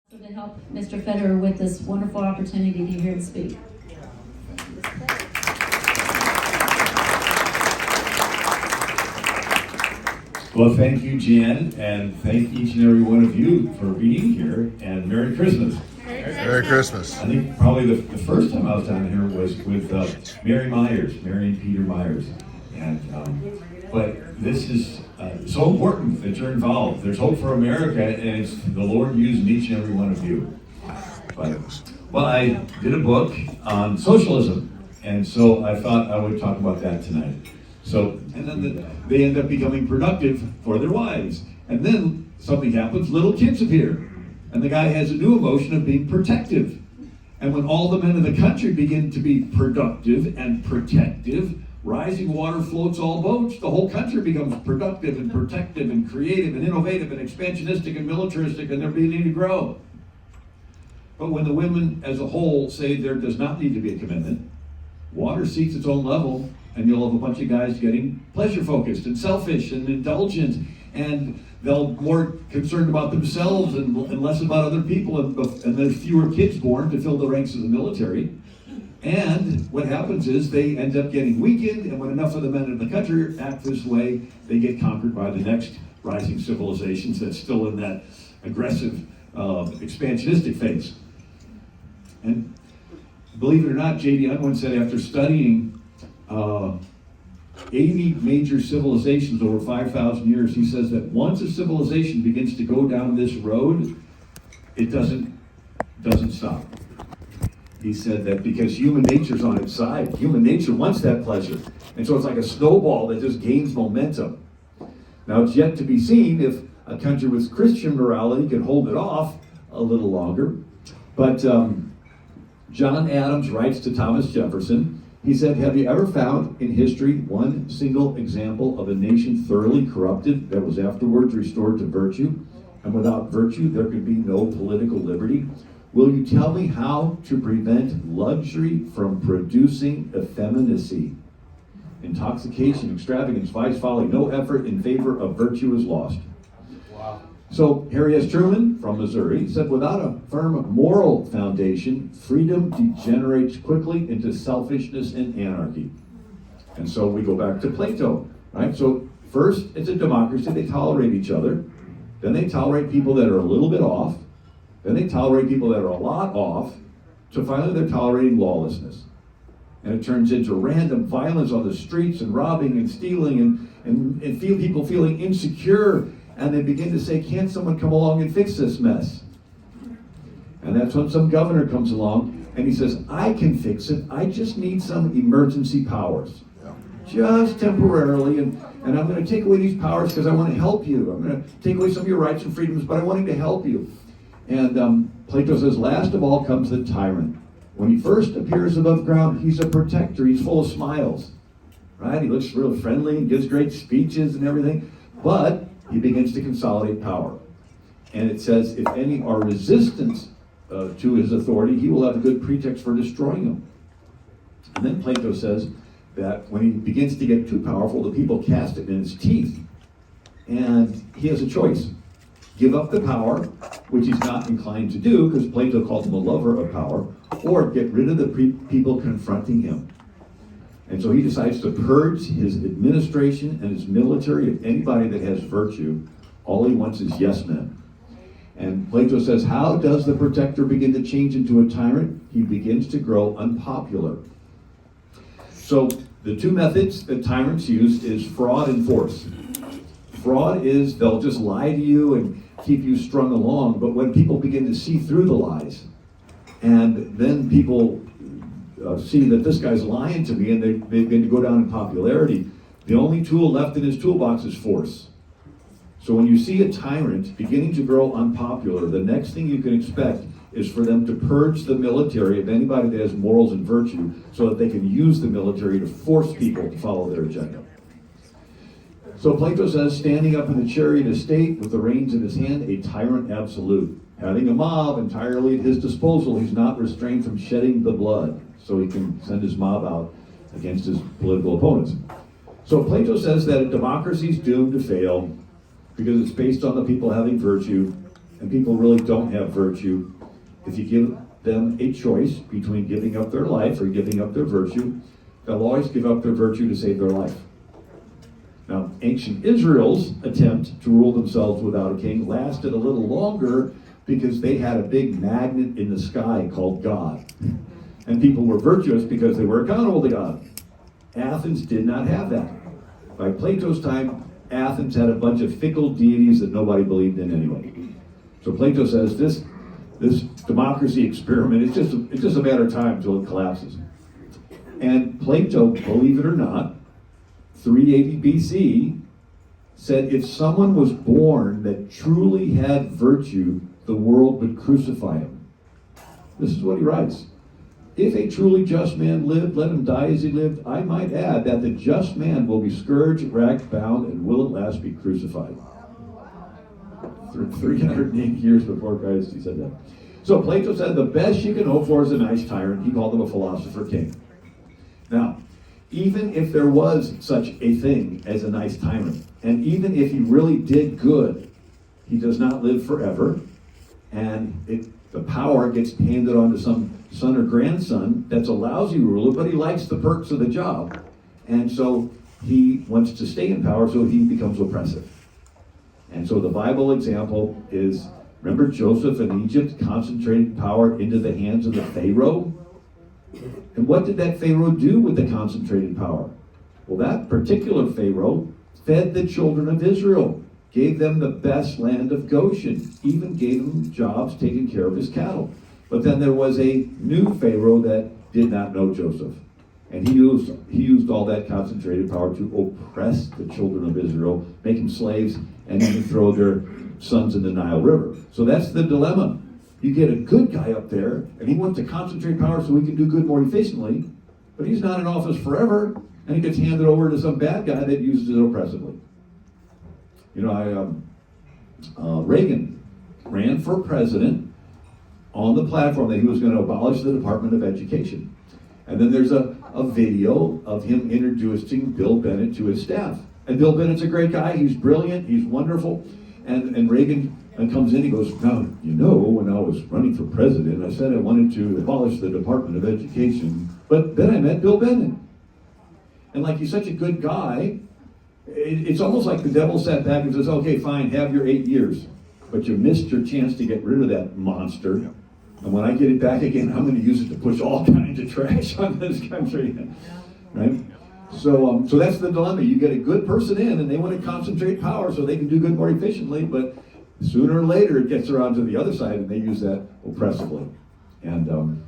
To help Mr. Federer with this wonderful opportunity to hear him speak. Well, thank you, Jan, and thank each and every one of you for being here, and Merry Christmas. Merry Christmas. I think probably the first time I was down here was with Mary and Peter Myers. But this is so important that you're involved. There's hope for America, and it's the Lord using each and every one of you. Well, I did a book on socialism, and so I thought I would talk about that tonight. So, and then they end up becoming productive for their wives. And then something happens, little kids appear. And the guy has a new emotion of being protective. And when all the men of the country begin to be productive and protective, rising water floats all boats. The whole country becomes productive and protective and creative and innovative and expansionistic and militaristic, and they're beginning to grow. But when the women as a whole say there does not need to be a commitment, water seeks its own level, and you'll have a bunch of guys getting pleasure-focused and selfish and indulgent, and they'll more concerned about themselves and less about other people, and there's fewer kids born to fill the ranks of the military. And what happens is they end up getting weakened, and when enough of the men in the country act this way, they get conquered by the next rising civilizations that's still in that aggressive, expansionistic phase. And believe it or not, J.D. Unwin said after studying 80 major civilizations over 5,000 years, he says that once a civilization begins to go down this road, it doesn't stop. He said that because human nature's on its side. Human nature wants that pleasure. And so it's like a snowball that just gains momentum. Now it's yet to be seen if a country with Christian morality can hold it off a little longer. But John Adams writes to Thomas Jefferson, he said, "Have you ever found in history one single example of a nation thoroughly corrupted that was afterwards restored to virtue? And without virtue, there could be no political liberty. Will you tell me how to prevent luxury from producing effeminacy? Intoxication, extravagance, vice, folly, no effort in favor of virtue is lost." Wow. So Harry S. Truman from Missouri said, "Without a firm moral foundation, freedom degenerates quickly into selfishness and anarchy." And so we go back to Plato, right? So first, it's a democracy. They tolerate each other. Then they tolerate people that are a little bit off. Then they tolerate people that are a lot off. So finally, they're tolerating lawlessness. And it turns into random violence on the streets and robbing and stealing and people feeling insecure. And they begin to say, can't someone come along and fix this mess? And that's when some governor comes along and he says, I can fix it. I just need some emergency powers. Just temporarily. And I'm going to take away these powers because I want to help you. I'm going to take away some of your rights and freedoms, but I want to help you. And Plato says, last of all comes the tyrant. When he first appears above ground, he's a protector. He's full of smiles, right? He looks real friendly and gives great speeches and everything. But he begins to consolidate power. And it says, if any are resistant to his authority, he will have a good pretext for destroying him. And then Plato says that when he begins to get too powerful, the people cast it in his teeth. And he has a choice. Give up the power, which he's not inclined to do, because Plato called him a lover of power, or get rid of the people confronting him. And so he decides to purge his administration and his military of anybody that has virtue. All he wants is yes men. And Plato says, how does the protector begin to change into a tyrant? He begins to grow unpopular. So the two methods that tyrants use is fraud and force. Fraud is they'll just lie to you and keep you strung along, but when people begin to see through the lies, and then people see that this guy's lying to me and they begin to go down in popularity, the only tool left in his toolbox is force. So when you see a tyrant beginning to grow unpopular, the next thing you can expect is for them to purge the military of anybody that has morals and virtue so that they can use the military to force people to follow their agenda. So Plato says, standing up in the chariot of state with the reins in his hand, a tyrant absolute. Having a mob entirely at his disposal, he's not restrained from shedding the blood, so he can send his mob out against his political opponents. So Plato says that a democracy is doomed to fail because it's based on the people having virtue, and people really don't have virtue, if you give them a choice between giving up their life or giving up their virtue, they'll always give up their virtue to save their life. Now, ancient Israel's attempt to rule themselves without a king lasted a little longer because they had a big magnet in the sky called God. And people were virtuous because they were accountable to God. Athens did not have that. By Plato's time, Athens had a bunch of fickle deities that nobody believed in anyway. So Plato says this democracy experiment, it's just a matter of time until it collapses. And Plato, believe it or not, 380 BC, said if someone was born that truly had virtue, the world would crucify him. This is what he writes. If a truly just man lived, let him die as he lived. I might add that the just man will be scourged, racked, bound, and will at last be crucified. 380 years before Christ, he said that. So Plato said the best you can hope for is a nice tyrant. He called him a philosopher king. Now, even if there was such a thing as a nice tyrant, and even if he really did good, he does not live forever, and the power gets handed on to some son or grandson that's a lousy ruler, but he likes the perks of the job, and so he wants to stay in power, so he becomes oppressive. And so the Bible example is, remember Joseph in Egypt concentrated power into the hands of the Pharaoh? And what did that Pharaoh do with the concentrated power? Well, that particular Pharaoh fed the children of Israel, gave them the best land of Goshen, even gave them jobs taking care of his cattle. But then there was a new Pharaoh that did not know Joseph. And he used all that concentrated power to oppress the children of Israel, make them slaves, and even throw their sons in the Nile River. So that's the dilemma. You get a good guy up there, and he wants to concentrate power so he can do good more efficiently, but he's not in office forever, and he gets handed over to some bad guy that uses it oppressively. You know, Reagan ran for president on the platform that he was going to abolish the Department of Education. And then there's a video of him introducing Bill Bennett to his staff. And Bill Bennett's a great guy, he's brilliant, he's wonderful, and Reagan comes in, he goes, now, you know, when I was running for president, I said I wanted to abolish the Department of Education, but then I met Bill Bennett. And like, he's such a good guy, it's almost like the devil sat back and says, okay, fine, have your 8 years, but you missed your chance to get rid of that monster. And when I get it back again, I'm going to use it to push all kinds of trash on this country. Right? So that's the dilemma. You get a good person in, and they want to concentrate power so they can do good more efficiently, but sooner or later it gets around to the other side, and they use that oppressively. And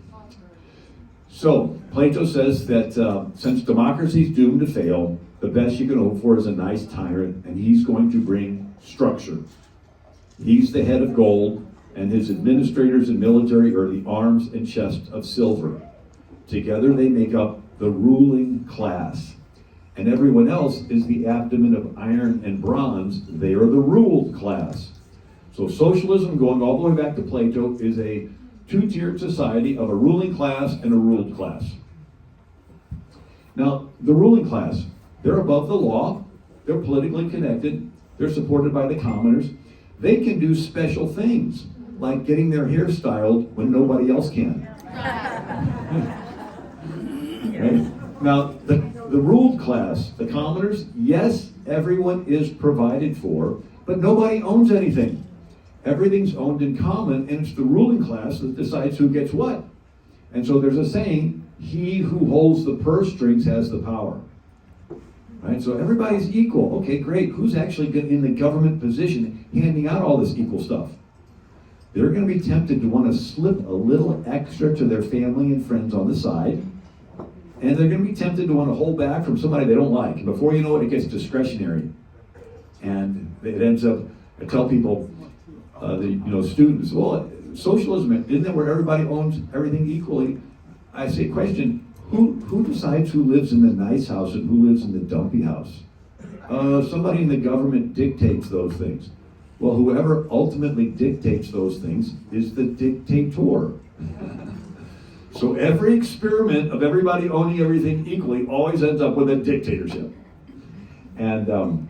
so Plato says that since democracy is doomed to fail, the best you can hope for is a nice tyrant, and he's going to bring structure. He's the head of gold, and his administrators and military are the arms and chest of silver. Together they make up the ruling class, and everyone else is the abdomen of iron and bronze. They are the ruled class. So socialism, going all the way back to Plato, is a two-tiered society of a ruling class and a ruled class. Now, the ruling class, they're above the law, they're politically connected, they're supported by the commoners. They can do special things, like getting their hair styled when nobody else can. Right? Now, the ruled class, the commoners, yes, everyone is provided for, but nobody owns anything. Everything's owned in common, and it's the ruling class that decides who gets what. And so there's a saying, he who holds the purse strings has the power. Right? So everybody's equal. Okay, great. Who's actually in the government position handing out all this equal stuff? They're going to be tempted to want to slip a little extra to their family and friends on the side. And they're going to be tempted to want to hold back from somebody they don't like. And before you know it, it gets discretionary. And it ends up, I tell people, students, well, socialism, isn't that where everybody owns everything equally? I say, question, who decides who lives in the nice house and who lives in the dumpy house? Somebody in the government dictates those things. Well, whoever ultimately dictates those things is the dictator. So every experiment of everybody owning everything equally always ends up with a dictatorship. And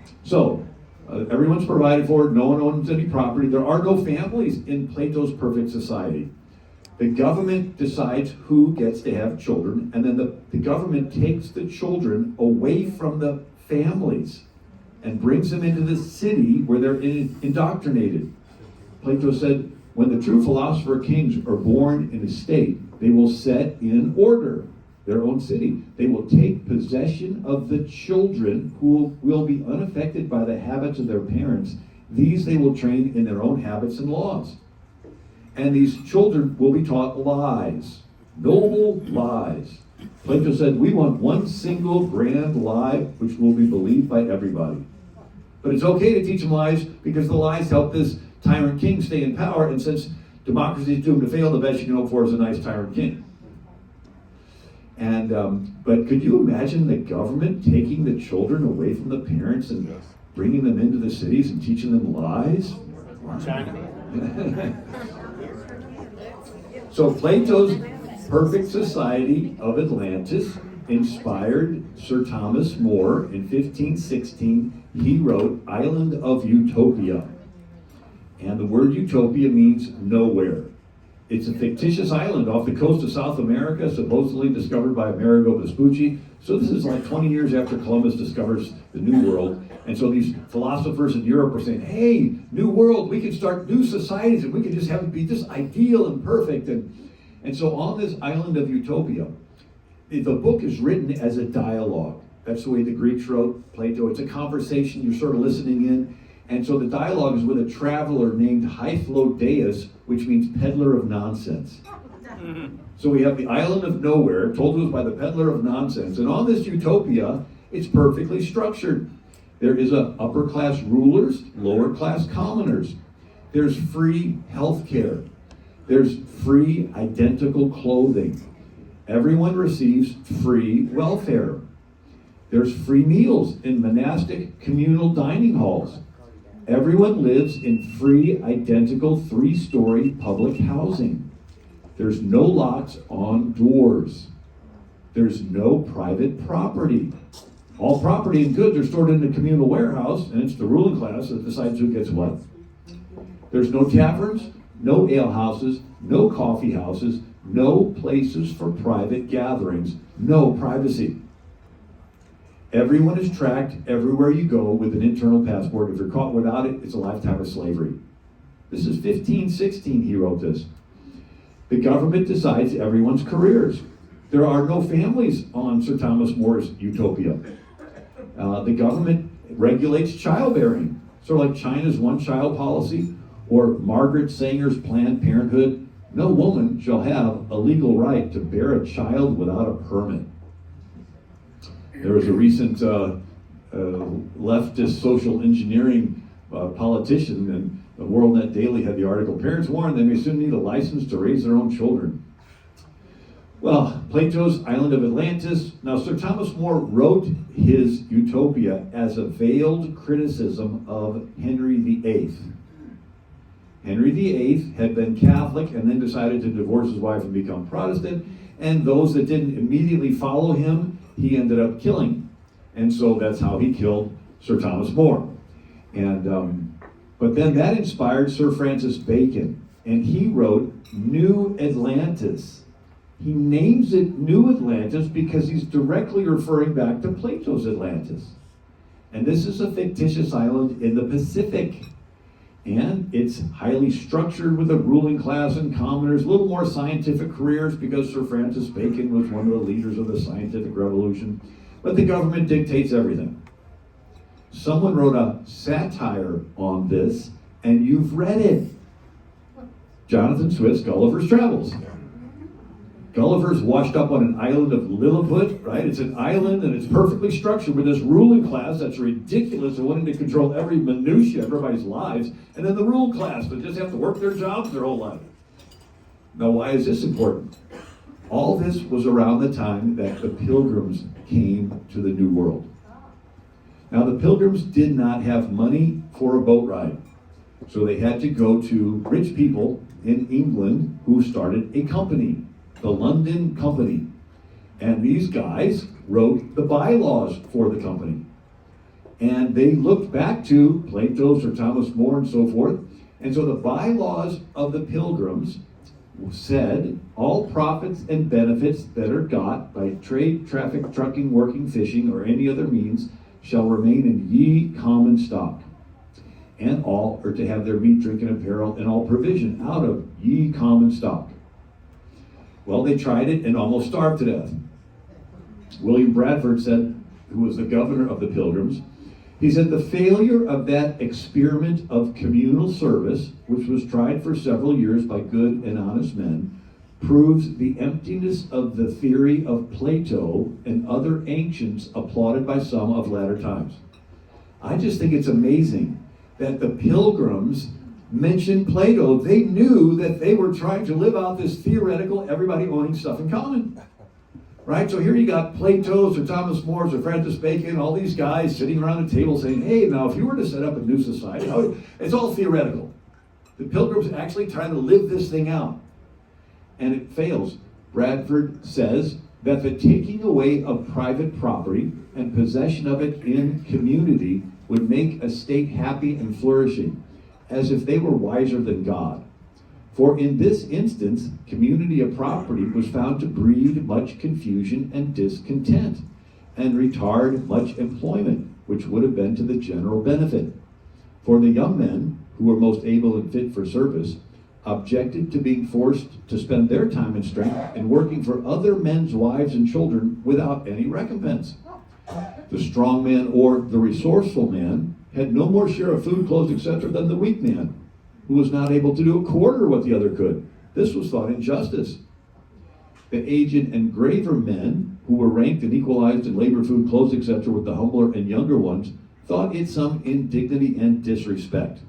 Everyone's provided for, no one owns any property. There are no families in Plato's perfect society. The government decides who gets to have children, and then the government takes the children away from the families and brings them into the city where they're indoctrinated. Plato said, when the true philosopher kings are born in a state, they will set in order their own city. They will take possession of the children who will be unaffected by the habits of their parents. These they will train in their own habits and laws. And these children will be taught lies, noble lies. Plato said, we want one single grand lie which will be believed by everybody. But it's okay to teach them lies because the lies help this tyrant king stay in power, and since democracy is doomed to fail, the best you can hope for is a nice tyrant king. And but could you imagine the government taking the children away from the parents and bringing them into the cities and teaching them lies? China. So Plato's perfect society of Atlantis inspired Sir Thomas More. In 1516, he wrote Island of Utopia. And the word utopia means nowhere. It's a fictitious island off the coast of South America, supposedly discovered by Amerigo Vespucci. So this is like 20 years after Columbus discovers the New World. And so these philosophers in Europe are saying, hey, New World, we can start new societies and we can just have it be just ideal and perfect. And so on this island of Utopia, the book is written as a dialogue. That's the way the Greeks wrote Plato. It's a conversation, you're sort of listening in. And so the dialogue is with a traveler named Hyphlodeus, which means peddler of nonsense. So we have the island of nowhere, told to us by the peddler of nonsense. And on this utopia, it's perfectly structured. There is a upper class rulers, lower class commoners. There's free health care. There's free identical clothing. Everyone receives free welfare. There's free meals in monastic communal dining halls. Everyone lives in free, identical, 3-story public housing. There's no locks on doors. There's no private property. All property and goods are stored in the communal warehouse, and it's the ruling class that decides who gets what. There's no taverns, no ale houses, no coffee houses, no places for private gatherings, no privacy. Everyone is tracked everywhere you go with an internal passport. If you're caught without it, it's a lifetime of slavery. This is 1516, he wrote this. The government decides everyone's careers. There are no families on Sir Thomas More's Utopia. The government regulates childbearing, sort of like China's one-child policy or Margaret Sanger's Planned Parenthood. No woman shall have a legal right to bear a child without a permit. There was a recent leftist social engineering politician, and the WorldNet Daily had the article, parents warn they may soon need a license to raise their own children. Well, Plato's Island of Atlantis. Now, Sir Thomas More wrote his Utopia as a veiled criticism of Henry VIII. Henry VIII had been Catholic and then decided to divorce his wife and become Protestant, and those that didn't immediately follow him, he ended up killing. And so that's how he killed Sir Thomas More. And but then that inspired Sir Francis Bacon, and he wrote New Atlantis. He names it New Atlantis because he's directly referring back to Plato's Atlantis. And this is a fictitious island in the Pacific. And it's highly structured with a ruling class and commoners, a little more scientific careers because Sir Francis Bacon was one of the leaders of the scientific revolution. But the government dictates everything. Someone wrote a satire on this, and you've read it. Jonathan Swift's Gulliver's Travels. Gulliver's washed up on an island of Lilliput, right? It's an island and it's perfectly structured with this ruling class that's ridiculous and wanting to control every minutia of everybody's lives, and then the rule class that just have to work their jobs their whole life. Now, why is this important? All this was around the time that the Pilgrims came to the New World. Now, the Pilgrims did not have money for a boat ride, so they had to go to rich people in England who started a company, the London Company. And these guys wrote the bylaws for the company. And they looked back to Plato's or Thomas More and so forth. And so the bylaws of the Pilgrims said all profits and benefits that are got by trade, traffic, trucking, working, fishing, or any other means shall remain in ye common stock. And all are to have their meat, drink, and apparel, and all provision out of ye common stock. Well, they tried it and almost starved to death. William Bradford said, who was the governor of the Pilgrims, he said, the failure of that experiment of communal service, which was tried for several years by good and honest men, proves the emptiness of the theory of Plato and other ancients applauded by some of latter times. I just think it's amazing that the Pilgrims mentioned Plato. They knew that they were trying to live out this theoretical, everybody owning stuff in common. Right? So here you got Plato's or Thomas More's or Francis Bacon, all these guys sitting around a table saying, hey, now if you were to set up a new society, it's all theoretical. The Pilgrims actually trying to live this thing out. And it fails. Bradford says that the taking away of private property and possession of it in community would make a state happy and flourishing, as if they were wiser than God. For in this instance, community of property was found to breed much confusion and discontent, and retard much employment, which would have been to the general benefit. For the young men, who were most able and fit for service, objected to being forced to spend their time and strength in working for other men's wives and children without any recompense. The strong man or the resourceful man had no more share of food, clothes, etc. than the weak man, who was not able to do a quarter what the other could. This was thought injustice. The aged and graver men, who were ranked and equalized in labor, food, clothes, etc. with the humbler and younger ones, thought it some indignity and disrespect.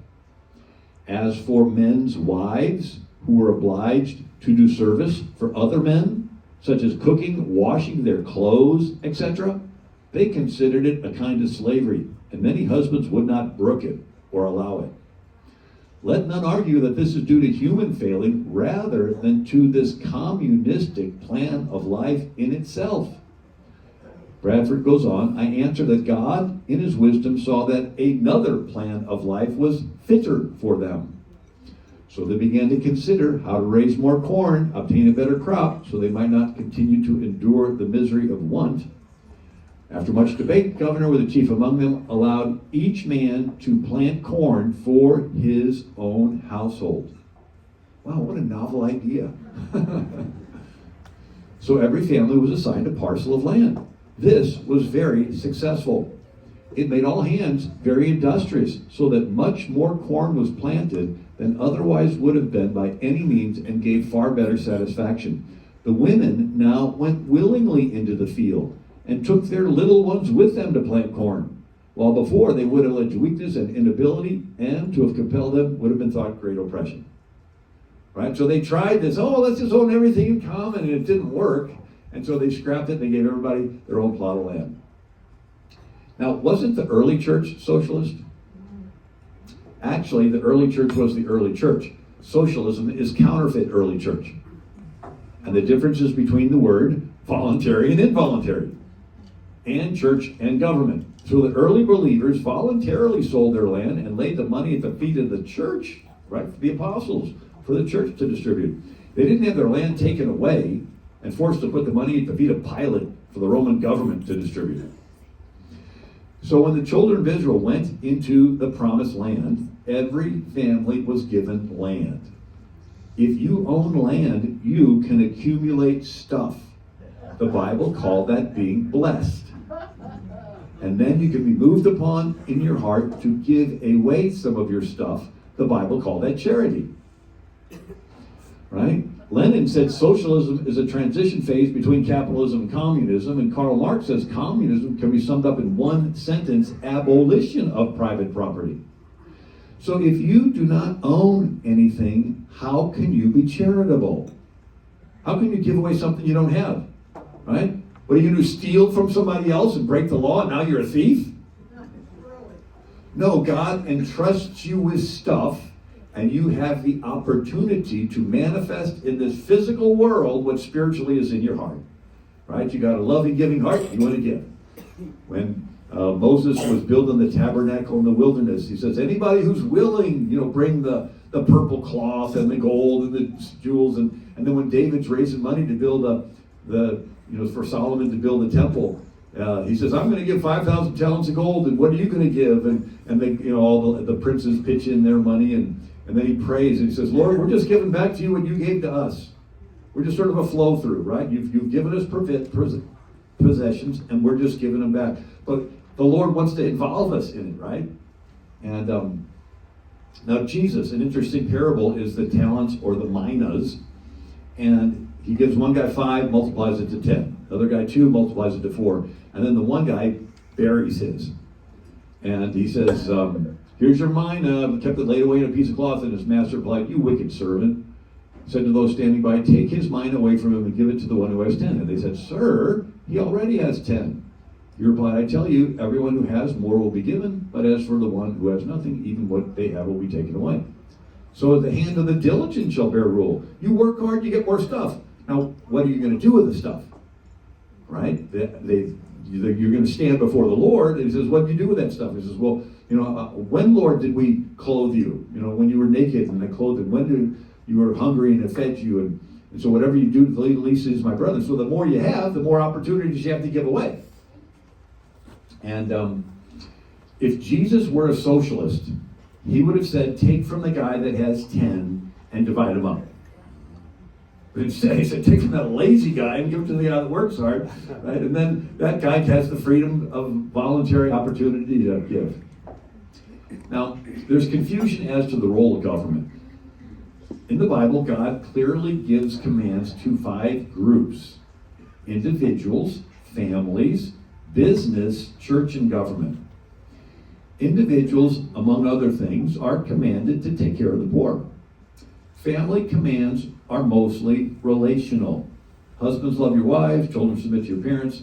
As for men's wives, who were obliged to do service for other men, such as cooking, washing their clothes, etc., they considered it a kind of slavery, and many husbands would not brook it or allow it. Let none argue that this is due to human failing rather than to this communistic plan of life in itself. Bradford goes on, I answer that God, in his wisdom, saw that another plan of life was fitter for them. So they began to consider how to raise more corn, obtain a better crop, so they might not continue to endure the misery of want. After much debate, the governor, with the chief among them, allowed each man to plant corn for his own household. Wow, what a novel idea. So every family was assigned a parcel of land. This was very successful. It made all hands very industrious, so that much more corn was planted than otherwise would have been by any means, and gave far better satisfaction. The women now went willingly into the field, and took their little ones with them to plant corn, while before they would have alleged weakness and inability, and to have compelled them would have been thought great oppression. Right? So they tried this, let's just own everything in common, and it didn't work, and so they scrapped it and they gave everybody their own plot of land. Now, wasn't the early church socialist? Actually, the early church was the early church. Socialism is counterfeit early church. And the differences between the word voluntary and involuntary, and church and government. So the early believers voluntarily sold their land and laid the money at the feet of the church, right, for the apostles, for the church to distribute. They didn't have their land taken away and forced to put the money at the feet of Pilate for the Roman government to distribute it. So when the children of Israel went into the promised land, every family was given land. If you own land, you can accumulate stuff. The Bible called that being blessed. And then you can be moved upon in your heart to give away some of your stuff. The Bible called that charity. Right? Lenin said socialism is a transition phase between capitalism and communism, and Karl Marx says communism can be summed up in one sentence: abolition of private property. So if you do not own anything, how can you be charitable? How can you give away something you don't have? Right? What are you going to do, steal from somebody else and break the law and now you're a thief? No, God entrusts you with stuff, and you have the opportunity to manifest in this physical world what spiritually is in your heart. Right? You got a loving, giving heart, you want to give. When Moses was building the tabernacle in the wilderness. He says, anybody who's willing, bring the purple cloth and the gold and the jewels. And then when David's raising money to build for Solomon to build the temple, he says, I'm going to give 5,000 talents of gold, and what are you going to give? And they, all the princes pitch in their money, and then he prays, and he says, Lord, we're just giving back to you what you gave to us. We're just sort of a flow through, right? You've given us possessions, and we're just giving them back. But the Lord wants to involve us in it, right? And now Jesus, an interesting parable is the talents or the minas, and he gives one guy 5, multiplies it to 10. The other guy 2, multiplies it to 4. And then the one guy buries his. And he says, here's your mina, kept it laid away in a piece of cloth. And his master replied, you wicked servant, said to those standing by, take his mina away from him and give it to the one who has 10. And they said, sir, he already has 10. He replied, I tell you, everyone who has more will be given, but as for the one who has nothing, even what they have will be taken away. So the hand of the diligent shall bear rule. You work hard, you get more stuff. Now, what are you going to do with the stuff? Right? You're going to stand before the Lord, and he says, what do you do with that stuff? He says, well, when, Lord, did we clothe you? When you were naked and I clothed you. When did you were hungry and I fed you? And so whatever you do to the least is my brother. So the more you have, the more opportunities you have to give away. And if Jesus were a socialist, he would have said, take from the guy that has 10 and divide them up. But instead, he said, take from that lazy guy and give it to the guy that works hard, right? And then that guy has the freedom of voluntary opportunity to give. Now, there's confusion as to the role of government. In the Bible, God clearly gives commands to 5 groups: individuals, families, business, church, and government. Individuals, among other things, are commanded to take care of the poor. Family commands are mostly relational. Husbands, love your wives. Children, submit to your parents.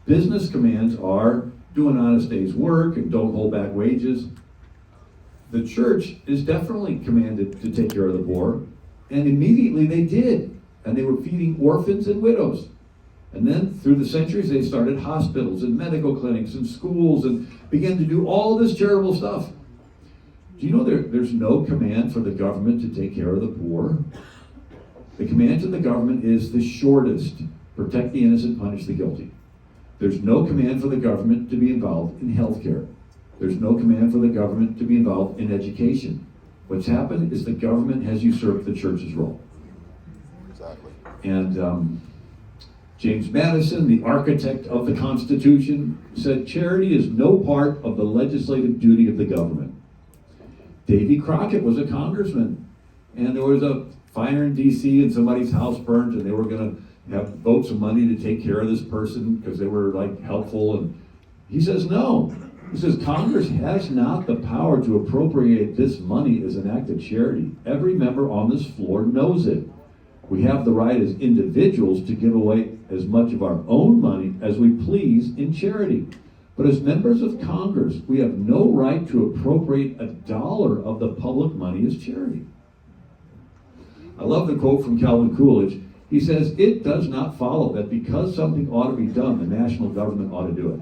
Business commands are do an honest day's work and don't hold back wages. The church is definitely commanded to take care of the poor, and immediately they did. And they were feeding orphans and widows. And then through the centuries, they started hospitals and medical clinics and schools and began to do all this charitable stuff. Do you know there's no command for the government to take care of the poor? The command to the government is the shortest: protect the innocent, punish the guilty. There's no command for the government to be involved in healthcare. There's no command for the government to be involved in education. What's happened is the government has usurped the church's role. Exactly. And James Madison, the architect of the Constitution, said charity is no part of the legislative duty of the government. Davy Crockett was a congressman, and there was a fire in D.C. and somebody's house burned, and they were going to have votes of money to take care of this person because they were helpful. And he says no. He says Congress has not the power to appropriate this money as an act of charity. Every member on this floor knows it. We have the right as individuals to give away as much of our own money as we please in charity. But as members of Congress, we have no right to appropriate $1 of the public money as charity. I love the quote from Calvin Coolidge. He says, it does not follow that because something ought to be done, the national government ought to do it.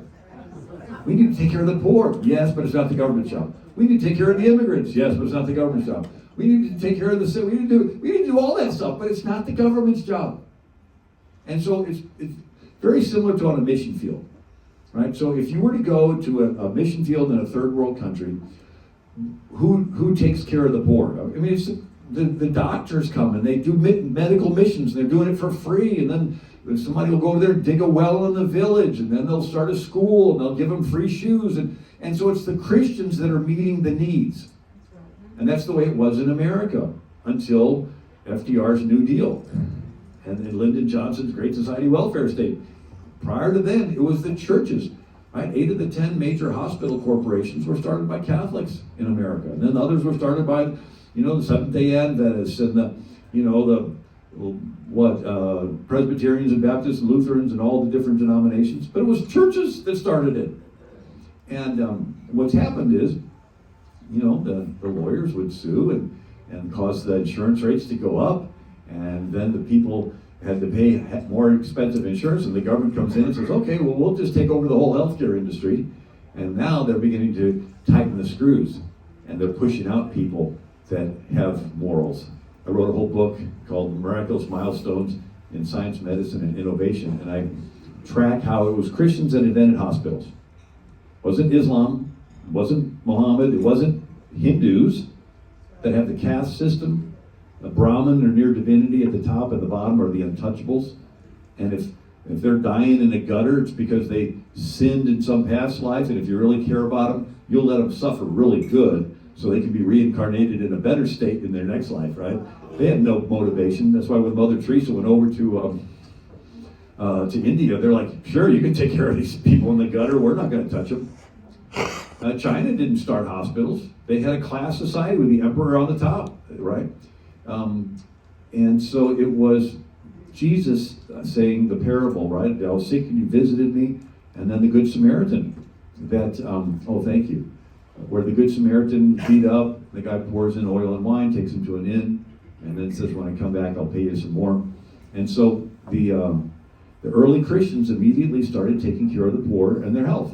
We need to take care of the poor. Yes, but it's not the government's job. We need to take care of the immigrants. Yes, but it's not the government's job. We need to take care of the city. We need to do all that stuff, but it's not the government's job. And so it's very similar to on a mission field, right? So if you were to go to a mission field in a third world country, who takes care of the poor? I mean, it's the doctors come and they do medical missions. They're doing it for free, and then somebody will go over there and dig a well in the village, and then they'll start a school, and they'll give them free shoes. And so it's the Christians that are meeting the needs. And that's the way it was in America until FDR's New Deal and Lyndon Johnson's Great Society Welfare State. Prior to then, it was the churches. Right? 8 of the 10 major hospital corporations were started by Catholics in America. And then others were started by, the Seventh-day Adventists and Presbyterians and Baptists and Lutherans and all the different denominations. But it was churches that started it. And what's happened is, the lawyers would sue and cause the insurance rates to go up. And then the people had to pay more expensive insurance, and the government comes in and says, okay, well, we'll just take over the whole healthcare industry. And now they're beginning to tighten the screws, and they're pushing out people that have morals. I wrote a whole book called Miraculous Milestones in Science, Medicine, and Innovation, and I track how it was Christians that invented hospitals. It wasn't Islam, it wasn't Muhammad, it wasn't Hindus that have the caste system. The Brahmin or near divinity at the top and the bottom are the untouchables. And if they're dying in a gutter, it's because they sinned in some past life, and if you really care about them, you'll let them suffer really good so they can be reincarnated in a better state in their next life, right? They had no motivation. That's why when Mother Teresa went over to India, they're like, sure, you can take care of these people in the gutter, we're not going to touch them. China didn't start hospitals. They had a class society with the emperor on the top, right? And so it was Jesus saying the parable, right? I was sick and you visited me. And then the Good Samaritan, that, thank you. Where the Good Samaritan beat up, the guy pours in oil and wine, takes him to an inn, and then says, when I come back, I'll pay you some more. And so the early Christians immediately started taking care of the poor and their health.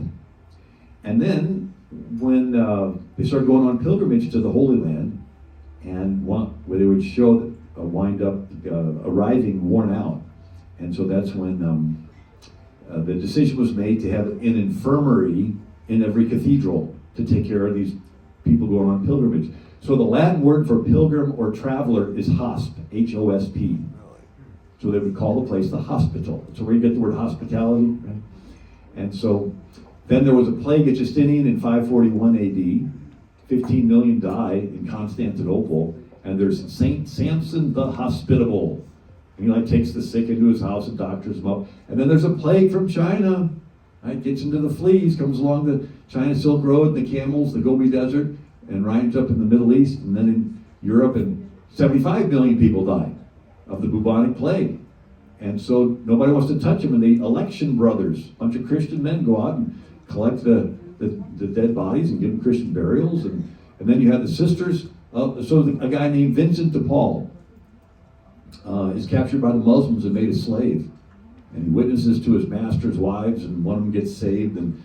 And then when they started going on pilgrimage to the Holy Land, and where they would show wind up arriving worn out. And so that's when the decision was made to have an infirmary in every cathedral to take care of these people going on pilgrimage. So the Latin word for pilgrim or traveler is hosp, H-O-S-P. So they would call the place the hospital. So where you get the word hospitality, right? And so then there was a plague at Justinian in 541 AD. 15 million died in Constantinople, and there's Saint Samson the Hospitable. And he takes the sick into his house and doctors them up. And then there's a plague from China. Right? Gets into the fleas, comes along the China Silk Road, the camels, the Gobi Desert, and winds up in the Middle East, and then in Europe, and 75 million people died of the bubonic plague. And so nobody wants to touch them, and the election brothers, a bunch of Christian men, go out and collect the dead bodies and give them Christian burials, and then you have the sisters. A guy named Vincent de Paul is captured by the Muslims and made a slave, and he witnesses to his master's wives, and one of them gets saved and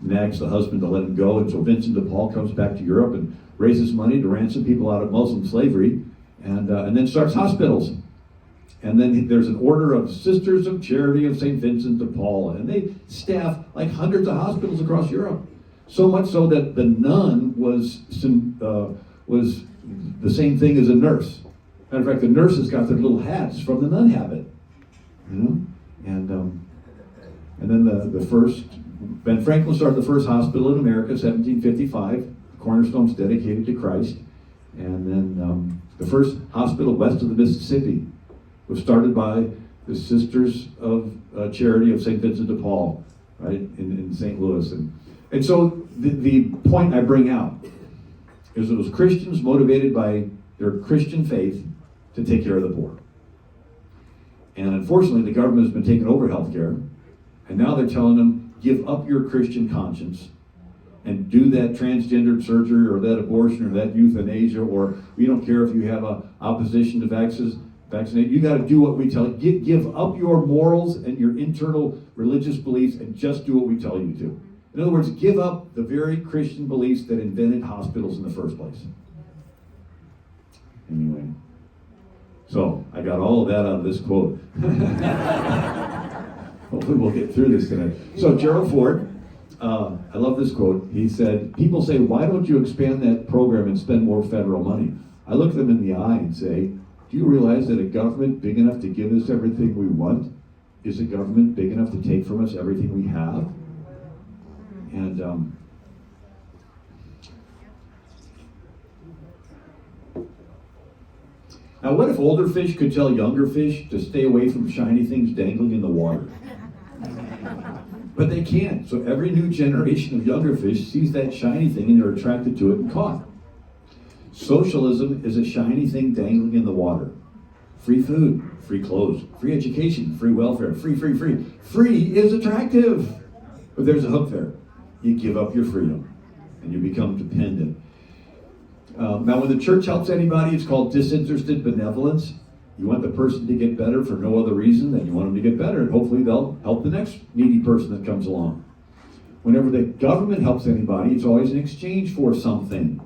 nags the husband to let him go. And so Vincent de Paul comes back to Europe and raises money to ransom people out of Muslim slavery, and then starts hospitals. And then there's an order of Sisters of Charity of St. Vincent de Paul, and they staff like hundreds of hospitals across Europe. So much so that the nun was the same thing as a nurse. Matter of fact, the nurses got their little hats from the nun habit, you know. And then the first Ben Franklin started the first hospital in America, 1755. Cornerstone's dedicated to Christ, and then the first hospital west of the Mississippi was started by the Sisters of Charity of St. Vincent de Paul, right, in St. Louis. And so the point I bring out is it was Christians motivated by their Christian faith to take care of the poor. And unfortunately, the government has been taking over healthcare, and now they're telling them, give up your Christian conscience and do that transgendered surgery or that abortion or that euthanasia, or we don't care if you have a opposition to vaccinate. You got to do what we tell you. Give up your morals and your internal religious beliefs and just do what we tell you to. In other words, give up the very Christian beliefs that invented hospitals in the first place. Anyway, so I got all of that out of this quote. Hopefully we'll get through this tonight. So Gerald Ford, I love this quote. He said, people say, why don't you expand that program and spend more federal money? I look them in the eye and say, do you realize that a government big enough to give us everything we want is a government big enough to take from us everything we have? And now what if older fish could tell younger fish to stay away from shiny things dangling in the water? But they can't. So every new generation of younger fish sees that shiny thing and they're attracted to it and caught. Socialism is a shiny thing dangling in the water. Free food, free clothes, free education, free welfare, free. Free is attractive. But there's a hook there. You give up your freedom and you become dependent. Now when the church helps anybody, it's called disinterested benevolence. You want the person to get better for no other reason than you want them to get better, and hopefully they'll help the next needy person that comes along. Whenever the government helps anybody, it's always in exchange for something.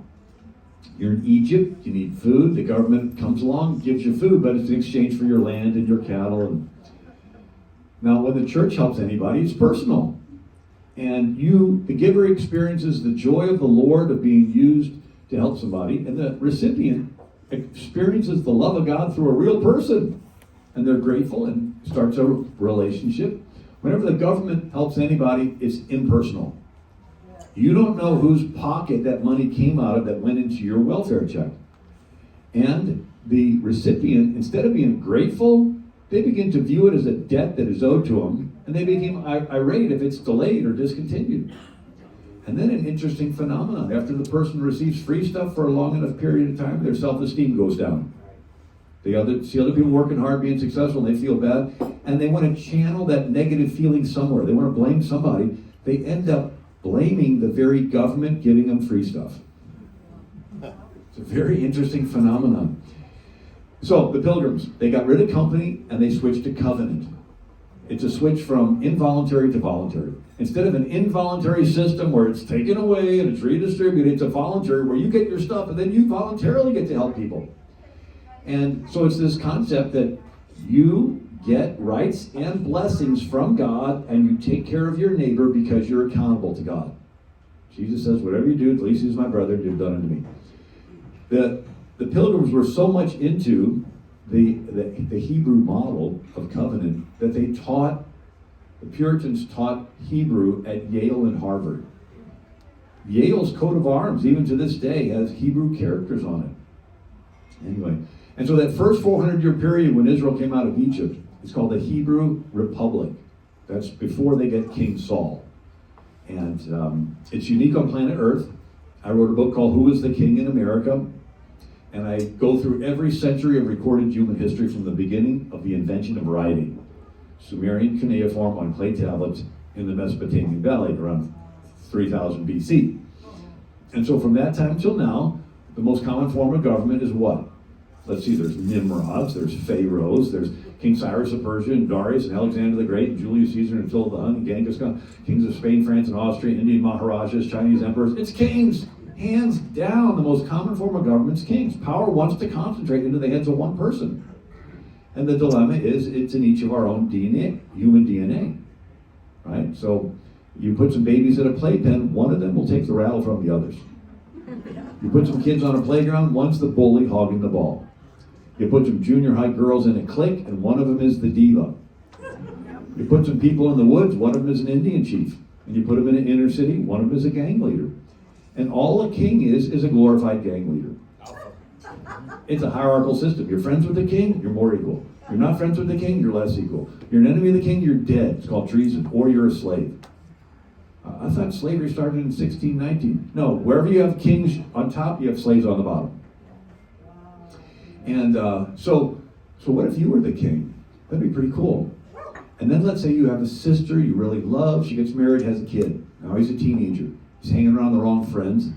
You're in Egypt, you need food, the government comes along, gives you food, but it's in exchange for your land and your cattle. Now, when the church helps anybody, it's personal. And the giver experiences the joy of the Lord of being used to help somebody, and the recipient experiences the love of God through a real person. And they're grateful and starts a relationship. Whenever the government helps anybody, it's impersonal. You don't know whose pocket that money came out of that went into your welfare check. And the recipient, instead of being grateful, they begin to view it as a debt that is owed to them, and they become irate if it's delayed or discontinued. And then an interesting phenomenon. After the person receives free stuff for a long enough period of time, their self-esteem goes down. They see other people working hard, being successful, and they feel bad, and they want to channel that negative feeling somewhere. They want to blame somebody. They end up blaming the very government giving them free stuff. It's a very interesting phenomenon. So the Pilgrims, they got rid of company and they switched to covenant. It's a switch from involuntary to voluntary. Instead of an involuntary system where it's taken away and it's redistributed, it's a voluntary where you get your stuff and then you voluntarily get to help people. And so it's this concept that you get rights and blessings from God and you take care of your neighbor because you're accountable to God. Jesus says, whatever you do, at least he's my brother, you've done unto me. The Pilgrims were so much into the Hebrew model of covenant that the Puritans taught Hebrew at Yale and Harvard. Yale's coat of arms, even to this day, has Hebrew characters on it. Anyway, and so that first 400-year period when Israel came out of Egypt, it's called the Hebrew Republic. That's before they get King Saul. And it's unique on planet Earth. I wrote a book called Who is the King in America? And I go through every century of recorded human history from the beginning of the invention of writing. Sumerian cuneiform on clay tablets in the Mesopotamian Valley around 3000 BC. And so from that time till now, the most common form of government is what? Let's see, there's Nimrods, there's Pharaohs, there's King Cyrus of Persia, and Darius, and Alexander the Great, and Julius Caesar, and Attila the Hun, and Genghis Khan, kings of Spain, France, and Austria, Indian Maharajas, Chinese emperors. It's kings! Hands down, the most common form of government is kings. Power wants to concentrate into the hands of one person. And the dilemma is, it's in each of our own DNA, human DNA, right? So you put some babies in a playpen, one of them will take the rattle from the others. You put some kids on a playground, one's the bully hogging the ball. You put some junior high girls in a clique, and one of them is the diva. You put some people in the woods, one of them is an Indian chief. And you put them in an inner city, one of them is a gang leader. And all a king is a glorified gang leader. It's a hierarchical system. You're friends with the king, you're more equal. You're not friends with the king, you're less equal. You're an enemy of the king, you're dead. It's called treason, or you're a slave. I thought slavery started in 1619. No, wherever you have kings on top, you have slaves on the bottom. And so what if you were the king? That'd be pretty cool. And then let's say you have a sister you really love, she gets married, has a kid. Now he's a teenager. He's hanging around the wrong friends,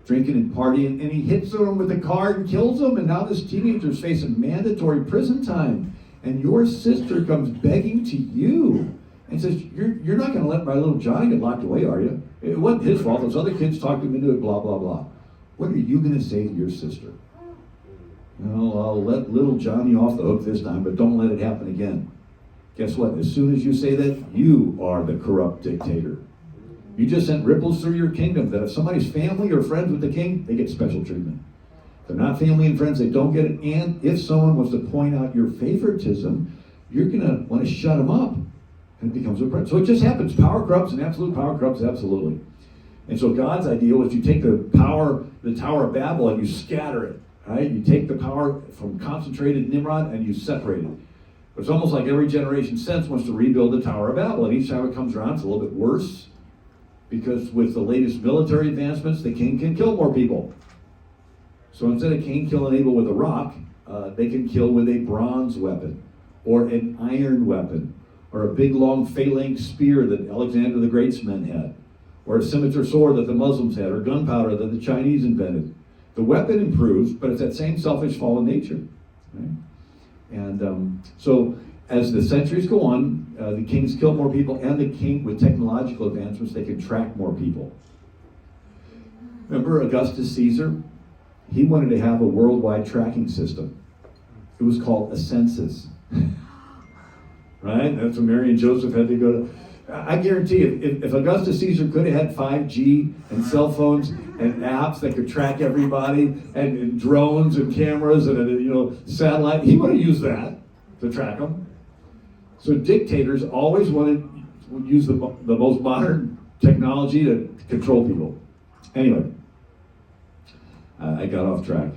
drinking and partying, and he hits them with a car and kills them, and now this teenager's facing mandatory prison time. And your sister comes begging to you and says, you're not going to let my little Johnny get locked away, are you? It wasn't his fault. Those other kids talked him into it, blah, blah, blah. What are you going to say to your sister? Well, I'll let little Johnny off the hook this time, but don't let it happen again. Guess what? As soon as you say that, you are the corrupt dictator. You just sent ripples through your kingdom that if somebody's family or friends with the king, they get special treatment. If they're not family and friends, they don't get it. And if someone was to point out your favoritism, you're going to want to shut them up. And it becomes a problem. So it just happens. Power corrupts, and absolute power corrupts absolutely. And so God's idea was you take the Tower of Babel, and you scatter it. Right? You take the power from concentrated Nimrod, and you separate it. But it's almost like every generation since wants to rebuild the Tower of Babel. And each time it comes around, it's a little bit worse. Because with the latest military advancements, the king can kill more people. So instead of Cain killing Abel with a rock, they can kill with a bronze weapon, or an iron weapon, or a big long phalanx spear that Alexander the Great's men had, or a scimitar sword that the Muslims had, or gunpowder that the Chinese invented. The weapon improves, but it's that same selfish fallen nature. Right? And so as the centuries go on, the kings kill more people, and the king, with technological advancements, they can track more people. Remember Augustus Caesar? He wanted to have a worldwide tracking system. It was called a census. Right? That's when Mary and Joseph had to go to. I guarantee if Augustus Caesar could have had 5G and cell phones and apps that could track everybody and drones and cameras and satellite, he would have used that to track them. So dictators always would use the most modern technology to control people. Anyway, I got off track.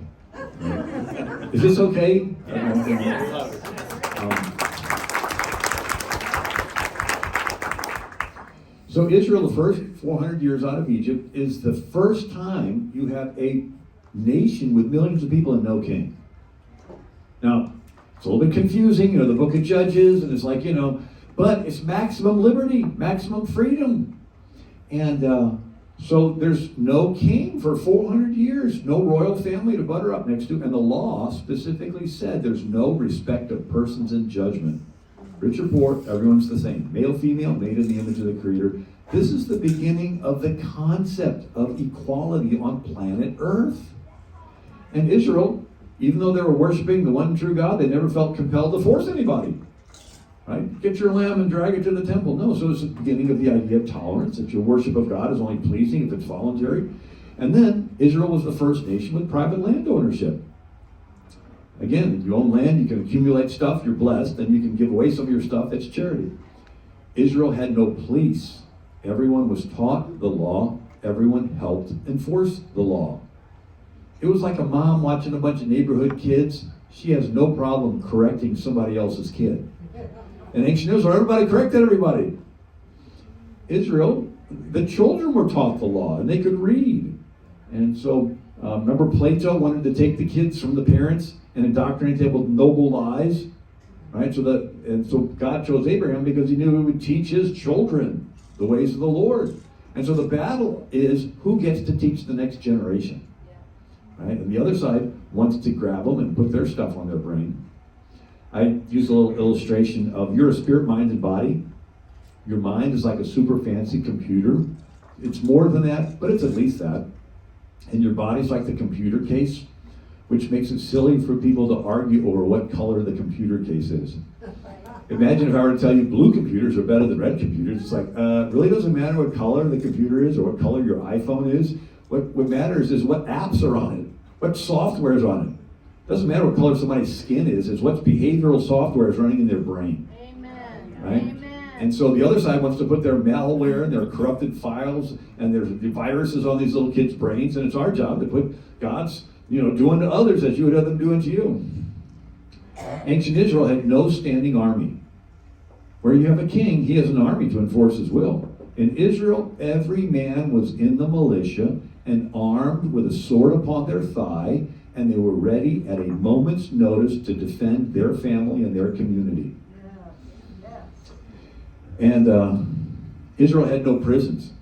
Is this okay? So Israel, the first 400 years out of Egypt, is the first time you have a nation with millions of people and no king. Now, it's a little bit confusing, the book of Judges, and it's like, but it's maximum liberty, maximum freedom. And so there's no king for 400 years, no royal family to butter up next to, and the law specifically said there's no respect of persons in judgment. Rich or poor, everyone's the same. Male, female, made in the image of the Creator. This is the beginning of the concept of equality on planet Earth. And Israel, even though they were worshiping the one true God, they never felt compelled to force anybody. Right? Get your lamb and drag it to the temple. No, so it's the beginning of the idea of tolerance, that your worship of God is only pleasing if it's voluntary. And then Israel was the first nation with private land ownership. Again, if you own land, you can accumulate stuff, you're blessed, and you can give away some of your stuff, that's charity. Israel had no police. Everyone was taught the law. Everyone helped enforce the law. It was like a mom watching a bunch of neighborhood kids. She has no problem correcting somebody else's kid. In ancient Israel, everybody corrected everybody. Israel, the children were taught the law, and they could read. And so, remember Plato wanted to take the kids from the parents and indoctrinate them with noble lies, right? So God chose Abraham because he knew he would teach his children the ways of the Lord. And so the battle is who gets to teach the next generation, right? And the other side wants to grab them and put their stuff on their brain. I use a little illustration of you're a spirit, mind, and body. Your mind is like a super fancy computer. It's more than that, but it's at least that. And your body's like the computer case, which makes it silly for people to argue over what color the computer case is. Imagine if I were to tell you blue computers are better than red computers. It's like, it really doesn't matter what color the computer is or what color your iPhone is. What matters is what apps are on it, what software is on it. Doesn't matter what color somebody's skin is, it's what behavioral software is running in their brain. Amen. Right? Amen. And so the other side wants to put their malware and their corrupted files and their viruses on these little kids' brains, and it's our job to put God's, doing to others as you would have them doing to you. Ancient Israel had no standing army. Where you have a king, he has an army to enforce his will. In Israel, every man was in the militia and armed with a sword upon their thigh, and they were ready at a moment's notice to defend their family and their community. And Israel had no prisons.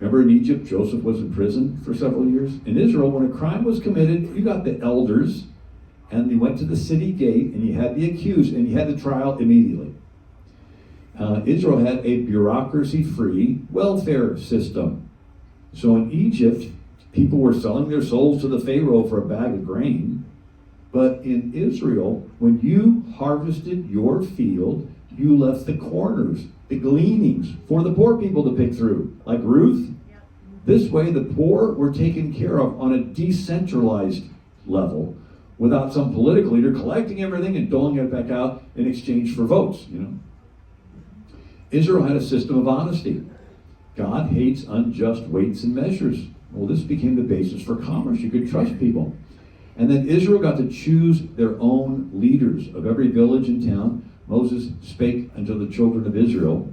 Remember in Egypt, Joseph was in prison for several years? In Israel, when a crime was committed, you got the elders, and you went to the city gate, and you had the accused, and you had the trial immediately. Israel had a bureaucracy-free welfare system. So in Egypt, people were selling their souls to the Pharaoh for a bag of grain. But in Israel, when you harvested your field, you left the corners, the gleanings, for the poor people to pick through, like Ruth. This way, the poor were taken care of on a decentralized level, without some political leader collecting everything and doling it back out in exchange for votes, Israel had a system of honesty. God hates unjust weights and measures. Well, this became the basis for commerce. You could trust people. And then Israel got to choose their own leaders of every village and town. Moses spake unto the children of Israel,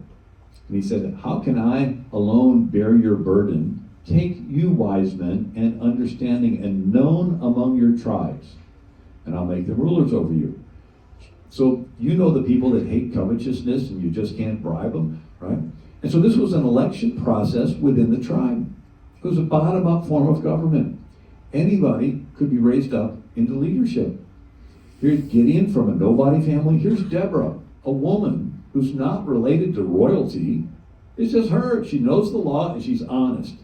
and he said, how can I alone bear your burden? Take you wise men and understanding and known among your tribes, and I'll make them rulers over you. So the people that hate covetousness and you just can't bribe them, right? And so this was an election process within the tribe. It was a bottom-up form of government. Anybody could be raised up into leadership. Here's Gideon from a nobody family. Here's Deborah, a woman who's not related to royalty. It's just her. She knows the law and she's honest.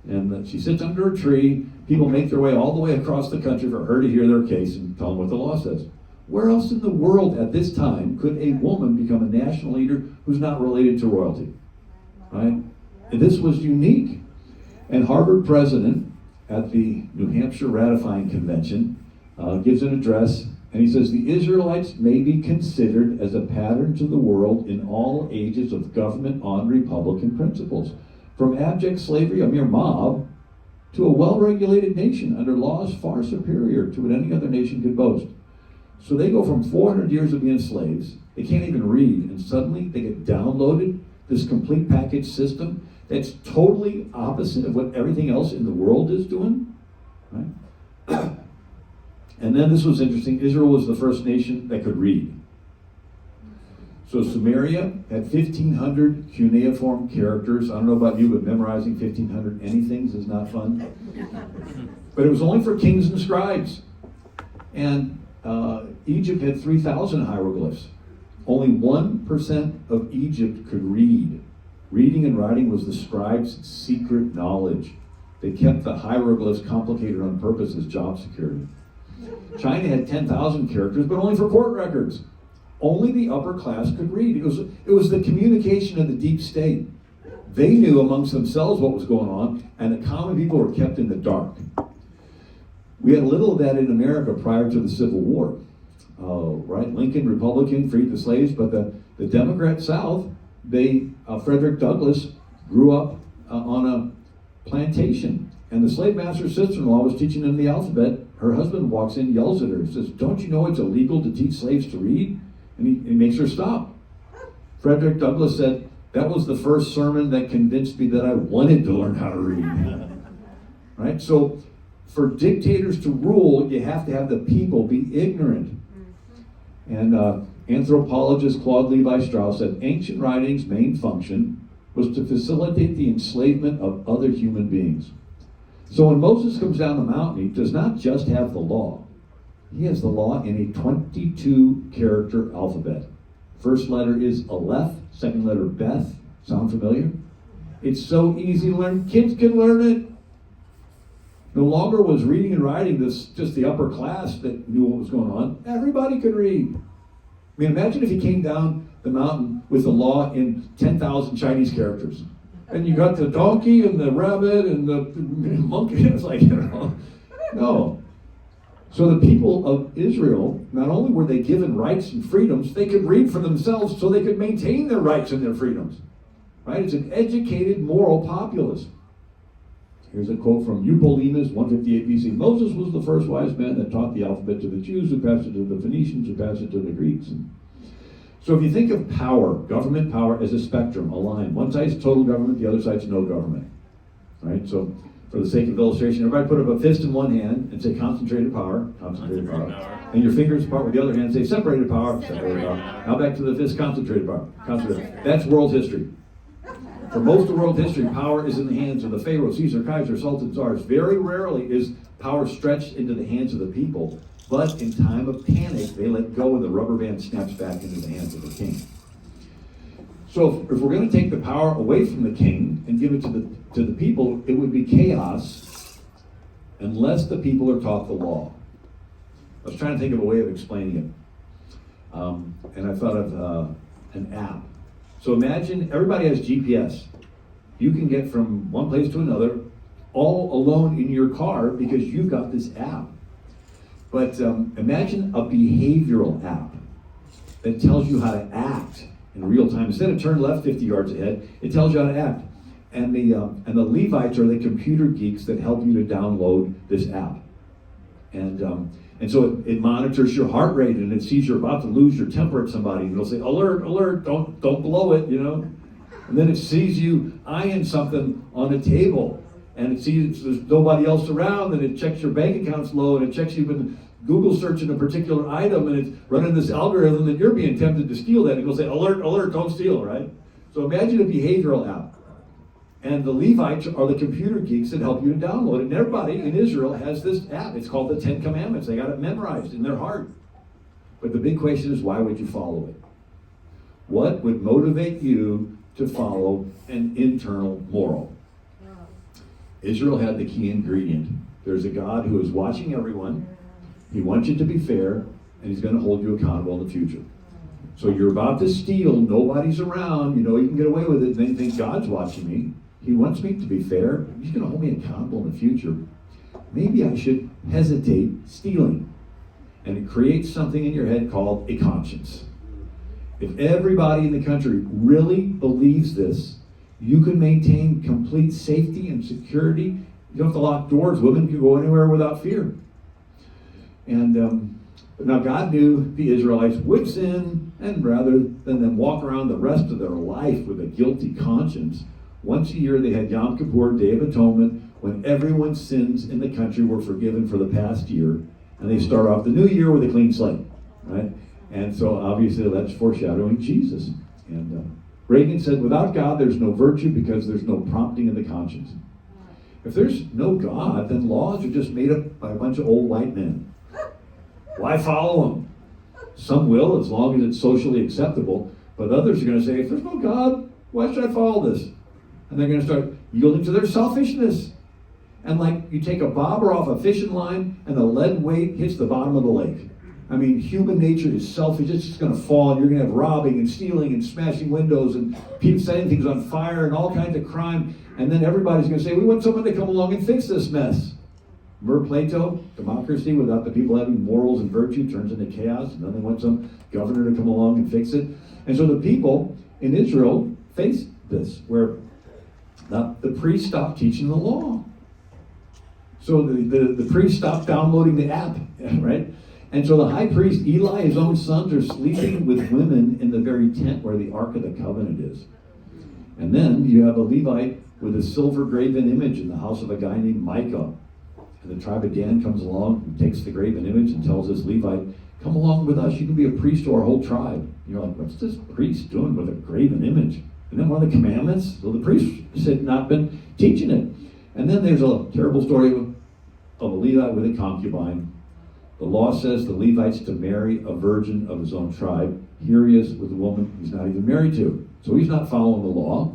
And she sits under a tree. People make their way all the way across the country for her to hear their case and tell them what the law says. Where else in the world at this time could a woman become a national leader who's not related to royalty? Right? And this was unique. And Harvard president at the New Hampshire Ratifying Convention gives an address, and he says, the Israelites may be considered as a pattern to the world in all ages of government on Republican principles. From abject slavery, a mere mob, to a well-regulated nation under laws far superior to what any other nation could boast. So they go from 400 years of being slaves, they can't even read, and suddenly they get downloaded this complete package system that's totally opposite of what everything else in the world is doing, right? And then this was interesting, Israel was the first nation that could read. So Sumeria had 1,500 cuneiform characters. I don't know about you, but memorizing 1,500 anythings is not fun. But it was only for kings and scribes. And Egypt had 3,000 hieroglyphs. Only 1% of Egypt could read. Reading and writing was the scribes' secret knowledge. They kept the hieroglyphs complicated on purpose as job security. China had 10,000 characters, but only for court records. Only the upper class could read. It was the communication of the deep state. They knew amongst themselves what was going on, and the common people were kept in the dark. We had a little of that in America prior to the Civil War. Right? Lincoln, Republican, freed the slaves, but the Democrat South, Frederick Douglass grew up on a plantation, and the slave master's sister-in-law was teaching them the alphabet. Her husband walks in, yells at her, and says, "Don't you know it's illegal to teach slaves to read?" And he makes her stop. Frederick Douglass said, "That was the first sermon that convinced me that I wanted to learn how to read." Right? So for dictators to rule, you have to have the people be ignorant. And anthropologist Claude Levi-Strauss said, ancient writing's main function was to facilitate the enslavement of other human beings. So when Moses comes down the mountain, he does not just have the law. He has the law in a 22-character alphabet. First letter is Aleph, second letter Beth. Sound familiar? It's so easy to learn. Kids can learn it. No longer was reading and writing just the upper class that knew what was going on. Everybody could read. I mean, imagine if he came down the mountain with the law in 10,000 Chinese characters. And you got the donkey and the rabbit and the monkey. It's like, no. So the people of Israel, not only were they given rights and freedoms, they could read for themselves so they could maintain their rights and their freedoms. Right? It's an educated, moral populace. Here's a quote from Eupolemus, 158 BC. Moses was the first wise man that taught the alphabet to the Jews, who passed it to the Phoenicians, who passed it to the Greeks. So if you think of power, government power as a spectrum, a line. One side's total government, the other side's no government. Right? So for the sake of illustration, everybody put up a fist in one hand and say concentrated power, concentrated power. And your fingers apart with the other hand, say separated power, separated power. Now back to the fist, concentrated power, concentrated. That's world history. For most of world history, power is in the hands of the Pharaoh, Caesar, Kaiser, Sultan, Tsars. Very rarely is power stretched into the hands of the people, but in time of panic, they let go and the rubber band snaps back into the hands of the king. So if we're going to take the power away from the king and give it to the people, it would be chaos unless the people are taught the law. I was trying to think of a way of explaining it. And I thought of an app. So imagine everybody has GPS. You can get from one place to another all alone in your car because you've got this app. But imagine a behavioral app that tells you how to act in real time. Instead of turn left 50 yards ahead, it tells you how to act. And the Levites are the computer geeks that help you to download this app. And so it monitors your heart rate, and it sees you're about to lose your temper at somebody, and it'll say, alert, alert, don't blow it, And then it sees you eyeing something on a table, and it sees there's nobody else around, and it checks your bank account's low, and it checks you've been Google searching a particular item, and it's running this algorithm that you're being tempted to steal that, and it'll say, alert, alert, don't steal, right? So imagine a behavioral app. And the Levites are the computer geeks that help you to download it. And everybody in Israel has this app. It's called the Ten Commandments. They got it memorized in their heart. But the big question is, why would you follow it? What would motivate you to follow an internal moral? Israel had the key ingredient. There's a God who is watching everyone. He wants you to be fair, and he's going to hold you accountable in the future. So you're about to steal, nobody's around, you know you can get away with it, and then you think God's watching me. He wants me to be fair. He's going to hold me accountable in the future. Maybe I should hesitate stealing. And it creates something in your head called a conscience. If everybody in the country really believes this, you can maintain complete safety and security. You don't have to lock doors. Women can go anywhere without fear. And now God knew the Israelites would sin, and rather than them walk around the rest of their life with a guilty conscience, once a year they had Yom Kippur, Day of Atonement, when everyone's sins in the country were forgiven for the past year, and they start off the new year with a clean slate, right? And so obviously that's foreshadowing Jesus. And Reagan said, without God there's no virtue because there's no prompting in the conscience. If there's no God, then laws are just made up by a bunch of old white men. Why follow them? Some will, as long as it's socially acceptable, but others are going to say, if there's no God, why should I follow this? And they're going to start yielding to their selfishness. And like you take a bobber off a fishing line and the lead weight hits the bottom of the lake. I mean, human nature is selfish. It's just going to fall, and you're going to have robbing and stealing and smashing windows and people setting things on fire and all kinds of crime. And then everybody's going to say, we want someone to come along and fix this mess. Remember Plato? Democracy without the people having morals and virtue turns into chaos, and then they want some governor to come along and fix it. And so the people in Israel faced this, where the priests stopped teaching the law. So the priests stopped downloading the app, right? And so the high priest, Eli, his own sons, are sleeping with women in the very tent where the Ark of the Covenant is. And then you have a Levite with a silver graven image in the house of a guy named Micah. And the tribe of Dan comes along and takes the graven image and tells this Levite, come along with us, you can be a priest to our whole tribe. And you're like, what's this priest doing with a graven image? And then one of the commandments, so the priest had not been teaching it. And then there's a terrible story of a Levite with a concubine. The law says the Levite's to marry a virgin of his own tribe. Here he is with a woman he's not even married to. So he's not following the law.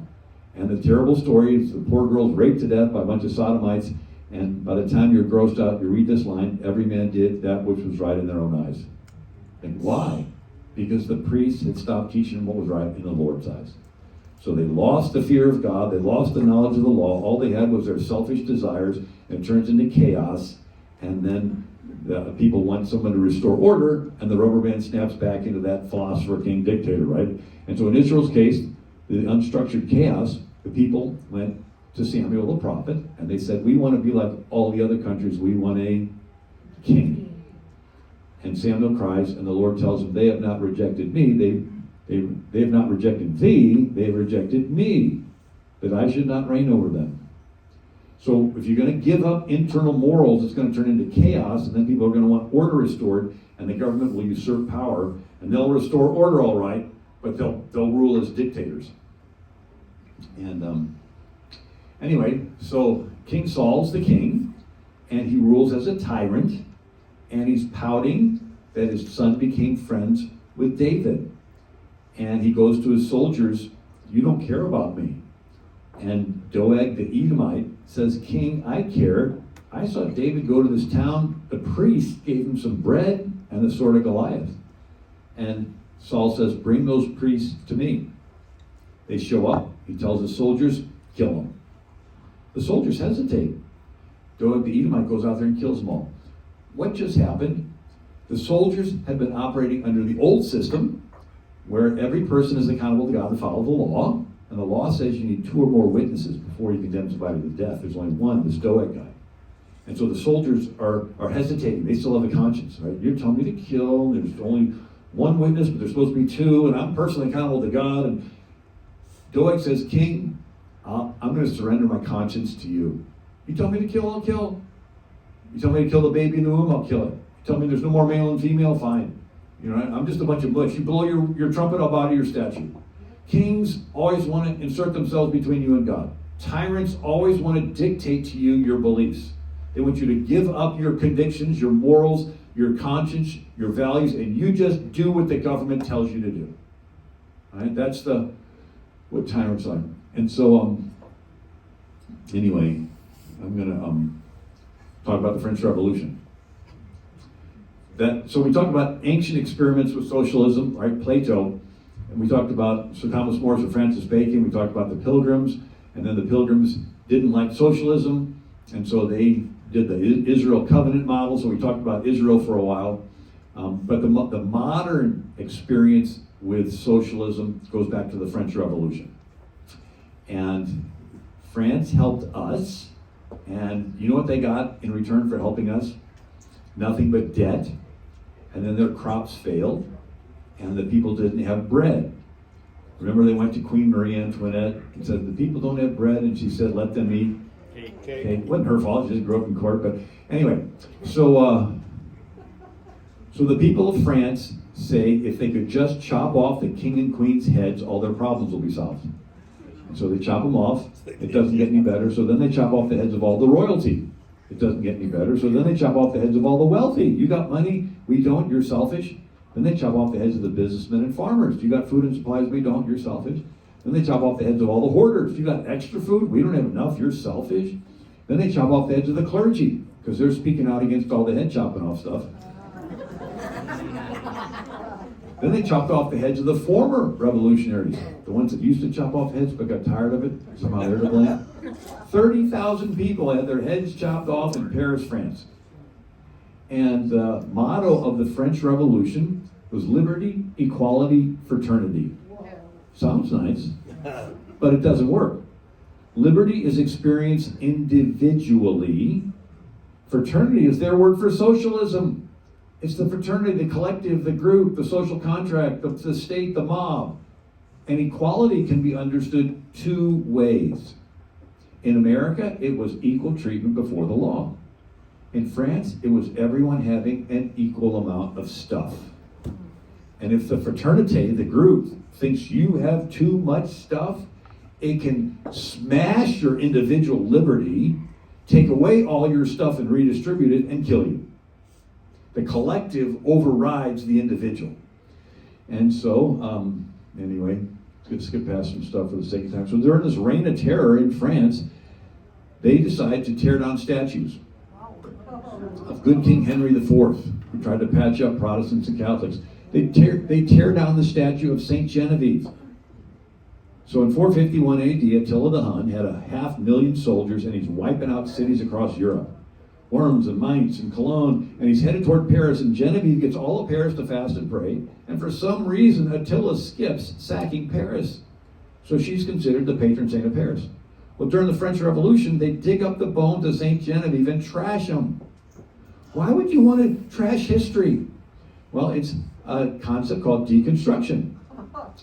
And the terrible story is the poor girl's raped to death by a bunch of sodomites. And by the time you're grossed out, you read this line, every man did that which was right in their own eyes. And why? Because the priests had stopped teaching them what was right in the Lord's eyes. So they lost the fear of God, they lost the knowledge of the law, all they had was their selfish desires, and it turns into chaos, and then the people want someone to restore order, and the rubber band snaps back into that philosopher king dictator, right? And so in Israel's case, the unstructured chaos, the people went to Samuel the prophet, and they said, we want to be like all the other countries, we want a king. And Samuel cries, and the Lord tells him, they have not rejected me, they have not rejected thee, they have rejected me, that I should not reign over them. So if you're going to give up internal morals, it's going to turn into chaos, and then people are going to want order restored, and the government will usurp power, and they'll restore order all right, but they'll rule as dictators. And anyway, so King Saul's the king, and he rules as a tyrant, and he's pouting that his son became friends with David. And he goes to his soldiers, you don't care about me. And Doeg the Edomite says, King, I care. I saw David go to this town. The priest gave him some bread and the sword of Goliath. And Saul says, bring those priests to me. They show up. He tells his soldiers, kill them. The soldiers hesitate. Doeg the Edomite goes out there and kills them all. What just happened? The soldiers had been operating under the old system, where every person is accountable to God and follow the law. And the law says you need 2 or more witnesses before you condemn somebody to death. There's only one, this Doeg guy. And so the soldiers are hesitating. They still have a conscience, right? You're telling me to kill. There's only one witness, but there's supposed to be 2, and I'm personally accountable to God. And Doeg says, King, I'm going to surrender my conscience to you. You tell me to kill, I'll kill. You tell me to kill the baby in the womb, I'll kill it. You tell me there's no more male and female, fine. You know, I'm just a bunch of mush. You blow your trumpet, I'll bow to your statue. Kings always want to insert themselves between you and God. Tyrants always want to dictate to you your beliefs. They want you to give up your convictions, your morals, your conscience, your values, and you just do what the government tells you to do. All right? That's what tyrants are. And so, anyway, I'm going to talk about the French Revolution. So we talked about ancient experiments with socialism, right? Plato, and we talked about Sir Thomas More and Francis Bacon. We talked about the Pilgrims, and then the Pilgrims didn't like socialism, and so they did the Israel covenant model. So we talked about Israel for a while, but the modern experience with socialism goes back to the French Revolution, and France helped us, and you know what they got in return for helping us? Nothing but debt. And then their crops failed, and the people didn't have bread. Remember, they went to Queen Marie Antoinette and said, the people don't have bread, and she said, let them eat cake. It wasn't her fault, she just grew up in court, but anyway. So the people of France say if they could just chop off the king and queen's heads, all their problems will be solved. And so they chop them off, it doesn't get any better, so then they chop off the heads of all the royalty. It doesn't get any better, so then they chop off the heads of all the wealthy. You got money, we don't, you're selfish. Then they chop off the heads of the businessmen and farmers. You got food and supplies, we don't, you're selfish. Then they chop off the heads of all the hoarders. You got extra food, we don't have enough, you're selfish. Then they chop off the heads of the clergy, because they're speaking out against all the head chopping off stuff. Then they chopped off the heads of the former revolutionaries, the ones that used to chop off heads but got tired of it. Somehow they're to blame. 30,000 people had their heads chopped off in Paris, France. And the motto of the French Revolution was liberty, equality, fraternity. Sounds nice, but it doesn't work. Liberty is experienced individually. Fraternity is their word for socialism. It's the fraternity, the collective, the group, the social contract, the state, the mob. And equality can be understood two ways. In America, it was equal treatment before the law. In France, it was everyone having an equal amount of stuff. And if the fraternity, the group, thinks you have too much stuff, it can smash your individual liberty, take away all your stuff and redistribute it, and kill you. The collective overrides the individual. And so, anyway, let's skip past some stuff for the sake of time. So during this reign of terror in France, they decided to tear down statues of good King Henry IV, who tried to patch up Protestants and Catholics. They tear down the statue of Saint Genevieve. So in 451 AD, Attila the Hun had 500,000 soldiers, and he's wiping out cities across Europe. Worms and Mainz and Cologne, and he's headed toward Paris, and Genevieve gets all of Paris to fast and pray, and for some reason Attila skips sacking Paris. So she's considered the patron saint of Paris. Well, during the French Revolution, they dig up the bones of Saint Genevieve and trash them. Why would you want to trash history? Well, it's a concept called deconstruction,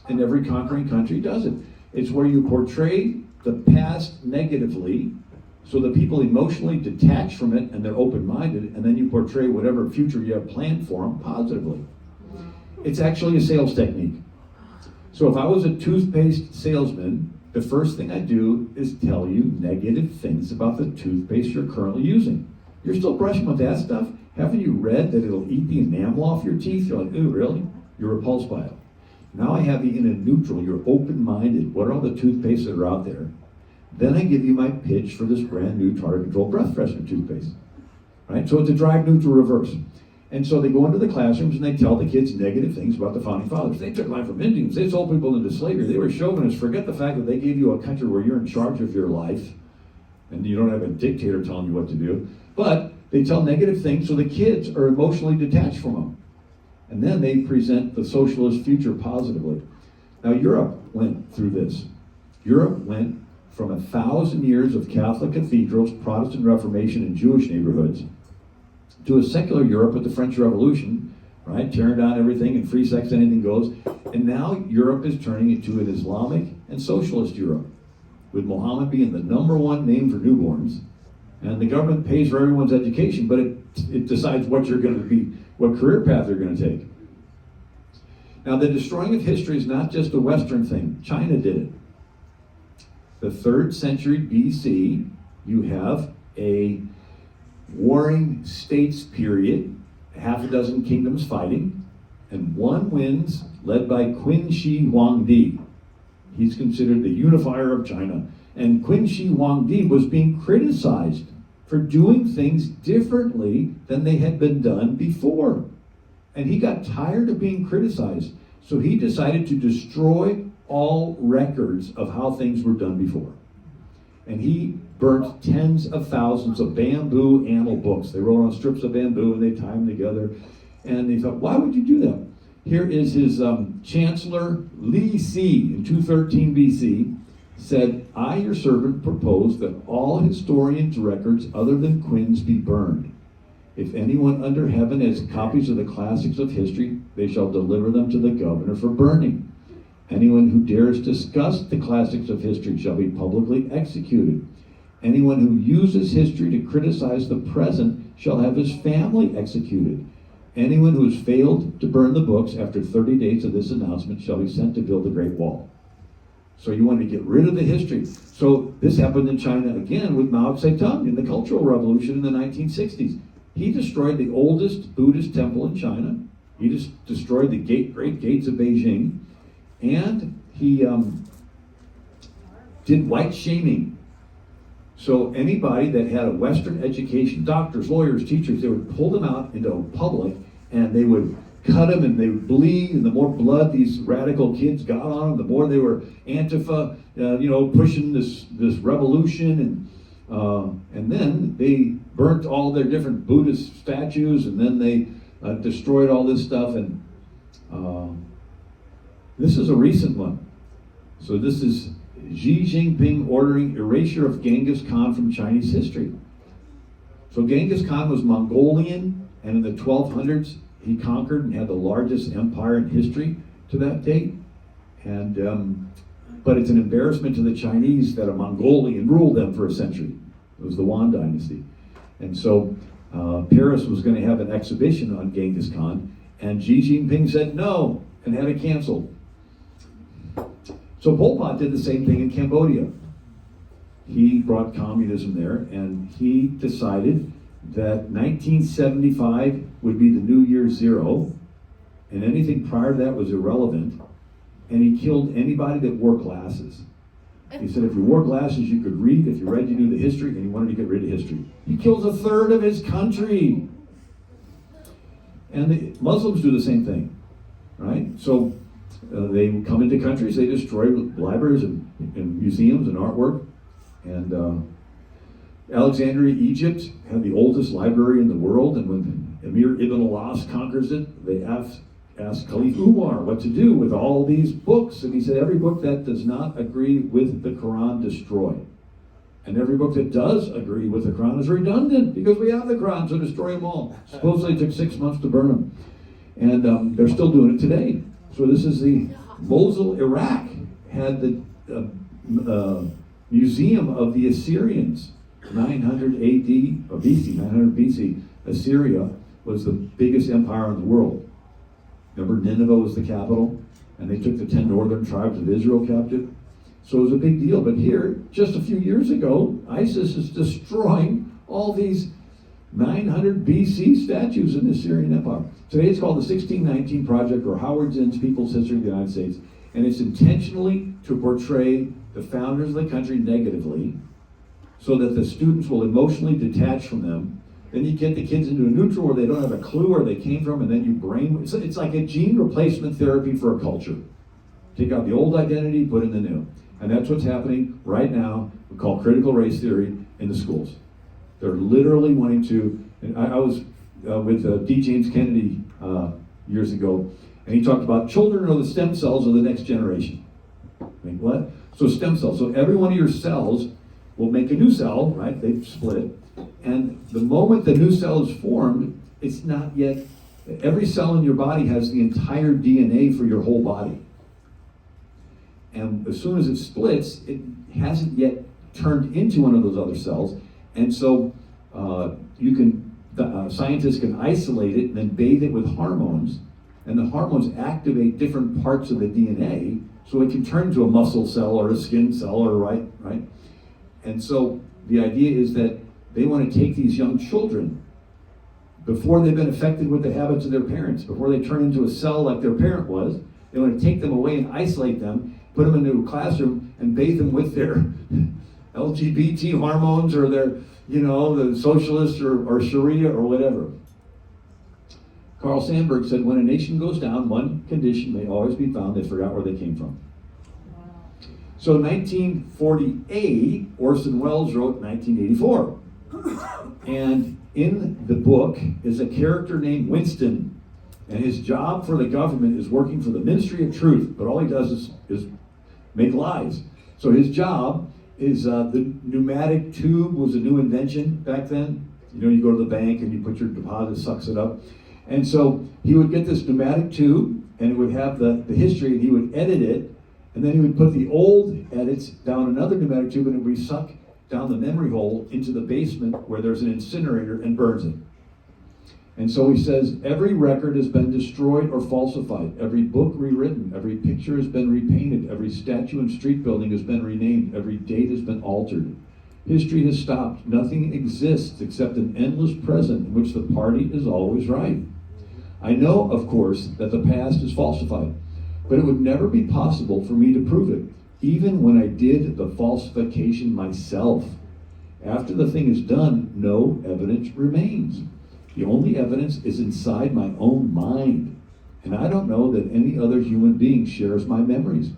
and every conquering country does it. It's where you portray the past negatively, so the people emotionally detach from it and they're open-minded, and then you portray whatever future you have planned for them positively. It's actually a sales technique. So if I was a toothpaste salesman, the first thing I do is tell you negative things about the toothpaste you're currently using. You're still brushing with that stuff? Haven't you read that it'll eat the enamel off your teeth? You're like, ooh, really? You're repulsed by it. Now I have you in a neutral, you're open-minded. What are all the toothpastes that are out there? Then I give you my pitch for this brand new target control breath freshener toothpaste. Right? So it's a drive neutral reverse. And so they go into the classrooms and they tell the kids negative things about the founding fathers. They took life from Indians. They sold people into slavery. They were chauvinists. Forget the fact that they gave you a country where you're in charge of your life and you don't have a dictator telling you what to do. But they tell negative things so the kids are emotionally detached from them. And then they present the socialist future positively. Now Europe went through this. Europe went from 1,000 years of Catholic cathedrals, Protestant Reformation, and Jewish neighborhoods to a secular Europe with the French Revolution, right? Tearing down everything and free sex, anything goes. And now Europe is turning into an Islamic and socialist Europe, with Muhammad being the #1 name for newborns. And the government pays for everyone's education, but it decides what you're going to be, what career path you're going to take. Now, the destroying of history is not just a Western thing. China did it. The 3rd century BC, you have a warring states period half a dozen kingdoms fighting, and one wins, led by Qin Shi Huangdi. He's considered the unifier of China. And Qin Shi Huangdi was being criticized for doing things differently than they had been done before. And he got tired of being criticized, so he decided to destroy all records of how things were done before. And he burnt tens of thousands of bamboo annal books. They wrote on strips of bamboo and they tied them together. And they thought, why would you do that? Here is his Chancellor Li Si in 213 BC said, I, your servant, propose that all historians' records other than Qin's be burned. If anyone under heaven has copies of the classics of history, they shall deliver them to the governor for burning. Anyone who dares discuss the classics of history shall be publicly executed. Anyone who uses history to criticize the present shall have his family executed. Anyone who has failed to burn the books after 30 days of this announcement shall be sent to build the Great Wall. So you want to get rid of the history. So this happened in China again with Mao Zedong in the Cultural Revolution in the 1960s. He destroyed the oldest Buddhist temple in China. He just destroyed the great gates of Beijing. And he did white shaming. So anybody that had a Western education, doctors, lawyers, teachers, they would pull them out into public and they would cut them and they would bleed, and the more blood these radical kids got on them, the more they were Antifa, pushing this revolution, and then they burnt all their different Buddhist statues, and then they destroyed all this stuff, and this is a recent one. So this is Xi Jinping ordering erasure of Genghis Khan from Chinese history. So Genghis Khan was Mongolian, and in the 1200s, he conquered and had the largest empire in history to that date. And but it's an embarrassment to the Chinese that a Mongolian ruled them for a century. It was the Yuan dynasty. And so Paris was going to have an exhibition on Genghis Khan, and Xi Jinping said no and had it canceled. So Pol Pot did the same thing in Cambodia. He brought communism there, and he decided that 1975 would be the new year zero, and anything prior to that was irrelevant, and he killed anybody that wore glasses. He said if you wore glasses, you could read. If you read, you knew the history, and he wanted to get rid of history. He kills a third of his country. And the Muslims do the same thing, right? So they come into countries, they destroy libraries and museums and artwork. And Alexandria, Egypt, had the oldest library in the world, and when Emir Ibn al-As conquers it, they asked Caliph Umar what to do with all these books, and he said every book that does not agree with the Quran, destroy. And every book that does agree with the Quran is redundant, because we have the Quran, so destroy them all. Supposedly it took 6 months to burn them. And they're still doing it today. So this is the Mosul, Iraq, had the Museum of the Assyrians. 900 AD, or BC, 900 BC, Assyria was the biggest empire in the world. Remember, Nineveh was the capital, and they took the 10 northern tribes of Israel captive. So it was a big deal. But here, just a few years ago, ISIS is destroying all these 900 BC statues in the Assyrian Empire. Today it's called the 1619 Project, or Howard Zinn's People's History of the United States, and it's intentionally to portray the founders of the country negatively, so that the students will emotionally detach from them. Then you get the kids into a neutral where they don't have a clue where they came from, and then you it's like a gene replacement therapy for a culture. Take out the old identity, put in the new. And that's what's happening right now. We call critical race theory in the schools. They're literally wanting to, and I was with D. James Kennedy years ago, and he talked about children are the stem cells of the next generation. I mean, what? So stem cells. So every one of your cells will make a new cell, right? They split. And the moment the new cell is formed, it's not yet, every cell in your body has the entire DNA for your whole body. And as soon as it splits, it hasn't yet turned into one of those other cells. And so scientists can isolate it and then bathe it with hormones. And the hormones activate different parts of the DNA, so it can turn into a muscle cell or a skin cell, or right? And so the idea is that they want to take these young children, before they've been affected with the habits of their parents, before they turn into a cell like their parent was. They want to take them away and isolate them, put them into a classroom and bathe them with their LGBT hormones or their, the socialists or Sharia or whatever. Carl Sandburg said, when a nation goes down, one condition may always be found: they forgot where they came from. So in 1948, Orson Welles wrote 1984. And in the book is a character named Winston. And his job for the government is working for the Ministry of Truth. But all he does is make lies. So his job is, the pneumatic tube was a new invention back then. You go to the bank and you put your deposit, sucks it up. And so he would get this pneumatic tube, and it would have the history, and he would edit it, and then he would put the old edits down another pneumatic tube, and it would suck down the memory hole into the basement where there's an incinerator and burns it. And so he says, every record has been destroyed or falsified, every book rewritten, every picture has been repainted, every statue and street building has been renamed, every date has been altered. History has stopped. Nothing exists except an endless present in which the party is always right. I know, of course, that the past is falsified, but it would never be possible for me to prove it, even when I did the falsification myself. After the thing is done, no evidence remains. The only evidence is inside my own mind, and I don't know that any other human being shares my memories.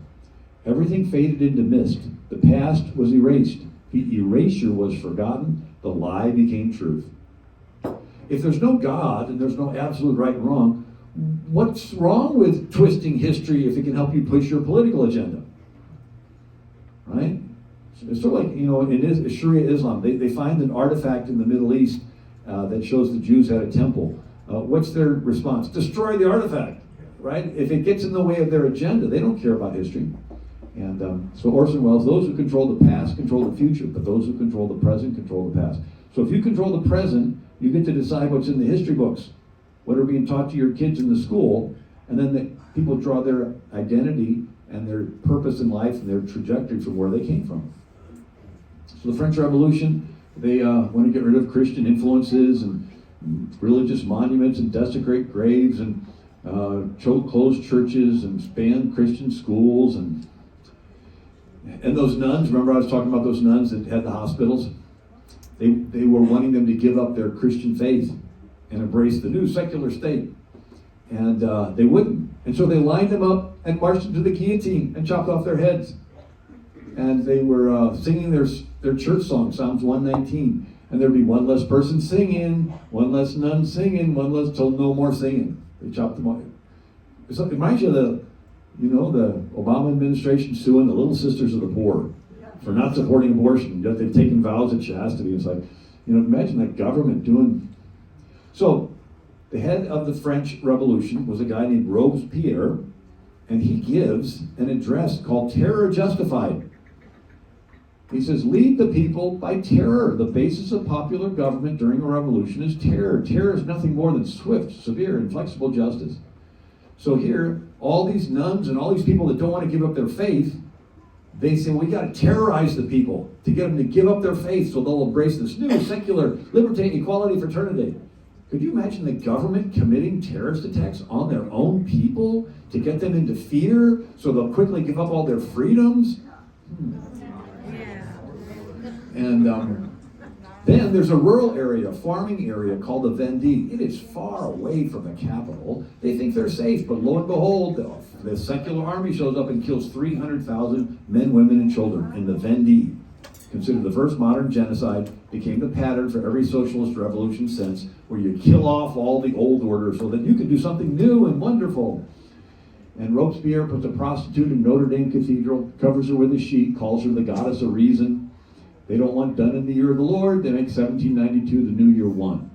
Everything faded into mist. The past was erased. The erasure was forgotten. The lie became truth. If there's no God and there's no absolute right and wrong, what's wrong with twisting history if it can help you push your political agenda? Right? It's sort of like, in Sharia Islam, they find an artifact in the Middle East that shows the Jews had a temple. What's their response? Destroy the artifact, right? If it gets in the way of their agenda, they don't care about history. And so Orson Welles, those who control the past control the future, but those who control the present control the past. So if you control the present, you get to decide what's in the history books, what are being taught to your kids in the school, and then the people draw their identity and their purpose in life and their trajectory from where they came from. So the French Revolution, they want to get rid of Christian influences and religious monuments and desecrate graves and close churches and ban Christian schools and those nuns. Remember I was talking about those nuns that had the hospitals? They were wanting them to give up their Christian faith and embrace the new secular state. And they wouldn't. And so they lined them up and marched them to the guillotine and chopped off their heads. And they were singing their church song, Psalms 119. And there'd be one less person singing, one less nun singing, one less till no more singing. They chopped them off. It reminds you of the Obama administration suing the Little Sisters of the Poor for not supporting abortion, yet they've taken vows of chastity. It's like, imagine that government doing. So, the head of the French Revolution was a guy named Robespierre, and he gives an address called Terror Justified. He says, lead the people by terror. The basis of popular government during a revolution is terror. Terror is nothing more than swift, severe, and flexible justice. So here, all these nuns and all these people that don't want to give up their faith, they say, well, we got to terrorize the people to get them to give up their faith so they'll embrace this new secular liberty, equality, fraternity. Could you imagine the government committing terrorist attacks on their own people to get them into fear so they'll quickly give up all their freedoms? And then there's a rural area, a farming area called the Vendee. It is far away from the capital. They think they're safe, but lo and behold, the secular army shows up and kills 300,000 men, women, and children in the Vendee. Considered the first modern genocide, became the pattern for every socialist revolution since, where you kill off all the old order so that you can do something new and wonderful. And Robespierre puts a prostitute in Notre Dame Cathedral, covers her with a sheet, calls her the goddess of reason. They don't want done in the year of the Lord. They make 1792 the new year 1.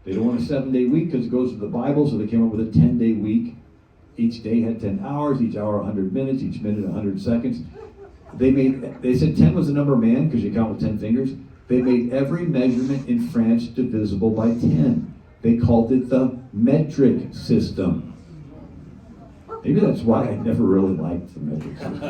They don't want a 7-day week because it goes to the Bible, so they came up with a 10-day week. Each day had 10 hours, each hour 100 minutes, each minute 100 seconds. They said 10 was the number of man because you count with 10 fingers. They made every measurement in France divisible by 10. They called it the metric system. Maybe that's why I never really liked the metric system.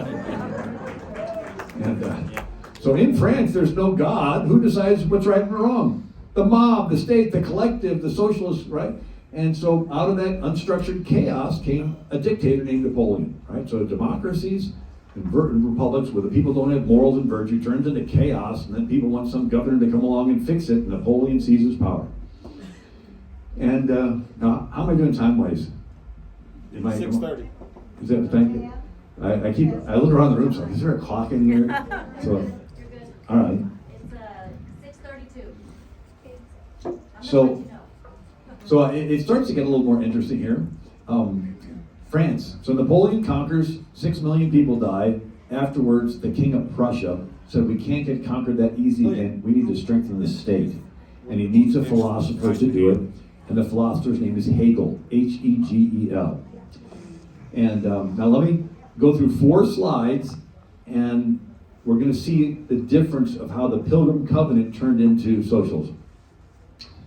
And so in France, there's no God. Who decides what's right and wrong? the mob, the state, the collective, the socialists, right? And so out of that unstructured chaos came a dictator named Napoleon, right? So democracies and republics where the people don't have morals and virtue turns into chaos, and then people want some governor to come along and fix it, and Napoleon seizes power. And now, how am I doing time-wise? 6:30. Is that, thank you. I look around the room, so is there a clock in here? So, You're good. all right. It's 6:32. So it starts to get a little more interesting here. France. So Napoleon conquers, 6 million people die. Afterwards, the king of Prussia said, we can't get conquered that easy again. We need to strengthen the state. And he needs a philosopher to do it. And the philosopher's name is Hegel, Hegel. And now let me go through 4 slides, and we're going to see the difference of how the Pilgrim Covenant turned into socialism.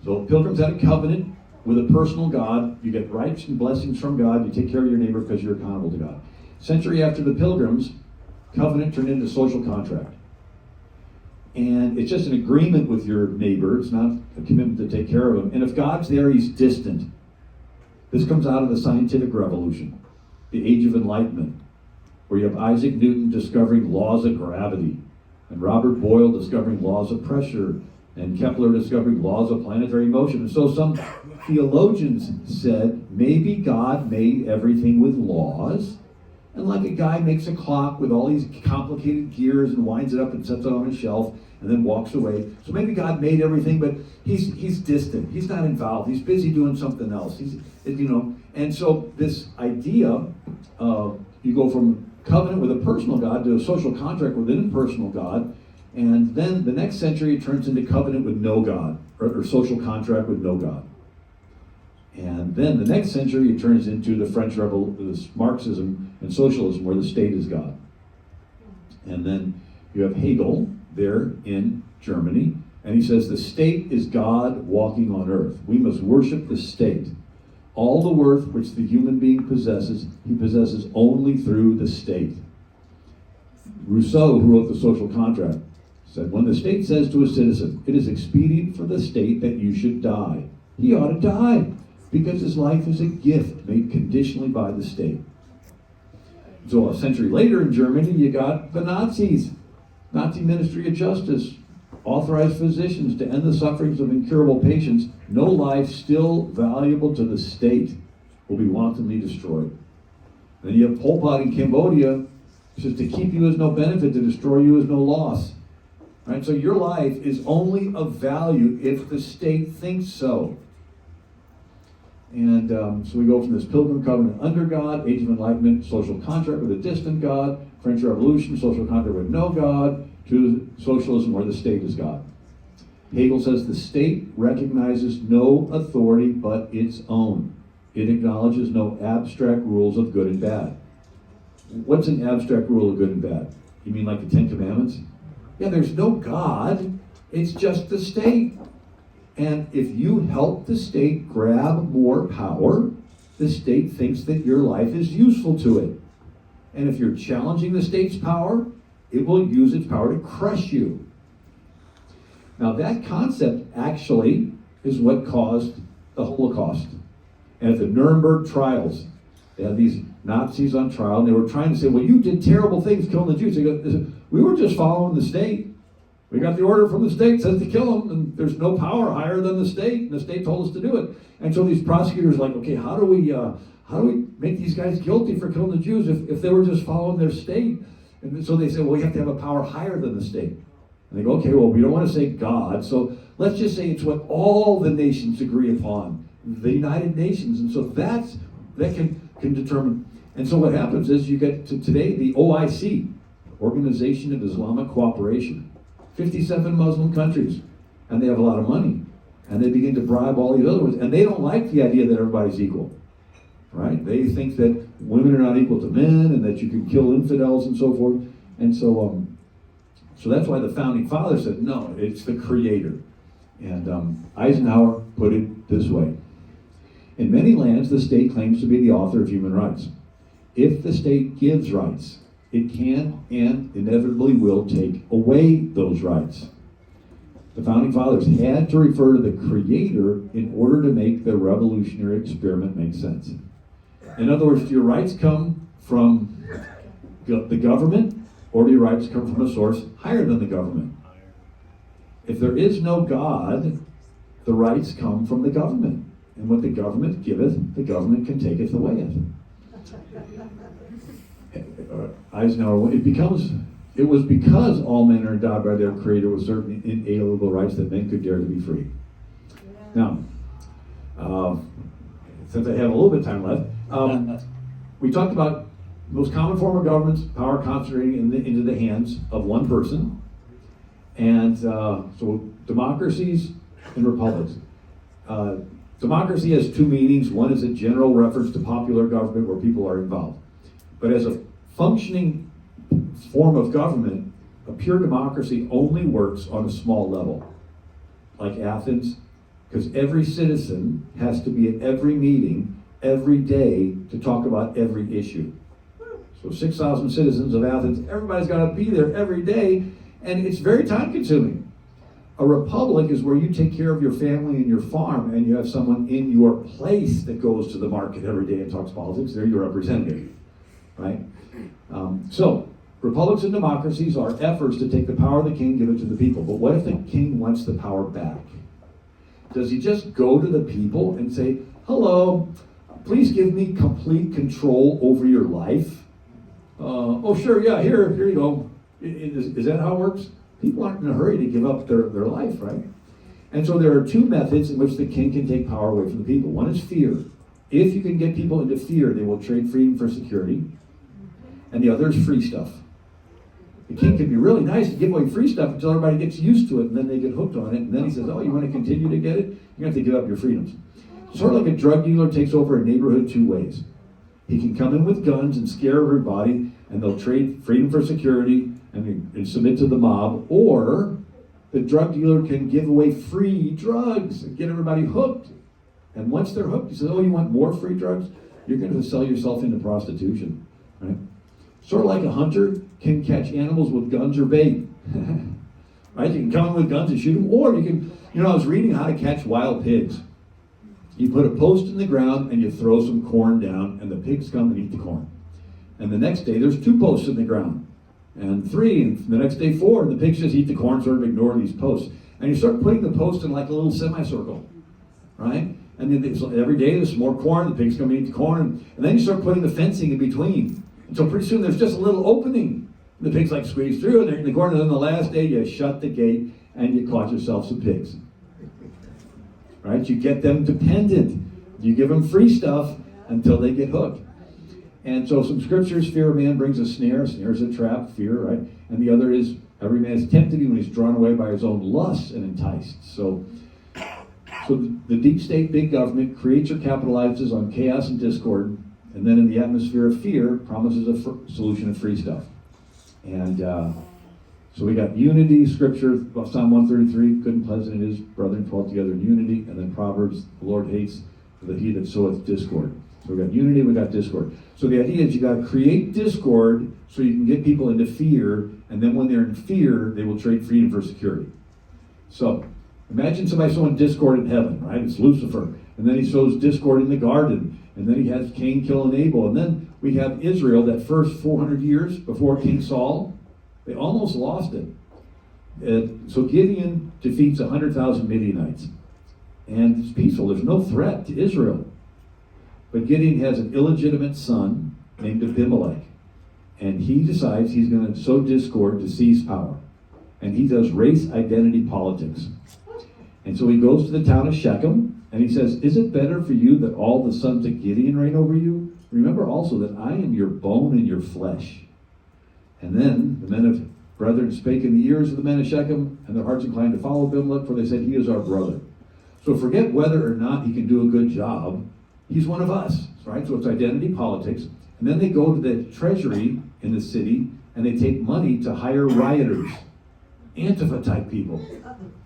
So Pilgrims had a covenant with a personal God. You get rights and blessings from God. You take care of your neighbor because you're accountable to God. Century after the Pilgrims, covenant turned into social contract. And it's just an agreement with your neighbor. It's not a commitment to take care of him. And if God's there, he's distant. This comes out of the scientific revolution, the Age of Enlightenment, where you have Isaac Newton discovering laws of gravity, and Robert Boyle discovering laws of pressure, and Kepler discovering laws of planetary motion. And so some theologians said, maybe God made everything with laws, and like a guy makes a clock with all these complicated gears and winds it up and sets it on a shelf and then walks away. So maybe God made everything, but he's distant. He's not involved. He's busy doing something else. And so this idea of you go from covenant with a personal God to a social contract with an impersonal God, and then the next century it turns into covenant with no God, or social contract with no God. And then the next century it turns into the French Revolution, Marxism and socialism, where the state is God. And then you have Hegel there in Germany, and he says the state is God walking on earth. We must worship the state. All the worth which the human being possesses, he possesses only through the state. Rousseau, who wrote The Social Contract, said, when the state says to a citizen, it is expedient for the state that you should die, he ought to die, because his life is a gift made conditionally by the state. So a century later in Germany, you got the Nazis. Nazi Ministry of Justice authorized physicians to end the sufferings of incurable patients. No life still valuable to the state will be wantonly destroyed. Then you have Pol Pot in Cambodia, says to keep you is no benefit, to destroy you is no loss. Right? So your life is only of value if the state thinks so. And so we go from this Pilgrim Covenant under God, Age of Enlightenment, social contract with a distant God, French Revolution, social contract with no God, to socialism where the state is God. Hegel says the state recognizes no authority but its own. It acknowledges no abstract rules of good and bad. What's an abstract rule of good and bad? You mean like the Ten Commandments? Yeah, there's no God. It's just the state. And if you help the state grab more power, the state thinks that your life is useful to it. And if you're challenging the state's power, it will use its power to crush you. Now that concept actually is what caused the Holocaust. And at the Nuremberg trials, they had these Nazis on trial, and they were trying to say, well, you did terrible things killing the Jews. They go, we were just following the state. We got the order from the state, says to kill them, and there's no power higher than the state, and the state told us to do it. And so these prosecutors are like, okay, how do we make these guys guilty for killing the Jews if they were just following their state? And so they said, well, we have to have a power higher than the state. And they go, okay, well, we don't want to say God, so let's just say it's what all the nations agree upon, the United Nations. And so that can determine. And so what happens is you get to today the OIC, Organization of Islamic Cooperation, 57 Muslim countries, and they have a lot of money, and they begin to bribe all these other ones, and they don't like the idea that everybody's equal, right? They think that women are not equal to men, and that you can kill infidels and so forth, and so that's why the founding fathers said, no, it's the Creator. And Eisenhower put it this way: in many lands, the state claims to be the author of human rights. If the state gives rights, it can and inevitably will take away those rights. The founding fathers had to refer to the creator in order to make the revolutionary experiment make sense. In other words, do your rights come from the government, or do your rights come from a source higher than the government? If there is no God, the rights come from the government. And what the government giveth, the government can taketh away it. Eisenhower, it was because all men are endowed by their creator with certain inalienable rights that men could dare to be free. Now, since I have a little bit of time left, we talked about the most common form of government's power concentrating into the hands of one person. And so democracies and republics. Democracy has two meanings. One is a general reference to popular government where people are involved. But as a functioning form of government, a pure democracy only works on a small level, like Athens, because every citizen has to be at every meeting every day to talk about every issue. So 6,000 citizens of Athens, everybody's got to be there every day, and it's very time consuming. A republic is where you take care of your family and your farm, and you have someone in your place that goes to the market every day and talks politics. They're your representative, right? So republics and democracies are efforts to take the power of the king, give it to the people. But what if the king wants the power back? Does he just go to the people and say, hello, please give me complete control over your life? Oh, sure, yeah, here you go. Is that how it works? People aren't in a hurry to give up their life, right? And so there are two methods in which the king can take power away from the people. One is fear. If you can get people into fear, they will trade freedom for security. And the other is free stuff. The king can be really nice to give away free stuff until everybody gets used to it, and then they get hooked on it, and then he says, oh, you want to continue to get it? You have to give up your freedoms. Sort of like a drug dealer takes over a neighborhood two ways. He can come in with guns and scare everybody, and they'll trade freedom for security and submit to the mob, or the drug dealer can give away free drugs and get everybody hooked. And once they're hooked, he says, oh, you want more free drugs? You're going to sell yourself into prostitution, right? Sort of like a hunter can catch animals with guns or bait, right? You can come in with guns and shoot them, or you can, I was reading how to catch wild pigs. You put a post in the ground and you throw some corn down, and the pigs come and eat the corn. And the next day there's two posts in the ground, and three, and the next day four, and the pigs just eat the corn, sort of ignore these posts. And you start putting the post in like a little semicircle, right? And then so every day there's some more corn, the pigs come and eat the corn, and then you start putting the fencing in between. And so pretty soon there's just a little opening. The pigs like squeeze through, and they're in the corner, and then the last day you shut the gate and you caught yourself some pigs. Right? You get them dependent. You give them free stuff until they get hooked. And so some scriptures, fear of man brings a snare. A snare is a trap, fear, right? And the other is, every man is tempted when he's drawn away by his own lusts and enticed. So the deep state, big government creates or capitalizes on chaos and discord, and then in the atmosphere of fear promises a solution of free stuff. And so we got unity, scripture, Psalm 133, good and pleasant it is, brethren, dwell together in unity. And then Proverbs, the Lord hates the he that soweth discord. So we got unity, we got discord. So the idea is you got to create discord so you can get people into fear, and then when they're in fear, they will trade freedom for security. So imagine somebody sowing discord in heaven, right? It's Lucifer. And then he sows discord in the garden. And then he has Cain killing Abel. And then we have Israel, that first 400 years before King Saul. They almost lost it. So Gideon defeats 100,000 Midianites. And it's peaceful. There's no threat to Israel. But Gideon has an illegitimate son named Abimelech. And he decides he's going to sow discord to seize power. And he does race identity politics. And so he goes to the town of Shechem, and he says, is it better for you that all the sons of Gideon reign over you? Remember also that I am your bone and your flesh. And then the men of brethren spake in the ears of the men of Shechem, and their hearts inclined to follow Abimelech, for they said, he is our brother. So forget whether or not he can do a good job. He's one of us, right? So it's identity politics. And then they go to the treasury in the city, and they take money to hire rioters, Antifa-type people,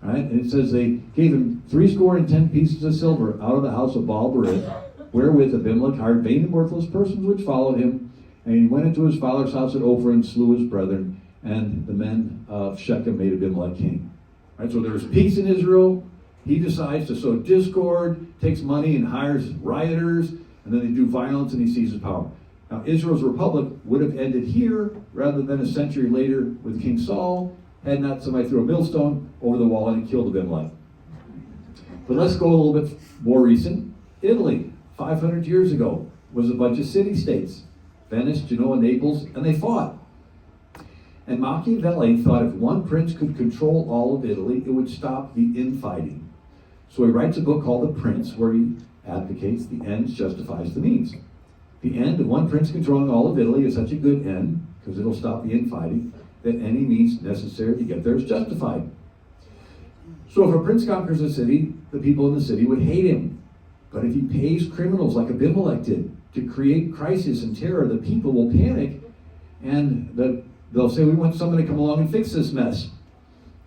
right? And it says they gave him 70 pieces of silver out of the house of Baal-berith, wherewith Abimelech hired vain and worthless persons which followed him. And he went into his father's house at Ophrah and slew his brethren, and the men of Shechem made Abimelech king. Right? So there's peace in Israel. He decides to sow discord, takes money and hires rioters, and then they do violence and he seizes power. Now, Israel's republic would have ended here rather than a century later with King Saul, had not somebody threw a millstone over the wall and killed Abimelech. But let's go a little bit more recent. Italy, 500 years ago, was a bunch of city-states. Venice, Genoa, Naples, and they fought. And Machiavelli thought if one prince could control all of Italy, it would stop the infighting. So he writes a book called The Prince, where he advocates the ends justifies the means. The end of one prince controlling all of Italy is such a good end, because it'll stop the infighting, that any means necessary to get there is justified. So if a prince conquers a city, the people in the city would hate him. But if he pays criminals like Abimelech did to create crisis and terror, the people will panic, and they'll say, we want somebody to come along and fix this mess.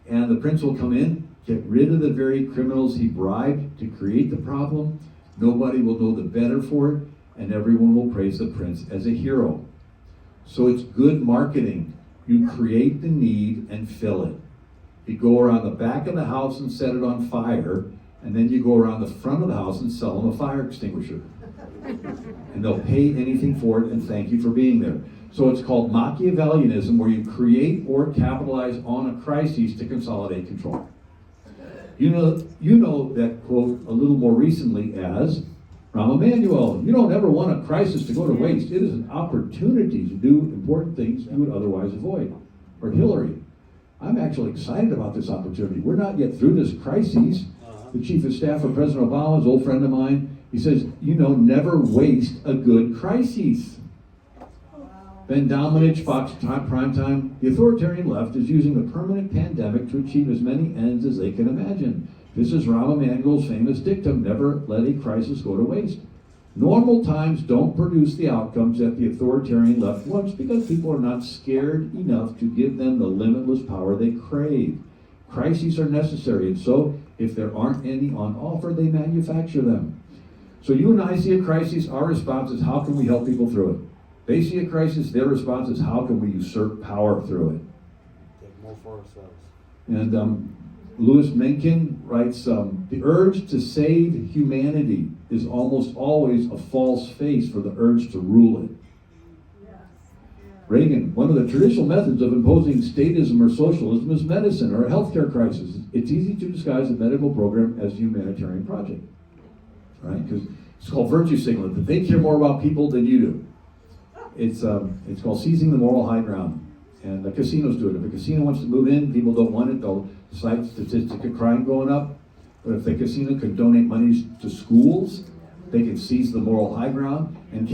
And the prince will come in, get rid of the very criminals he bribed to create the problem. Nobody will know the better for it, and everyone will praise the prince as a hero. So it's good marketing. You create the need and fill it. You go around the back of the house and set it on fire, and then you go around the front of the house and sell them a fire extinguisher. And they'll pay anything for it and thank you for being there. So it's called Machiavellianism, where you create or capitalize on a crisis to consolidate control. You know that quote a little more recently as Rahm Emanuel. You don't ever want a crisis to go to waste. It is an opportunity to do important things you would otherwise avoid. Or Hillary. I'm actually excited about this opportunity. We're not yet through this crisis. The chief of staff of President Obama is an old friend of mine. He says, never waste a good crisis. Ben Domenech, Fox Primetime. The authoritarian left is using the permanent pandemic to achieve as many ends as they can imagine. This is Rahm Emanuel's famous dictum, never let a crisis go to waste. Normal times don't produce the outcomes that the authoritarian left wants because people are not scared enough to give them the limitless power they crave. Crises are necessary, and so if there aren't any on offer, they manufacture them. So you and I see a crisis, our response is how can we help people through it? They see a crisis, their response is how can we usurp power through it? Take more for ourselves. And Louis Mencken writes, the urge to save humanity is almost always a false face for the urge to rule it. Reagan, one of the traditional methods of imposing statism or socialism is medicine or a healthcare crisis. It's easy to disguise a medical program as a humanitarian project, right? Because it's called virtue signaling, that they care more about people than you do. It's called seizing the moral high ground. And the casinos do it. If a casino wants to move in, people don't want it, they'll cite statistic of crime going up. But if the casino could donate monies to schools, they can seize the moral high ground and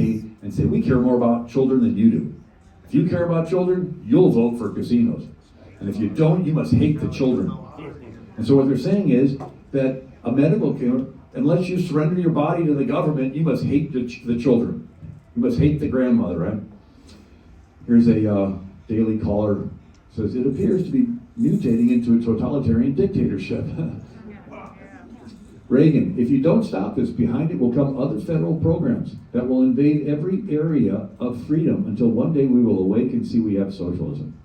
say, we care more about children than you do. If you care about children, you'll vote for casinos. And if you don't, you must hate the children. And so what they're saying is that a medical care, unless you surrender your body to the government, you must hate the children. You must hate the grandmother, right? Here's a Daily Caller, says, it appears to be mutating into a totalitarian dictatorship. Reagan, if you don't stop this, behind it will come other federal programs that will invade every area of freedom until one day we will awake and see we have socialism.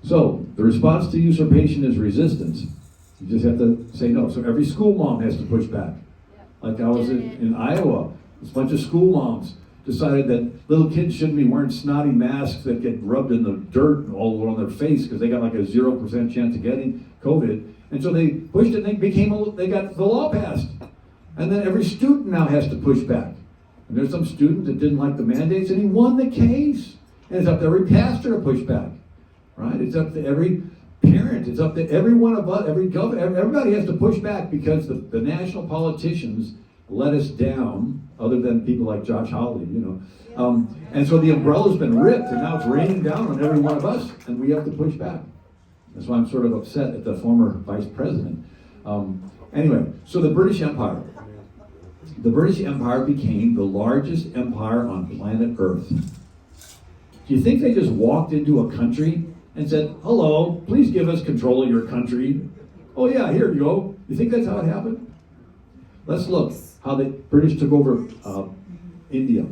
So, the response to usurpation is resistance. You just have to say no. So every school mom has to push back. Like I was in Iowa, this bunch of school moms decided that little kids shouldn't be wearing snotty masks that get rubbed in the dirt all over on their face because they got like a 0% chance of getting COVID. And so they pushed it and they got the law passed. And then every student now has to push back. And there's some student that didn't like the mandates and he won the case. And it's up to every pastor to push back, right? It's up to every parent. It's up to every one of us, every governor, everybody has to push back because the national politicians let us down, other than people like Josh Hawley, and so the umbrella's been ripped, and now it's raining down on every one of us, and we have to push back. That's why I'm sort of upset at the former vice president. Anyway, so the British Empire. The British Empire became the largest empire on planet Earth. Do you think they just walked into a country and said, hello, please give us control of your country? Oh yeah, here you go. You think that's how it happened? Let's look how the British took over India.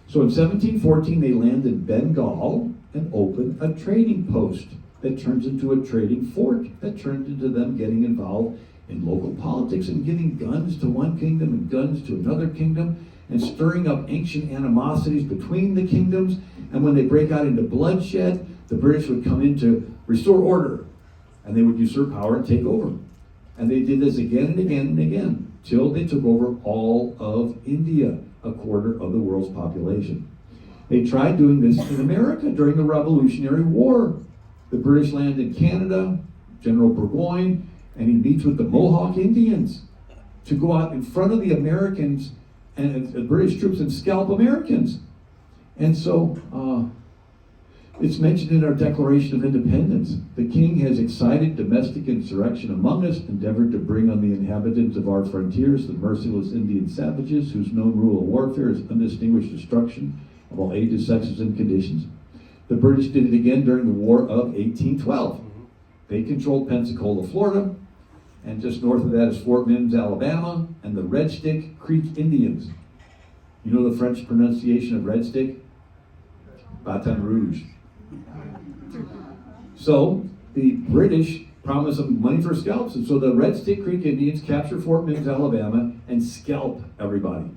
So in 1714, they landed in Bengal and opened a trading post. that turns into a trading fort, that turns into them getting involved in local politics and giving guns to one kingdom and guns to another kingdom and stirring up ancient animosities between the kingdoms. And when they break out into bloodshed, the British would come in to restore order, and they would usurp power and take over. And they did this again and again and again, till they took over all of India, a quarter of the world's population. They tried doing this in America during the Revolutionary War. The British land in Canada, General Burgoyne, and he meets with the Mohawk Indians to go out in front of the Americans and the British troops and scalp Americans. And so it's mentioned in our Declaration of Independence. The king has excited domestic insurrection among us, endeavored to bring on the inhabitants of our frontiers the merciless Indian savages, whose known rule of warfare is undistinguished destruction of all ages, sexes, and conditions. The British did it again during the War of 1812. They controlled Pensacola, Florida, and just north of that is Fort Mims, Alabama, and the Red Stick Creek Indians. You know the French pronunciation of Red Stick? Baton Rouge. So the British promised them money for scalps, and so the Red Stick Creek Indians capture Fort Mims, Alabama, and scalp everybody.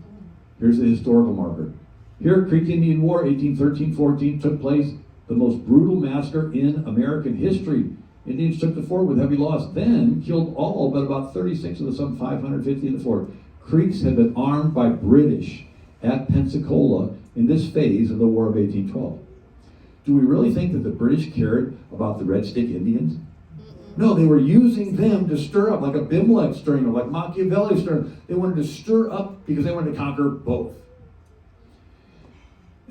Here's the historical marker. Here, Creek Indian War, 1813-14, took place, the most brutal massacre in American history. Indians took the fort with heavy loss, then killed all but about 36 of the some 550 in the fort. Creeks had been armed by British at Pensacola in this phase of the War of 1812. Do we really think that the British cared about the Red Stick Indians? No, they were using them to stir up, like Abimelech stirring up, like Machiavelli stirring. They wanted to stir up because they wanted to conquer both.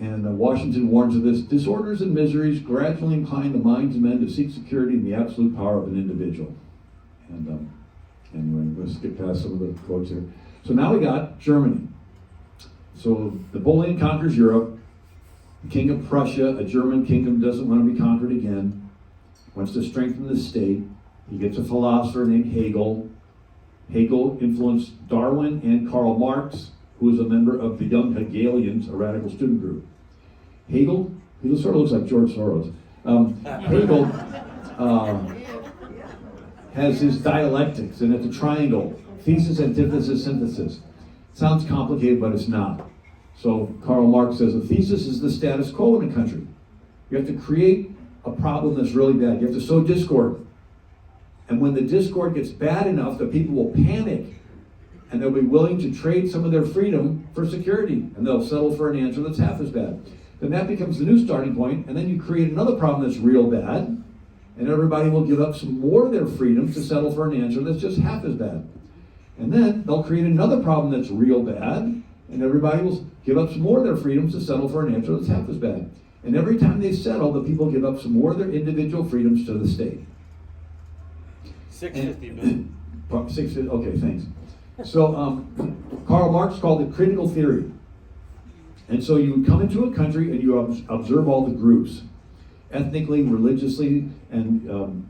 And Washington warns of this. Disorders and miseries gradually incline the minds of men to seek security in the absolute power of an individual. And anyway, let's skip past some of the quotes here. So now we got Germany. So Napoleon conquers Europe. The King of Prussia, a German kingdom, doesn't want to be conquered again. Wants to strengthen the state. He gets a philosopher named Hegel. Hegel influenced Darwin and Karl Marx, who was a member of the Young Hegelians, a radical student group. Hegel sort of looks like George Soros. Hegel has his dialectics, and it's a triangle: thesis, antithesis, synthesis. Sounds complicated, but it's not. So Karl Marx says a thesis is the status quo in a country. You have to create a problem that's really bad. You have to sow discord. And when the discord gets bad enough, the people will panic, and they'll be willing to trade some of their freedom for security, and they'll settle for an answer that's half as bad. Then that becomes the new starting point, and then you create another problem that's real bad, and everybody will give up some more of their freedom to settle for an answer that's just half as bad. And then they'll create another problem that's real bad, and everybody will give up some more of their freedoms to settle for an answer that's half as bad. And every time they settle, the people give up some more of their individual freedoms to the state. 650 million. 650, okay, thanks. So Karl Marx called it critical theory. And so you would come into a country and you observe all the groups, ethnically, religiously, and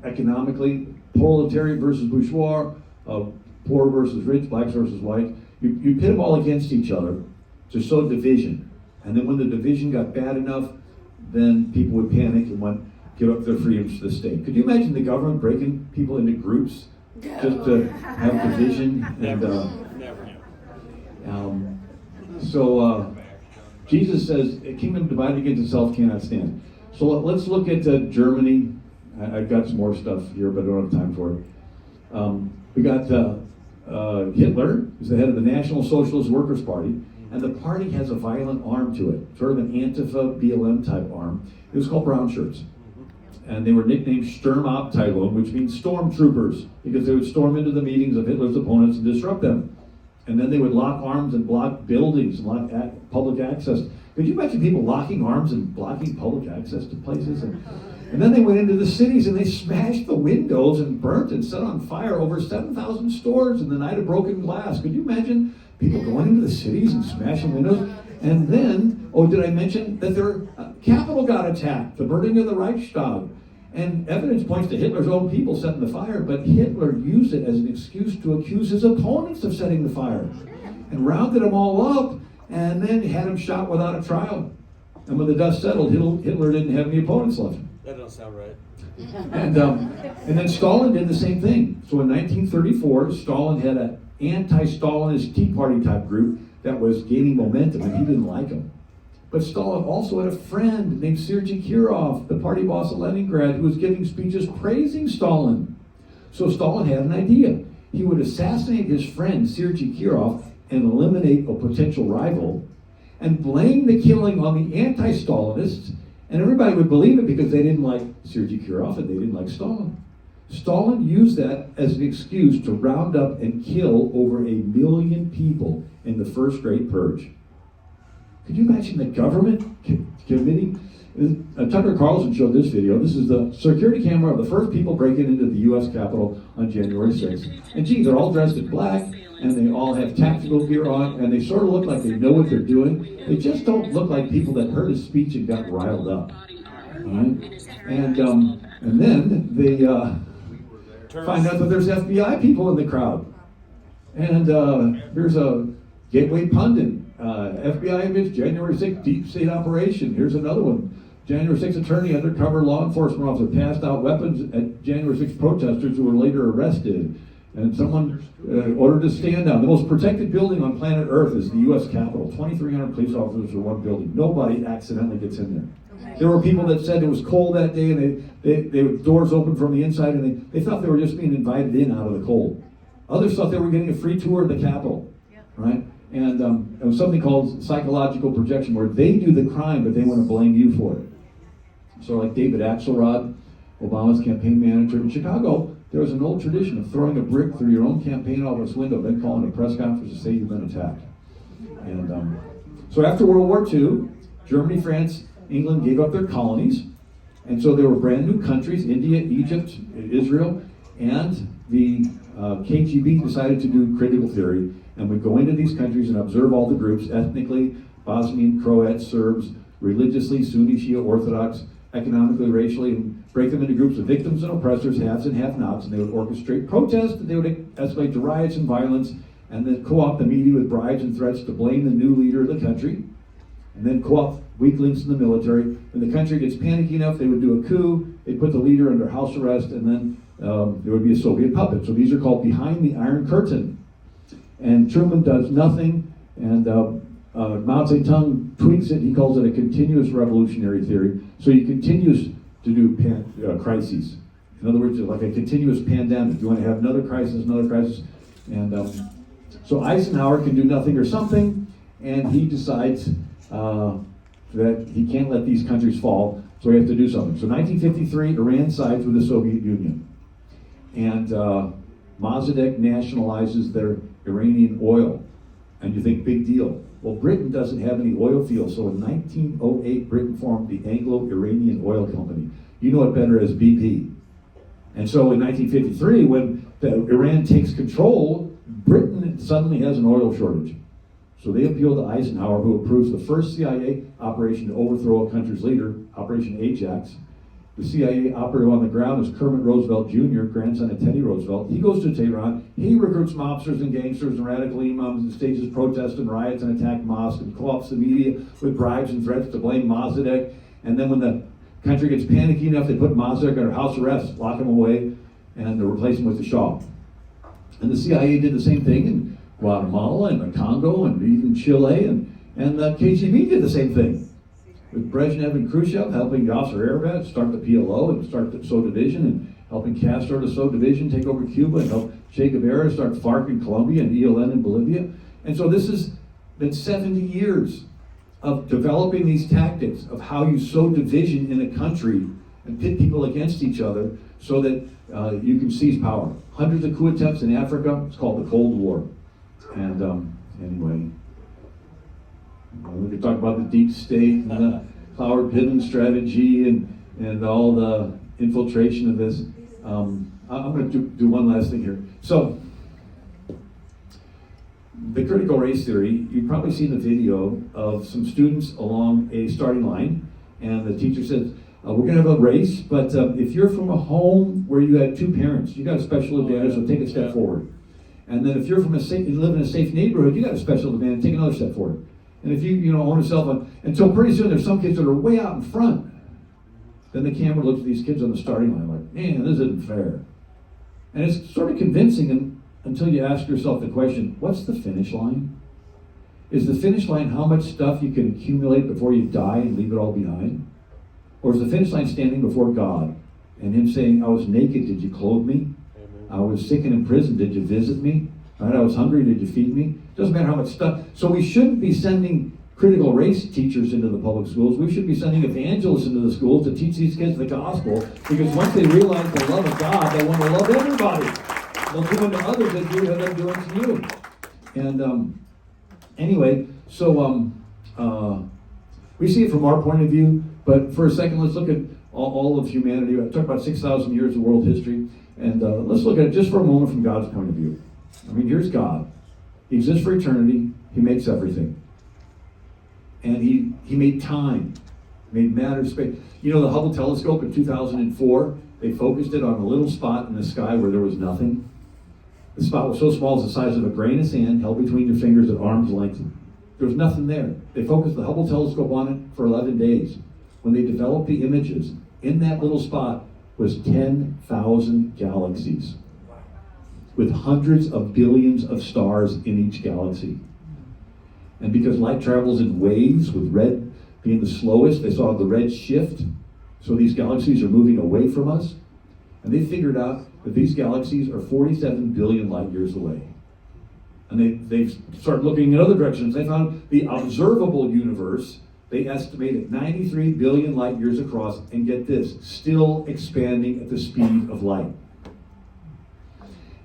economically, proletariat versus bourgeois, poor versus rich, blacks versus whites. You pit them all against each other to sow division. And then when the division got bad enough, then people would panic and give up their freedoms to the state. Could you imagine the government breaking people into groups just to have division? And so Jesus says, a kingdom divided against itself cannot stand. So let's look at Germany. I've got some more stuff here, but I don't have time for it. We got Hitler, who's the head of the National Socialist Workers' Party, and the party has a violent arm to it, sort of an Antifa, BLM type arm. It was called Brown Shirts. And they were nicknamed Sturmabteilung, which means stormtroopers, because they would storm into the meetings of Hitler's opponents and disrupt them. And then they would lock arms and block buildings and block public access. Could you imagine people locking arms and blocking public access to places? And then they went into the cities and they smashed the windows and burnt and set on fire over 7,000 stores in the night of broken glass. Could you imagine people going into the cities and smashing windows? And then, did I mention that their capital got attacked, the burning of the Reichstag? And evidence points to Hitler's own people setting the fire, but Hitler used it as an excuse to accuse his opponents of setting the fire, and rounded them all up, and then had them shot without a trial. And when the dust settled, Hitler didn't have any opponents left. That don't sound right. And then Stalin did the same thing. So in 1934, Stalin had an anti-Stalinist Tea Party type group that was gaining momentum, and he didn't like them. But Stalin also had a friend named Sergei Kirov, the party boss of Leningrad, who was giving speeches praising Stalin. So Stalin had an idea. He would assassinate his friend Sergei Kirov and eliminate a potential rival, and blame the killing on the anti-Stalinists, and everybody would believe it because they didn't like Sergei Kirov and they didn't like Stalin. Stalin used that as an excuse to round up and kill over 1 million people in the First Great Purge. Could you imagine the government committing? Tucker Carlson showed this video. This is the security camera of the first people breaking into the U.S. Capitol on January 6th. And gee, they're all dressed in black, and they all have tactical gear on, and they sort of look like they know what they're doing. They just don't look like people that heard his speech and got riled up. All right? And then they find out that there's FBI people in the crowd. And here's a Gateway Pundit. FBI image, January 6th, deep state operation. Here's another one. January 6th attorney, undercover law enforcement officer, passed out weapons at January 6th protesters who were later arrested. And someone ordered to stand down. The most protected building on planet Earth is the U.S. Capitol. 2,300 police officers for one building. Nobody accidentally gets in there. There were people that said it was cold that day, and they were doors open from the inside, and they thought they were just being invited in out of the cold. Others thought they were getting a free tour of the Capitol, right? And it was something called psychological projection, where they do the crime, but they want to blame you for it. So like David Axelrod, Obama's campaign manager in Chicago, there was an old tradition of throwing a brick through your own campaign office window, then calling a press conference to say you've been attacked. And so after World War II, Germany, France, England gave up their colonies, and so there were brand new countries, India, Egypt, Israel, and the KGB decided to do critical theory and would go into these countries and observe all the groups, ethnically, Bosnian, Croats, Serbs, religiously, Sunni, Shia, Orthodox, economically, racially, and break them into groups of victims and oppressors, haves and have-nots, and they would orchestrate protests, and they would escalate to riots and violence, and then co-opt the media with bribes and threats to blame the new leader of the country, and then co-opt weak links in the military. When the country gets panicky enough, they would do a coup, they'd put the leader under house arrest, and then there would be a Soviet puppet. So these are called behind the Iron Curtain. And Truman does nothing, and Mao Zedong tweaks it. He calls it a continuous revolutionary theory. So he continues to do crises. In other words, like a continuous pandemic. You want to have another crisis. And so Eisenhower can do nothing or something, and he decides that he can't let these countries fall, so he has to do something. So 1953, Iran sides with the Soviet Union. And Mossadegh nationalizes their Iranian oil. And you think, big deal. Well, Britain doesn't have any oil fields, so in 1908, Britain formed the Anglo-Iranian Oil Company. You know it better as BP. And so in 1953, when Iran takes control, Britain suddenly has an oil shortage. So they appeal to Eisenhower, who approves the first CIA operation to overthrow a country's leader, Operation Ajax. The CIA operative on the ground is Kermit Roosevelt Jr., grandson of Teddy Roosevelt. He goes to Tehran. He recruits mobsters and gangsters and radical imams and stages protests and riots and attack mosques and co-opts the media with bribes and threats to blame Mossadegh. And then when the country gets panicky enough, they put Mossadegh under house arrest, lock him away, and they replace him with the Shah. And the CIA did the same thing in Guatemala and the Congo and even Chile, and the KGB did the same thing. With Brezhnev and Khrushchev helping Yasser Arafat start the PLO and start to sow division, and helping Castro to sow division, take over Cuba, and help Che Guevara start FARC in Colombia and ELN in Bolivia. And so this has been 70 years of developing these tactics of how you sow division in a country and pit people against each other so that you can seize power. Hundreds of coup attempts in Africa. It's called the Cold War. And anyway, we could talk about the deep state and the Howard Piven strategy and all the infiltration of this. I'm going to do one last thing here. So, the critical race theory, you've probably seen the video of some students along a starting line, and the teacher says, we're going to have a race, but if you're from a home where you had two parents, you got a special advantage, so take a step forward. And then if you're from you live in a safe neighborhood, you got a special advantage, take another step forward. And if you own a cell phone, and so pretty soon there's some kids that are way out in front. Then the camera looks at these kids on the starting line like, man, this isn't fair. And it's sort of convincing until you ask yourself the question, what's the finish line? Is the finish line how much stuff you can accumulate before you die and leave it all behind? Or is the finish line standing before God and him saying, I was naked, did you clothe me? Amen. I was sick and in prison, did you visit me? Right? I was hungry, did you feed me? Doesn't matter how much stuff. So we shouldn't be sending critical race teachers into the public schools. We should be sending evangelists into the schools to teach these kids the gospel, because once they realize the love of God, they want to love everybody. They'll do unto others as you have them do unto you. And anyway, so we see it from our point of view, but for a second, let's look at all of humanity. I talked about 6,000 years of world history, and let's look at it just for a moment from God's point of view. I mean, here's God. He exists for eternity. He makes everything. And he made time, made matter, space. You know, the Hubble telescope in 2004, they focused it on a little spot in the sky where there was nothing. The spot was so small, it's the size of a grain of sand held between your fingers at arm's length. There was nothing there. They focused the Hubble telescope on it for 11 days. When they developed the images, in that little spot was 10,000 galaxies with hundreds of billions of stars in each galaxy. And because light travels in waves, with red being the slowest, they saw the red shift. So these galaxies are moving away from us. And they figured out that these galaxies are 47 billion light years away. And they started looking in other directions. They found the observable universe, they estimated 93 billion light years across, and get this, still expanding at the speed of light.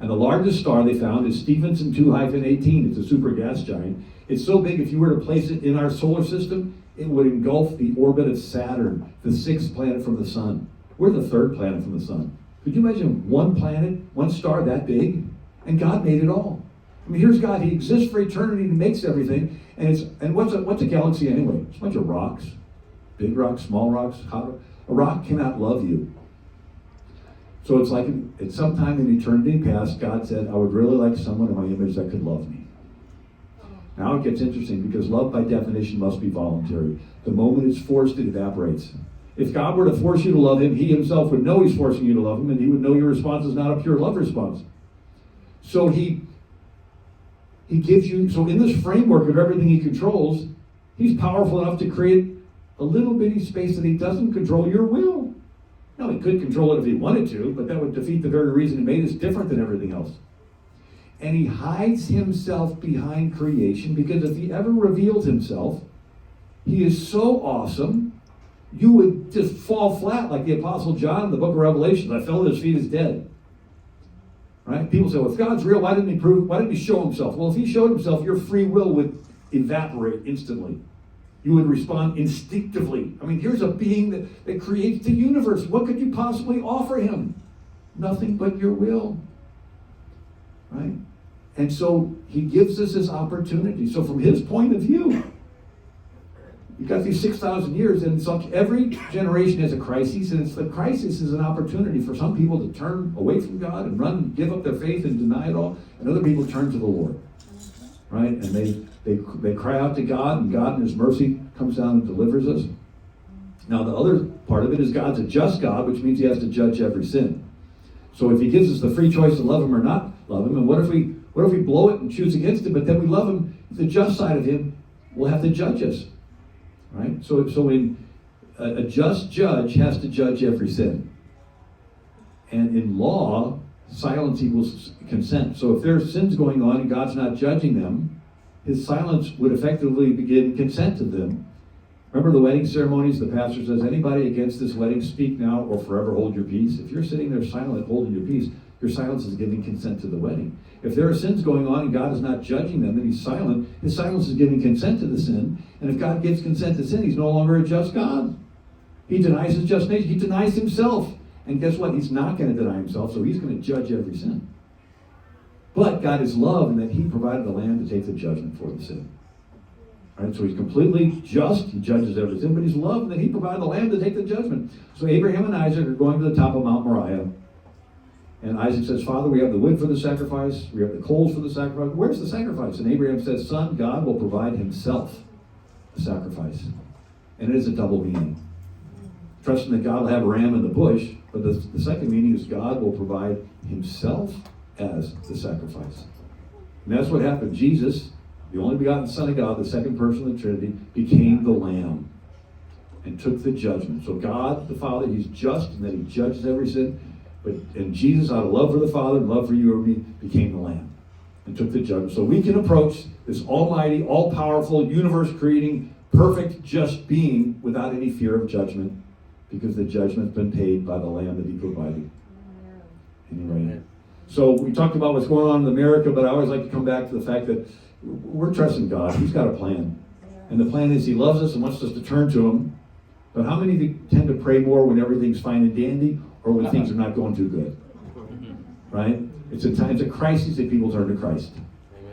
And the largest star they found is Stephenson 2-18. It's a super gas giant. It's so big, if you were to place it in our solar system, it would engulf the orbit of Saturn, the 6th planet from the sun. We're the 3rd planet from the sun. Could you imagine one planet, one star that big? And God made it all. I mean, here's God. He exists for eternity and makes everything. And what's a galaxy anyway? It's a bunch of rocks. Big rocks, small rocks. A rock cannot love you. So it's like at some time in eternity past, God said, I would really like someone in my image that could love me. Now it gets interesting, because love by definition must be voluntary. The moment it's forced, it evaporates. If God were to force you to love him, he himself would know he's forcing you to love him, and he would know your response is not a pure love response. So he gives you, so in this framework of everything he controls, he's powerful enough to create a little bitty space that he doesn't control your will. Now, he could control it if he wanted to, but that would defeat the very reason he made us different than everything else. And he hides himself behind creation, because if he ever revealed himself, he is so awesome, you would just fall flat like the Apostle John in the book of Revelation. I fell at his feet as dead. Right? People say, well, if God's real, why didn't he show himself? Well, if he showed himself, your free will would evaporate instantly. You would respond instinctively. I mean, here's a being that creates the universe. What could you possibly offer him? Nothing but your will. Right? And so he gives us this opportunity. So from his point of view, you've got these 6,000 years, and every generation has a crisis, and the crisis is an opportunity for some people to turn away from God and run, give up their faith and deny it all, and other people turn to the Lord. Right? And they cry out to God, and God in his mercy comes down and delivers us. Now the other part of it is God's a just God, which means he has to judge every sin. So if he gives us the free choice to love him or not love him, and what if we blow it and choose against him, but then we love him, the just side of him will have to judge us. Right? So a just judge has to judge every sin. And in law, silence equals consent. So if there are sins going on and God's not judging them, his silence would effectively begin consent to them. Remember the wedding ceremonies? The pastor says, anybody against this wedding, speak now or forever hold your peace. If you're sitting there silent, holding your peace, your silence is giving consent to the wedding. If there are sins going on and God is not judging them and he's silent, his silence is giving consent to the sin. And if God gives consent to sin, he's no longer a just God. He denies his just nature. He denies himself. And guess what? He's not going to deny himself, so he's going to judge every sin. But God is love in that he provided a lamb to take the judgment for the sin. All right, so he's completely just. He judges every sin, but he's love in that he provided a lamb to take the judgment. So Abraham and Isaac are going to the top of Mount Moriah. And Isaac says, Father, we have the wood for the sacrifice. We have the coals for the sacrifice. Where's the sacrifice? And Abraham says, Son, God will provide himself the sacrifice. And it is a double meaning. trusting that God will have a ram in the bush, but the second meaning is God will provide himself as the sacrifice. And that's what happened. Jesus, the only begotten Son of God, the second person of the Trinity, became the Lamb and took the judgment. So God, the Father, he's just, and that he judges every sin. And Jesus, out of love for the Father and love for you or me, became the Lamb and took the judgment. So we can approach this almighty, all-powerful, universe-creating, perfect, just being without any fear of judgment, because the judgment's been paid by the Lamb that he provided. Anyway, so we talked about what's going on in America, but I always like to come back to the fact that we're trusting God. He's got a plan. And the plan is he loves us and wants us to turn to him. But how many of you tend to pray more when everything's fine and dandy or when things are not going too good? Right? It's a times of crisis that people turn to Christ.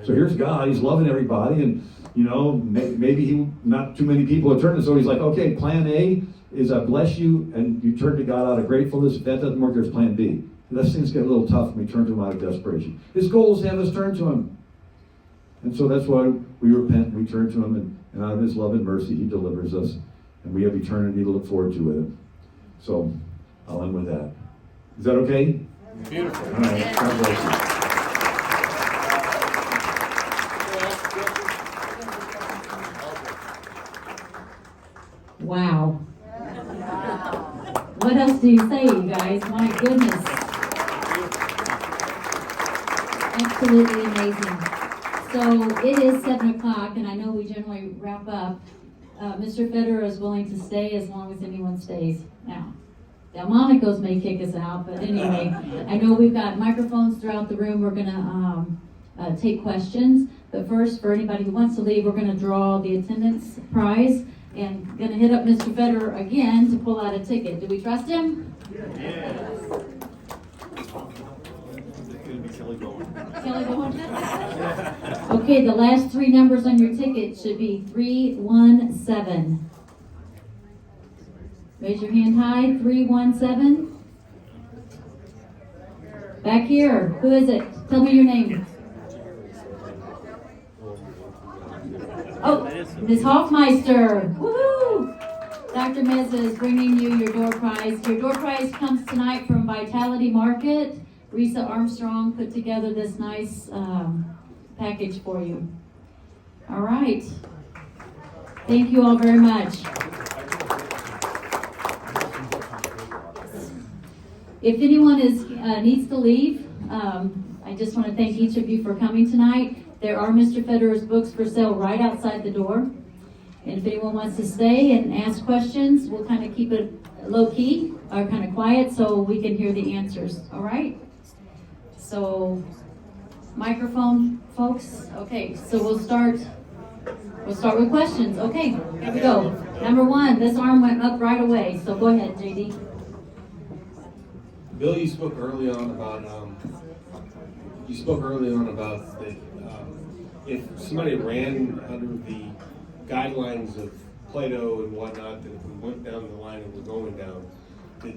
So here's God. He's loving everybody. And, you know, maybe not too many people are turning. So he's like, okay, plan A is I bless you, and you turn to God out of gratefulness. If that doesn't work, there's plan B. Unless things get a little tough, we turn to him out of desperation. His goal is to have us turn to him. And so that's why we repent, we turn to him, and out of his love and mercy, he delivers us. And we have eternity to look forward to with him. So I'll end with that. Is that okay? Beautiful. All right. God bless you. Wow. What else do you say, you guys? My goodness. Absolutely amazing. So it is 7 o'clock, and I know we generally wrap up. Mr. Federer is willing to stay as long as anyone stays. Now, Delmonico's may kick us out, but anyway, I know we've got microphones throughout the room. We're going to take questions. But first, for anybody who wants to leave, we're going to draw the attendance prize and going to hit up Mr. Federer again to pull out a ticket. Do we trust him? Yes. Kelly going? Okay, the last three numbers on your ticket should be 317. Raise your hand high, 317. Back here, who is it? Tell me your name. Oh, Ms. Hoffmeister. Woohoo! Dr. Meza is bringing you your door prize. Your door prize comes tonight from Vitality Market. Risa Armstrong put together this nice package for you. All right. Thank you all very much. If anyone needs to leave, I just want to thank each of you for coming tonight. There are Mr. Federer's books for sale right outside the door. And if anyone wants to stay and ask questions, we'll kind of keep it low key or kind of quiet so we can hear the answers. All right? So, microphone, folks. Okay, so we'll start with questions. Okay, here we go. Number one, this arm went up right away. So go ahead, JD. Bill, you spoke early on about that if somebody ran under the guidelines of Plato and whatnot, that if we went down the line and we're going down, that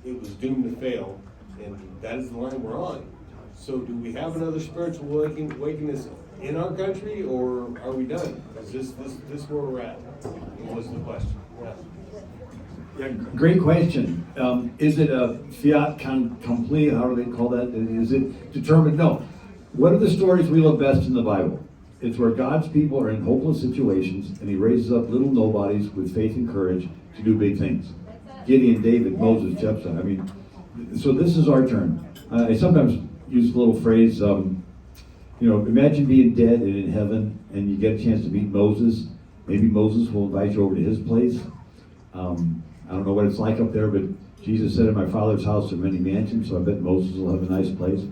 it was doomed to fail, and that is the line we're on. So do we have another spiritual awakening in our country, or are we done? Is this where we're at? Was the question. Yeah. Yeah, great question. Is it a fiat complete? How do they call that? Is it determined? No. What are the stories we love best in the Bible? It's where God's people are in hopeless situations and he raises up little nobodies with faith and courage to do big things. Gideon, David, Moses, Jephthah. I mean, so this is our turn. I sometimes use a little phrase, imagine being dead and in heaven and you get a chance to meet Moses. Maybe Moses will invite you over to his place. I don't know what it's like up there, but Jesus said in my Father's house are many mansions, so I bet Moses will have a nice place.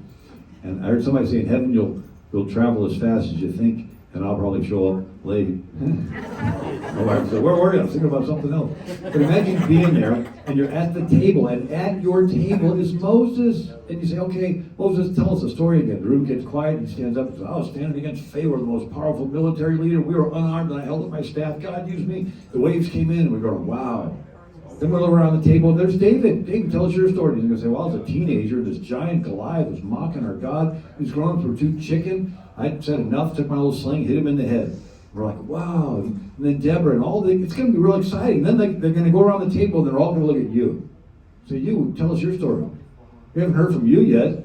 And I heard somebody say in heaven you'll travel as fast as you think, and I'll probably show up late. My wife said, where were you? I was thinking about something else. But imagine being there, and you're at the table, and at your table is Moses. And you say, okay, Moses, tell us the story again. The room gets quiet, and he stands up and says, I was standing against Pharaoh, the most powerful military leader. We were unarmed, and I held up my staff. God used me. The waves came in, and we're going, wow. Then we look around the table, and there's David. David, tell us your story. He's going to say, well, I was a teenager. This giant Goliath was mocking our God. He's growing up for 2 chicken. I said enough, took my little sling, hit him in the head. We're like, wow. And then Deborah and it's going to be real exciting. Then they're going to go around the table and they're all going to look at you. Say, you, tell us your story. We haven't heard from you yet.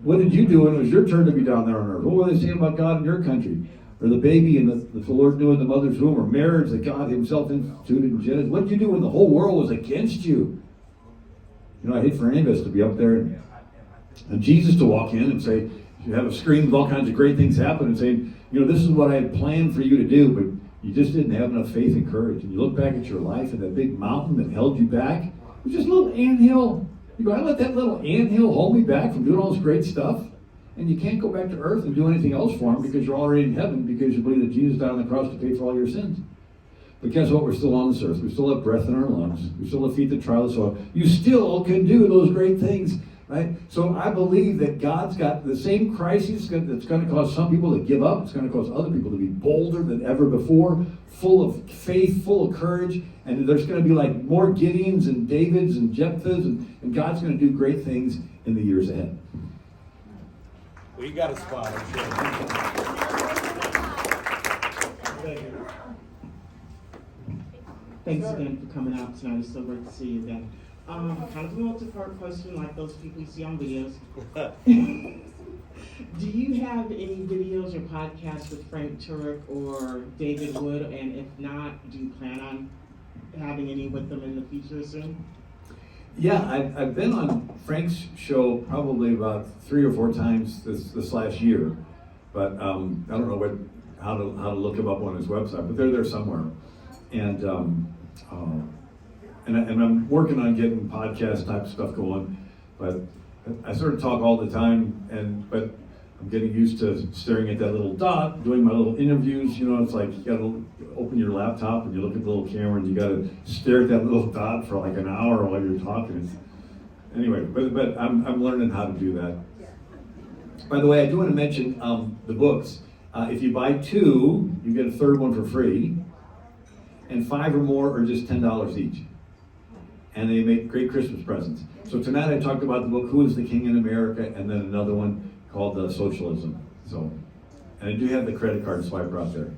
What did you do when it was your turn to be down there on earth? What were they saying about God in your country? Or the baby and the Lord knew in the mother's womb, or marriage that God himself instituted in Genesis. What did you do when the whole world was against you? You know, I hate for any of us to be up there and Jesus to walk in and say, you have a screen with all kinds of great things happen and saying, you know, this is what I had planned for you to do, but you just didn't have enough faith and courage. And you look back at your life and that big mountain that held you back, it was just a little anthill. You go, I let that little anthill hold me back from doing all this great stuff. And you can't go back to earth and do anything else for him because you're already in heaven because you believe that Jesus died on the cross to pay for all your sins. But guess what? We're still on this earth. We still have breath in our lungs. We still have feet that try the soil. You still can do those great things, right? So I believe that God's got the same crisis that's going to cause some people to give up. It's going to cause other people to be bolder than ever before, full of faith, full of courage. And there's going to be like more Gideons and Davids and Jephthahs, and God's going to do great things in the years ahead. Well, you got a spot, I'm sure. Thanks again for coming out tonight. It's so great to see you again. Kind of a multi-part question like those people you see on videos. Do you have any videos or podcasts with Frank Turek or David Wood? And if not, do you plan on having any with them in the future soon? Yeah, I've been on Frank's show probably about 3 or 4 times this last year, but I don't know how to look him up on his website, but they're there somewhere, and I'm working on getting podcast type stuff going, but I sort of talk all the time, but I'm getting used to staring at that little dot, doing my little interviews. You know, it's like you got to open your laptop and you look at the little camera and you got to stare at that little dot for like an hour while you're talking. Anyway, but I'm learning how to do that. By the way, I do want to mention the books. If you buy 2, you get a third one for free, and 5 or more are just $10 each. And they make great Christmas presents. So tonight I talked about the book Who is the King in America, and then another one called Socialism. So, and I do have the credit card swiper out there.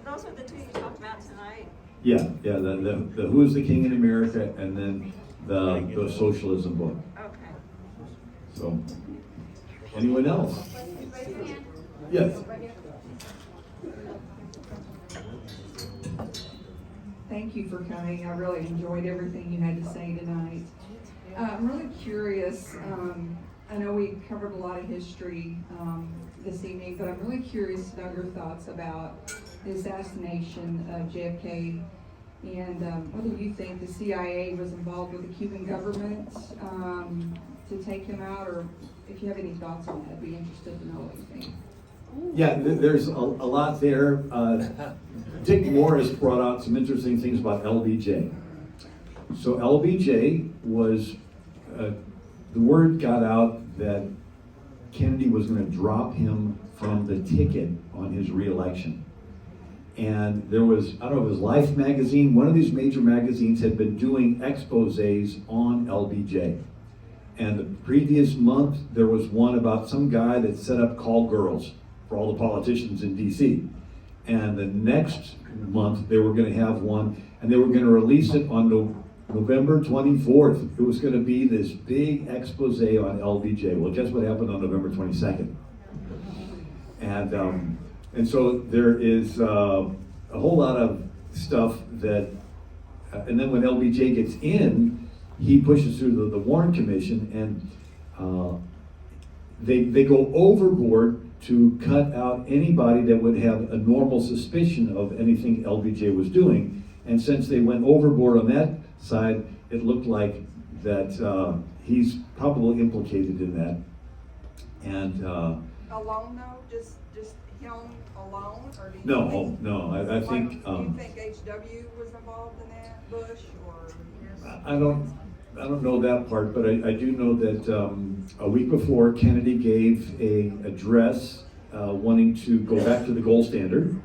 Those are the 2 you talked about tonight? Yeah, the Who is the King in America, and then the Socialism book. Okay. So, anyone else? Yes. Thank you for coming. I really enjoyed everything you had to say tonight. I'm really curious. I know we covered a lot of history this evening, but I'm really curious to know your thoughts about the assassination of JFK and whether you think the CIA was involved with the Cuban government to take him out, or if you have any thoughts on that, I'd be interested to know what you think. Yeah, there's a lot there. Dick Morris brought out some interesting things about LBJ. So LBJ was, the word got out that Kennedy was going to drop him from the ticket on his reelection. And there was, I don't know if it was Life magazine, one of these major magazines had been doing exposés on LBJ. And the previous month, there was one about some guy that set up call girls for all the politicians in DC. And the next month, they were going to have one, and they were going to release it on November 24th. It was going to be this big expose on LBJ. Well, guess what happened on November 22nd? And so there is a whole lot of stuff that, and then when LBJ gets in, he pushes through the Warren Commission, and they go overboard to cut out anybody that would have a normal suspicion of anything LBJ was doing. And since they went overboard on that side, it looked like that he's probably implicated in that. And alone though, just him alone, or do you no, I think do you think HW was involved in that, Bush, or? I don't know that part, but I do know that a week before, Kennedy gave an address wanting to go back to the gold standard,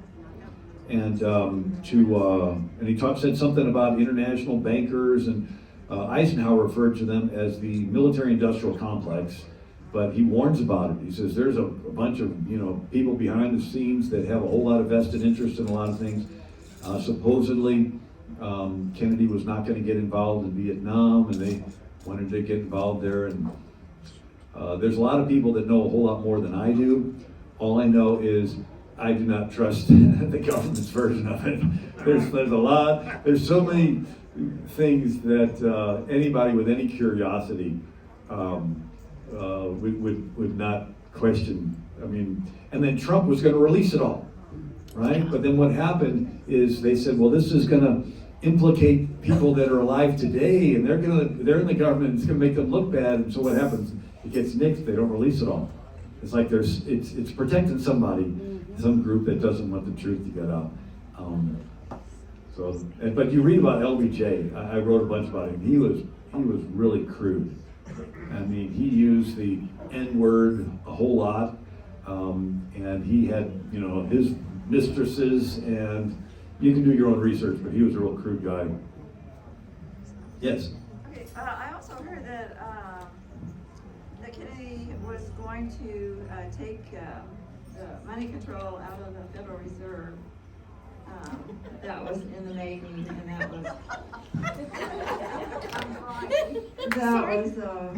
and and he said something about international bankers, and Eisenhower referred to them as the military-industrial complex, but he warns about it. He says there's a bunch of people behind the scenes that have a whole lot of vested interest in a lot of things. Supposedly, Kennedy was not going to get involved in Vietnam, and they wanted to get involved there. And there's a lot of people that know a whole lot more than I do. All I know is I do not trust the government's version of it. There's so many things that anybody with any curiosity would not question. I mean, and then Trump was going to release it all, right? But then what happened is they said, well, this is going to implicate people that are alive today, and they're in the government. It's going to make them look bad. And so what happens? It gets nixed. They don't release it all. It's like it's protecting somebody, some group that doesn't want the truth to get out. But you read about LBJ. I wrote a bunch about him. He was really crude. I mean, he used the N-word a whole lot, and he had his mistresses, and you can do your own research. But he was a real crude guy. Yes. Okay, I also heard that Kennedy was going to take the money control out of the Federal Reserve. That was in the making, and that was. That was a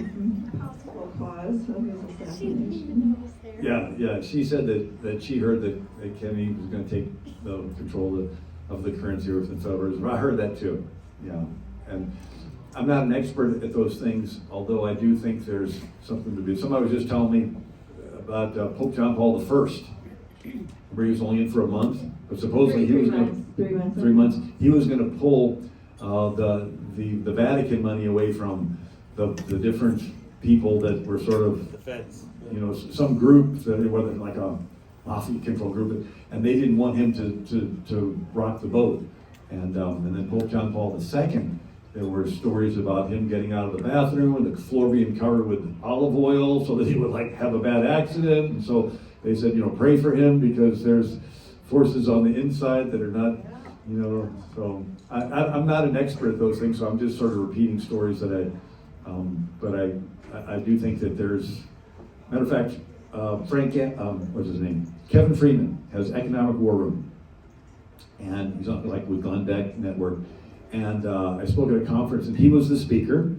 possible cause of his assassination. Yeah. She said that she heard that Kennedy was going to take the control of the currency or the Federal Reserve. I heard that too. Yeah, and I'm not an expert at those things, although I do think there's something to do. Somebody was just telling me about Pope John Paul I, where he was only in for a month, but supposedly he was going to 3 months. He was going to pull the Vatican money away from the different people that were sort of some group that were like a mafia control group, and they didn't want him to rock the boat. And then Pope John Paul II. There were stories about him getting out of the bathroom and the floor being covered with olive oil so that he would have a bad accident. And so they said, pray for him because there's forces on the inside that are not, So I'm not an expert at those things, so I'm just sort of repeating stories that I do think that there's. Matter of fact, what's his name? Kevin Freeman has Economic War Room, and he's on with Glenn Beck Network. And I spoke at a conference, and he was the speaker.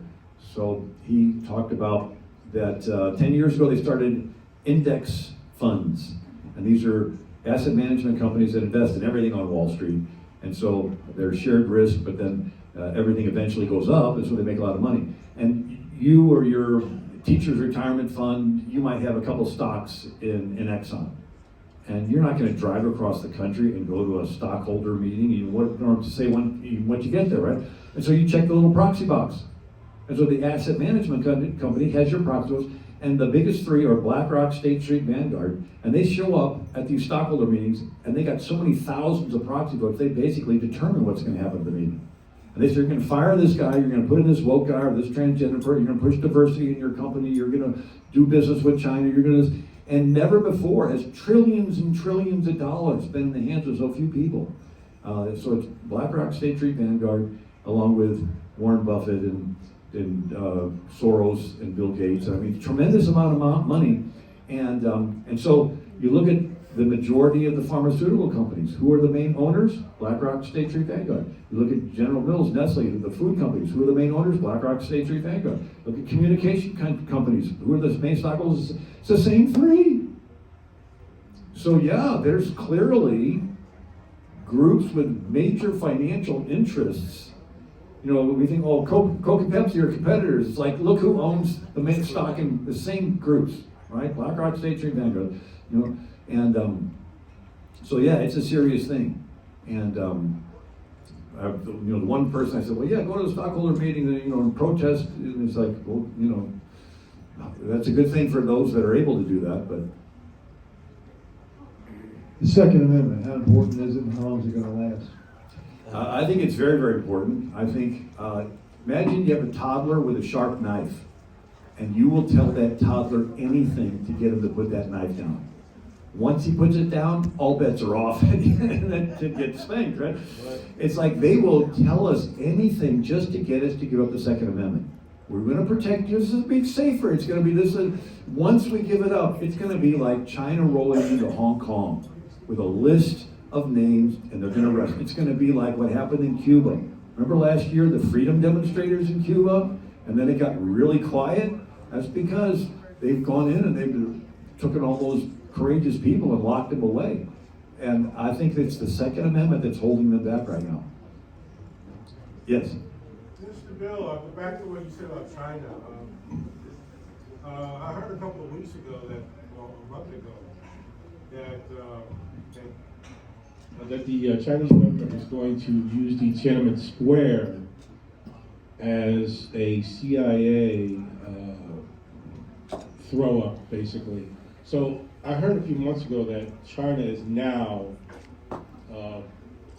So he talked about that 10 years ago they started index funds. And these are asset management companies that invest in everything on Wall Street. And so they're shared risk, but then everything eventually goes up, and so they make a lot of money. And you or your teacher's retirement fund, you might have a couple stocks in Exxon. And you're not going to drive across the country and go to a stockholder meeting. You want to say once you get there, right? And so you check the little proxy box. And so the asset management company has your proxy box. And the biggest three are BlackRock, State Street, Vanguard. And they show up at these stockholder meetings, and they got so many thousands of proxy votes, they basically determine what's going to happen at the meeting. And they say, you're going to fire this guy, you're going to put in this woke guy or this transgender person, you're going to push diversity in your company, you're going to do business with China, you're going to... And never before has trillions and trillions of dollars been in the hands of so few people. So it's BlackRock, State Street, Vanguard, along with Warren Buffett and Soros and Bill Gates. I mean, tremendous amount of money. And so you look at the majority of the pharmaceutical companies. Who are the main owners? BlackRock, State Street, Vanguard. You look at General Mills, Nestle, the food companies. Who are the main owners? BlackRock, State Street, Vanguard. Look at communication companies. Who are the main stockholders? It's the same three. So yeah, there's clearly groups with major financial interests. We think, Coke and Pepsi are competitors. It's like, look who owns the main stock in the same groups, right? BlackRock, State Street, Vanguard. So yeah, it's a serious thing. And the one person I said, well, yeah, go to the stockholder meeting, and protest. And it's like, well, that's a good thing for those that are able to do that, but. The Second Amendment, how important is it and how long is it going to last? I think it's very, very important. I think, imagine you have a toddler with a sharp knife, and you will tell that toddler anything to get him to put that knife down. Once he puts it down, all bets are off, and then to get spanked, right? It's like they will tell us anything just to get us to give up the Second Amendment. We're going to protect you. This is be safer. It's going to be this. Once we give it up, it's going to be like China rolling into Hong Kong with a list of names, and they're going to arrest. It's going to be like what happened in Cuba. Remember last year, the freedom demonstrators in Cuba, and then it got really quiet? That's because they've gone in and they've taken all those courageous people and locked them away. And I think it's the Second Amendment that's holding them back right now. Yes? Mr. Bill, back to what you said about China. I heard a couple of weeks ago a month ago, that the Chinese government is going to use the Tiananmen Square as a CIA throw up, basically. So I heard a few months ago that China is now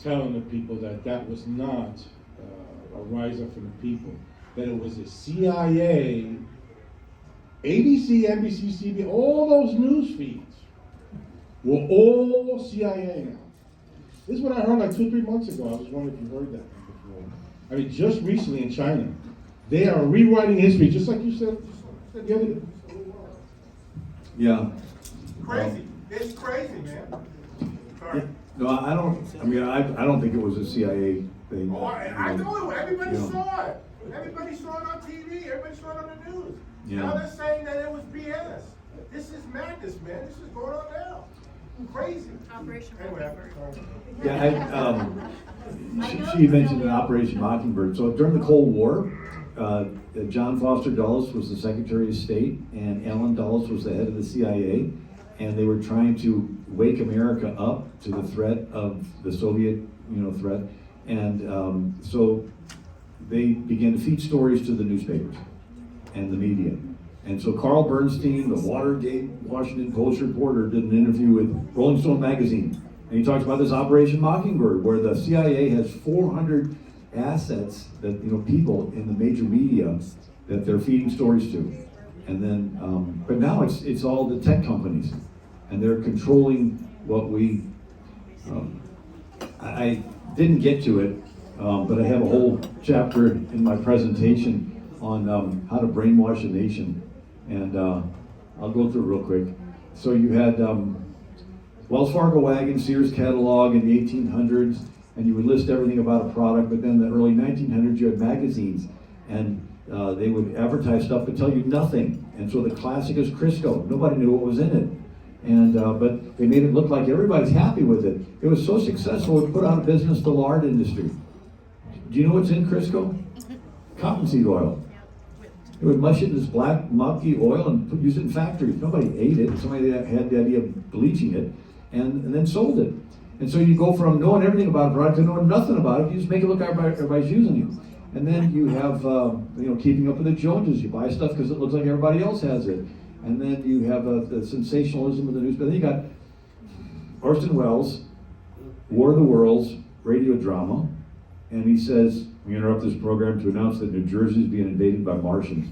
telling the people that was not a rise up from the people, that it was a CIA, ABC, NBC, CBS, all those news feeds were all CIA now. This is what I heard like 2-3 months ago. I was wondering if you heard that before. I mean, just recently in China, they are rewriting history, just like you said the other day. Yeah. Crazy. It's crazy, man. Sorry. No, I don't. I mean, I don't think it was a CIA thing. Oh, I know it. Everybody Yeah. saw it. Everybody saw it on TV. Everybody saw it on the news. Yeah. Now they're saying that it was BS. This is madness, man. This is going on now. Crazy. Operation Anyway, Mockingbird. Yeah, she mentioned an Operation Mockingbird. So during the Cold War, John Foster Dulles was the Secretary of State, and Allen Dulles was the head of the CIA, and they were trying to wake America up to the threat of the Soviet, threat, and so they began to feed stories to the newspapers and the media. And so Carl Bernstein, the Watergate Washington Post reporter, did an interview with Rolling Stone magazine. And he talks about this Operation Mockingbird, where the CIA has 400 assets that, people in the major media that they're feeding stories to. And then, but now it's all the tech companies, and they're controlling what we, I didn't get to it, but I have a whole chapter in my presentation on how to brainwash a nation. And I'll go through it real quick. So you had Wells Fargo wagon, Sears catalog in the 1800s, and you would list everything about a product, but then in the early 1900s you had magazines, and they would advertise stuff but tell you nothing. And so the classic is Crisco. Nobody knew what was in it. And but they made it look like everybody's happy with it. It was so successful it put out of business the lard industry. Do you know what's in Crisco? Cottonseed oil. They would mush it in this black, mucky oil and use it in factories. Nobody ate it. Somebody had the idea of bleaching it and then sold it. And so you go from knowing everything about a product to knowing nothing about it. You just make it look like everybody's using you. And then you have, keeping up with the Joneses. You buy stuff because it looks like everybody else has it. And then you have the sensationalism of the news. But then you got Orson Welles, War of the Worlds, radio drama. And he says, we interrupt this program to announce that New Jersey is being invaded by Martians.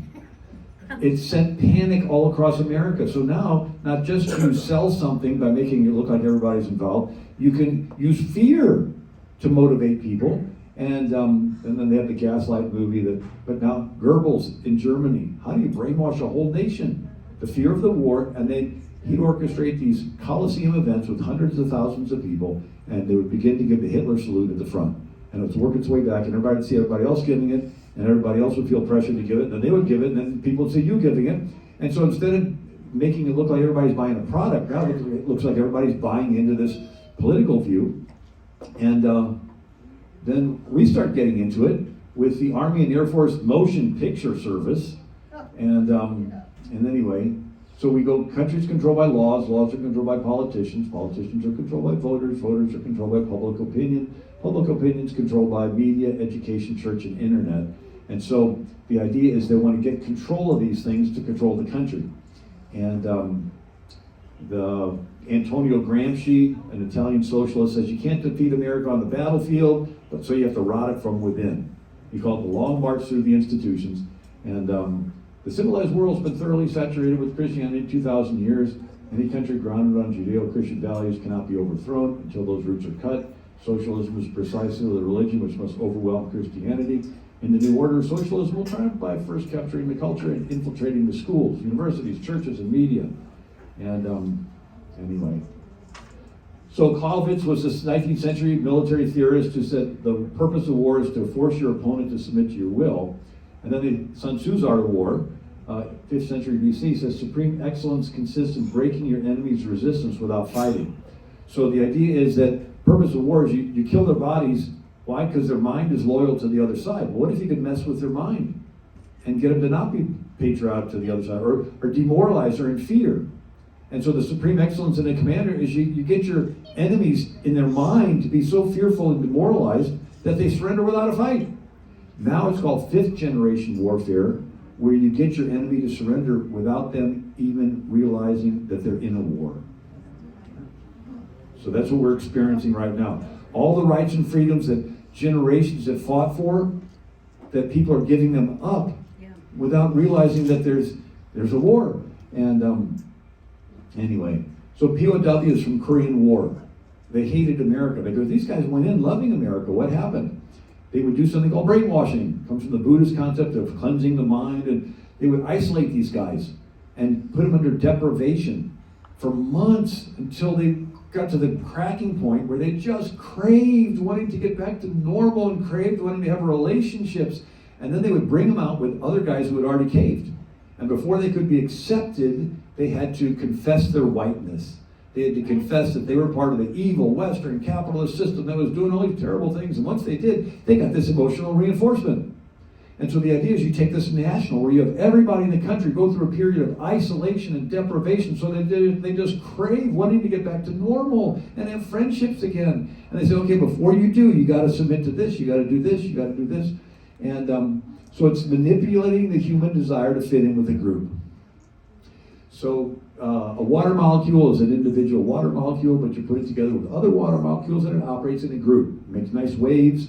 It sent panic all across America. So now, not just to sell something by making it look like everybody's involved, you can use fear to motivate people. And then they have the Gaslight movie. But now Goebbels in Germany. How do you brainwash a whole nation? The fear of the war, and he'd orchestrate these Coliseum events with hundreds of thousands of people, and they would begin to give the Hitler salute at the front. And it would work its way back, and everybody would see everybody else giving it, and everybody else would feel pressure to give it, and then they would give it, and then people would see you giving it. And so instead of making it look like everybody's buying a product, now it looks like everybody's buying into this political view. And then we start getting into it with the Army and Air Force Motion Picture Service. And anyway, so we go, countries controlled by laws, laws are controlled by politicians, politicians are controlled by voters, voters are controlled by public opinion, public opinion is controlled by media, education, church, and internet. And so the idea is they want to get control of these things to control the country. And the Antonio Gramsci, an Italian socialist, says you can't defeat America on the battlefield, but so you have to rot it from within. He called it the long march through the institutions. And the civilized world has been thoroughly saturated with Christianity 2,000 years. Any country grounded on Judeo-Christian values cannot be overthrown until those roots are cut. Socialism is precisely the religion which must overwhelm Christianity. In the new order, socialism will triumph by first capturing the culture and infiltrating the schools, universities, churches, and media. And anyway. So Clausewitz was this 19th century military theorist who said the purpose of war is to force your opponent to submit to your will. And then the Sun Tzu's Art of War, 5th century BC, says supreme excellence consists in breaking your enemy's resistance without fighting. So the idea is that purpose of war is you kill their bodies. Why? Because their mind is loyal to the other side. Well, what if you could mess with their mind and get them to not be patriotic to the other side, or demoralize or in fear? And so the supreme excellence in a commander is you get your enemies in their mind to be so fearful and demoralized that they surrender without a fight. Now it's called 5th generation warfare, where you get your enemy to surrender without them even realizing that they're in a war. So that's what we're experiencing right now. All the rights and freedoms that generations have fought for, that people are giving them up without realizing that there's a war. And anyway, so POWs from Korean War, they hated America. They go, these guys went in loving America. What happened? They would do something called brainwashing. It comes from the Buddhist concept of cleansing the mind, and they would isolate these guys and put them under deprivation for months until they got to the cracking point where they just craved wanting to get back to normal and craved wanting to have relationships. And then they would bring them out with other guys who had already caved. And before they could be accepted, they had to confess their whiteness. They had to confess that they were part of the evil Western capitalist system that was doing all these terrible things. And once they did, they got this emotional reinforcement. And so the idea is you take this national, where you have everybody in the country go through a period of isolation and deprivation, so that they just crave wanting to get back to normal and have friendships again. And they say, okay, before you do, you got to submit to this, you got to do this, you got to do this. And so it's manipulating the human desire to fit in with a group. So a water molecule is an individual water molecule, but you put it together with other water molecules and it operates in a group. It makes nice waves.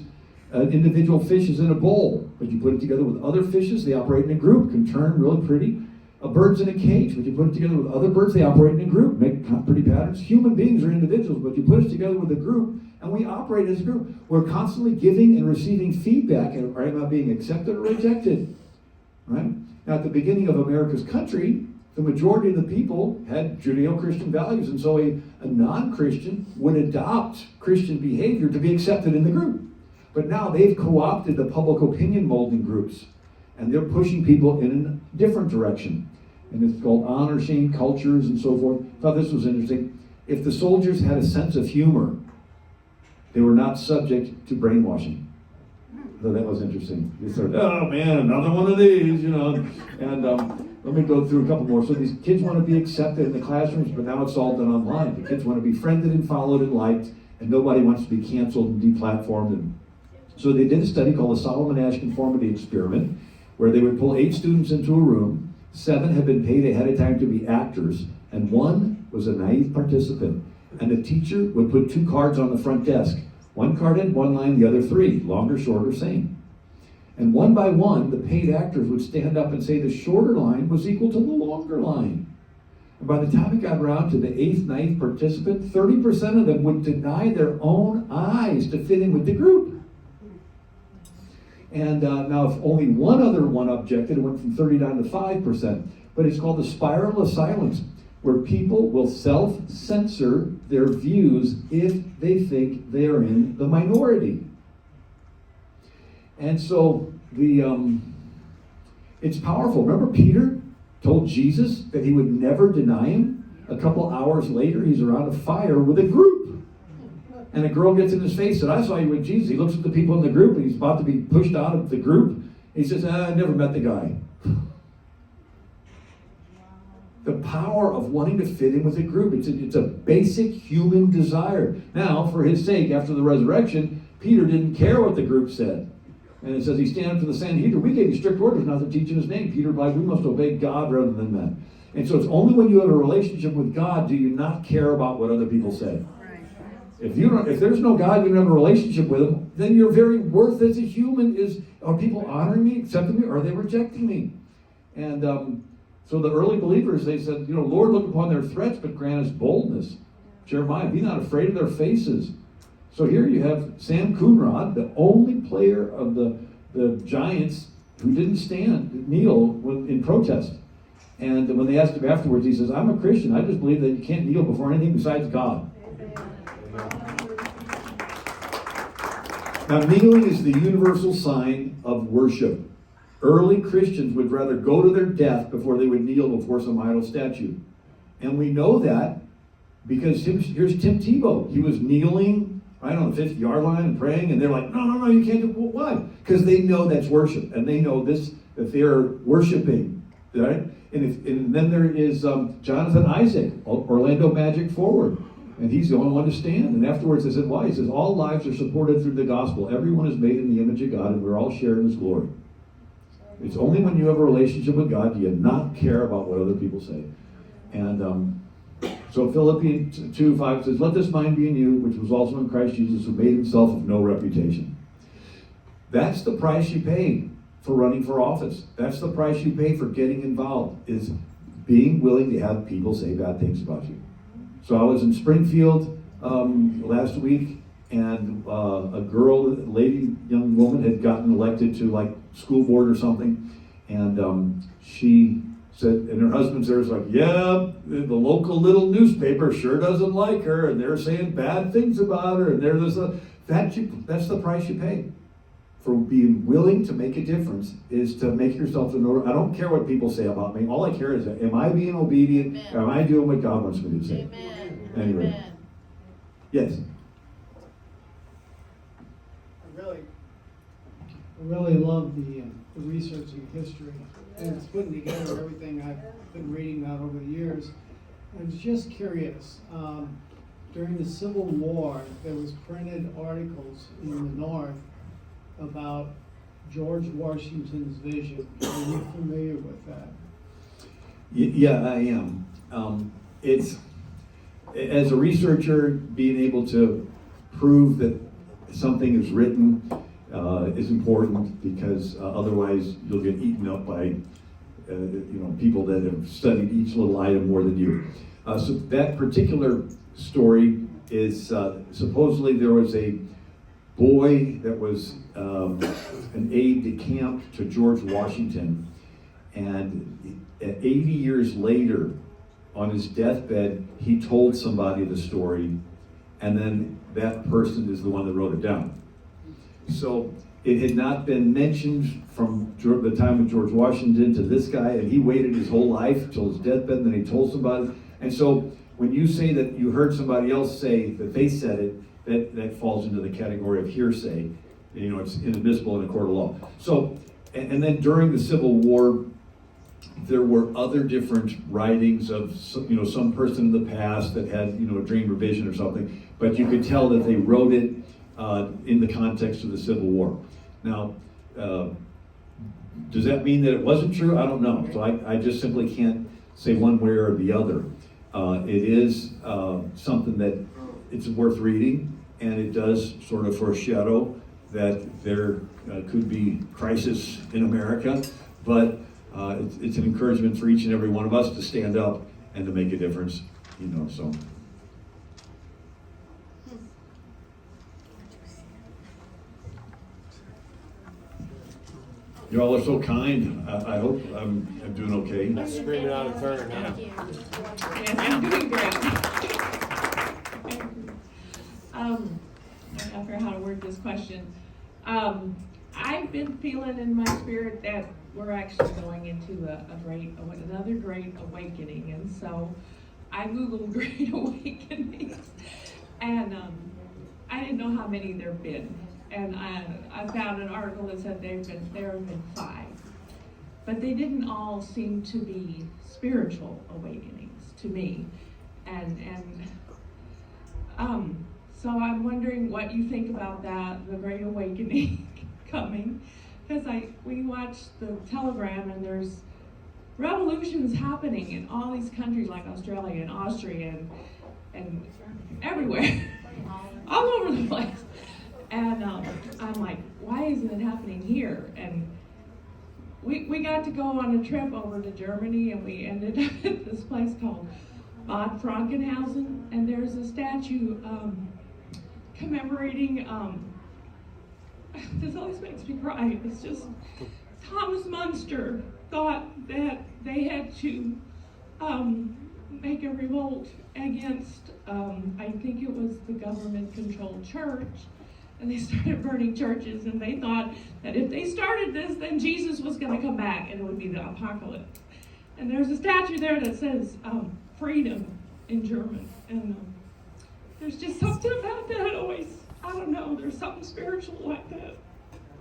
An individual fish is in a bowl, but you put it together with other fishes, they operate in a group, can turn really pretty. A bird's in a cage, but you put it together with other birds, they operate in a group, make pretty patterns. Human beings are individuals, but you put us together with a group, and we operate as a group. We're constantly giving and receiving feedback, and are not being accepted or rejected, right? Now, at the beginning of America's country, the majority of the people had Judeo-Christian values, and so a non-Christian would adopt Christian behavior to be accepted in the group. But now they've co-opted the public opinion molding groups, and they're pushing people in a different direction. And it's called honor shame cultures and so forth. I thought this was interesting. If the soldiers had a sense of humor, they were not subject to brainwashing. So that was interesting. They said, oh man, another one of these, you know. And let me go through a couple more. So these kids want to be accepted in the classrooms, but now it's all done online. The kids want to be friended and followed and liked, and nobody wants to be canceled and deplatformed. So they did a study called the Solomon Asch Conformity Experiment, where they would pull 8 students into a room. 7 had been paid ahead of time to be actors, and 1 was a naive participant. And the teacher would put 2 cards on the front desk. 1 card in, 1 line, the other 3, longer, shorter, same. And one by one, the paid actors would stand up and say the shorter line was equal to the longer line. And by the time it got around to the 8th naive participant, 30% of them would deny their own eyes to fit in with the group. And now if only one other one objected, it went from 30 down to 5%. But it's called the spiral of silence, where people will self-censor their views if they think they are in the minority. And so it's powerful. Remember Peter told Jesus that he would never deny him? A couple hours later, he's around a fire with a group. And a girl gets in his face and said, I saw you with Jesus. He looks at the people in the group and he's about to be pushed out of the group. He says, I never met the guy. The power of wanting to fit in with a group. It's a basic human desire. Now, for his sake, after the resurrection, Peter didn't care what the group said. And it says he stand up to the Sanhedrin. We gave you strict orders not to teach in his name. Peter replied, we must obey God rather than men. And so it's only when you have a relationship with God do you not care about what other people say. If there's no God, you don't have a relationship with him, then your very worth as a human is, are people honoring me, accepting me, or are they rejecting me? And so the early believers, they said, Lord, look upon their threats, but grant us boldness. Jeremiah, be not afraid of their faces. So here you have Sam Coonrod, the only player of the the giants who didn't kneel in protest. And when they asked him afterwards, he says, I'm a Christian. I just believe that you can't kneel before anything besides God. Now, kneeling is the universal sign of worship. Early Christians would rather go to their death before they would kneel before some idol statue. And we know that because here's Tim Tebow. He was kneeling right on the 50-yard line and praying, and they're like, no, you can't do it. Well, why? Because they know that's worship, and they know this, that they're worshiping, right? And then there is Jonathan Isaac, Orlando Magic forward. And he's the only one to stand. And afterwards they said, why? He says, all lives are supported through the gospel. Everyone is made in the image of God, and we're all sharing his glory. It's only when you have a relationship with God do you not care about what other people say. And so Philippians 2:5 says, let this mind be in you, which was also in Christ Jesus, who made himself of no reputation. That's the price you pay for running for office. That's the price you pay for getting involved, is being willing to have people say bad things about you. So I was in Springfield last week, and young woman had gotten elected to like school board or something, and she said, and her husband's there was like, yeah, the local little newspaper sure doesn't like her, and they're saying bad things about her, and that's the price you pay for being willing to make a difference, is to make yourself I don't care what people say about me. All I care is, am I being obedient? Amen. Am I doing what God wants me to say? Amen. Anyway. Amen. Yes. I really love the research and history, and it's putting together everything I've been reading about over the years. I was just curious, during the Civil War, there was printed articles in the North about George Washington's vision. Are you familiar with that? Yeah, I am. It's, as a researcher, being able to prove that something is written is important, because otherwise you'll get eaten up by people that have studied each little item more than you. So that particular story is supposedly there was a boy that was an aide de camp to George Washington, and 80 years later, on his deathbed, he told somebody the story, and then that person is the one that wrote it down. So it had not been mentioned from the time of George Washington to this guy, and he waited his whole life till his deathbed, and then he told somebody. And so when you say that you heard somebody else say that they said it, that falls into the category of hearsay. It's inadmissible in a court of law. So, and then during the Civil War, there were other different writings of some person in the past that had a dream or vision or something, but you could tell that they wrote it in the context of the Civil War. Now, does that mean that it wasn't true? I don't know. So I just simply can't say one way or the other. It is something that it's worth reading, and it does sort of foreshadow that there could be crisis in America, but it's an encouragement for each and every one of us to stand up and to make a difference, so. You all are so kind. I hope I'm doing okay. I'm screaming out of turn now. And I'm doing great. I'm not sure how to word this question. I've been feeling in my spirit that we're actually going into another great awakening, and so I googled Great Awakenings, and I didn't know how many there've been, and I found an article that said there have been 5, but they didn't all seem to be spiritual awakenings to me, and so I'm wondering what you think about that, the Great Awakening coming, because we watch the telegram and there's revolutions happening in all these countries like Australia and Austria and everywhere, all over the place. And I'm like, why isn't it happening here? And we got to go on a trip over to Germany, and we ended up at this place called Bad Frankenhausen, and there's a statue commemorating this always makes me cry. It's just Thomas Munster thought that they had to make a revolt against, I think it was the government-controlled church, and they started burning churches, and they thought that if they started this, then Jesus was going to come back, and it would be the apocalypse. And there's a statue there that says freedom in German, and there's just something about that always, I don't know, there's something spiritual like that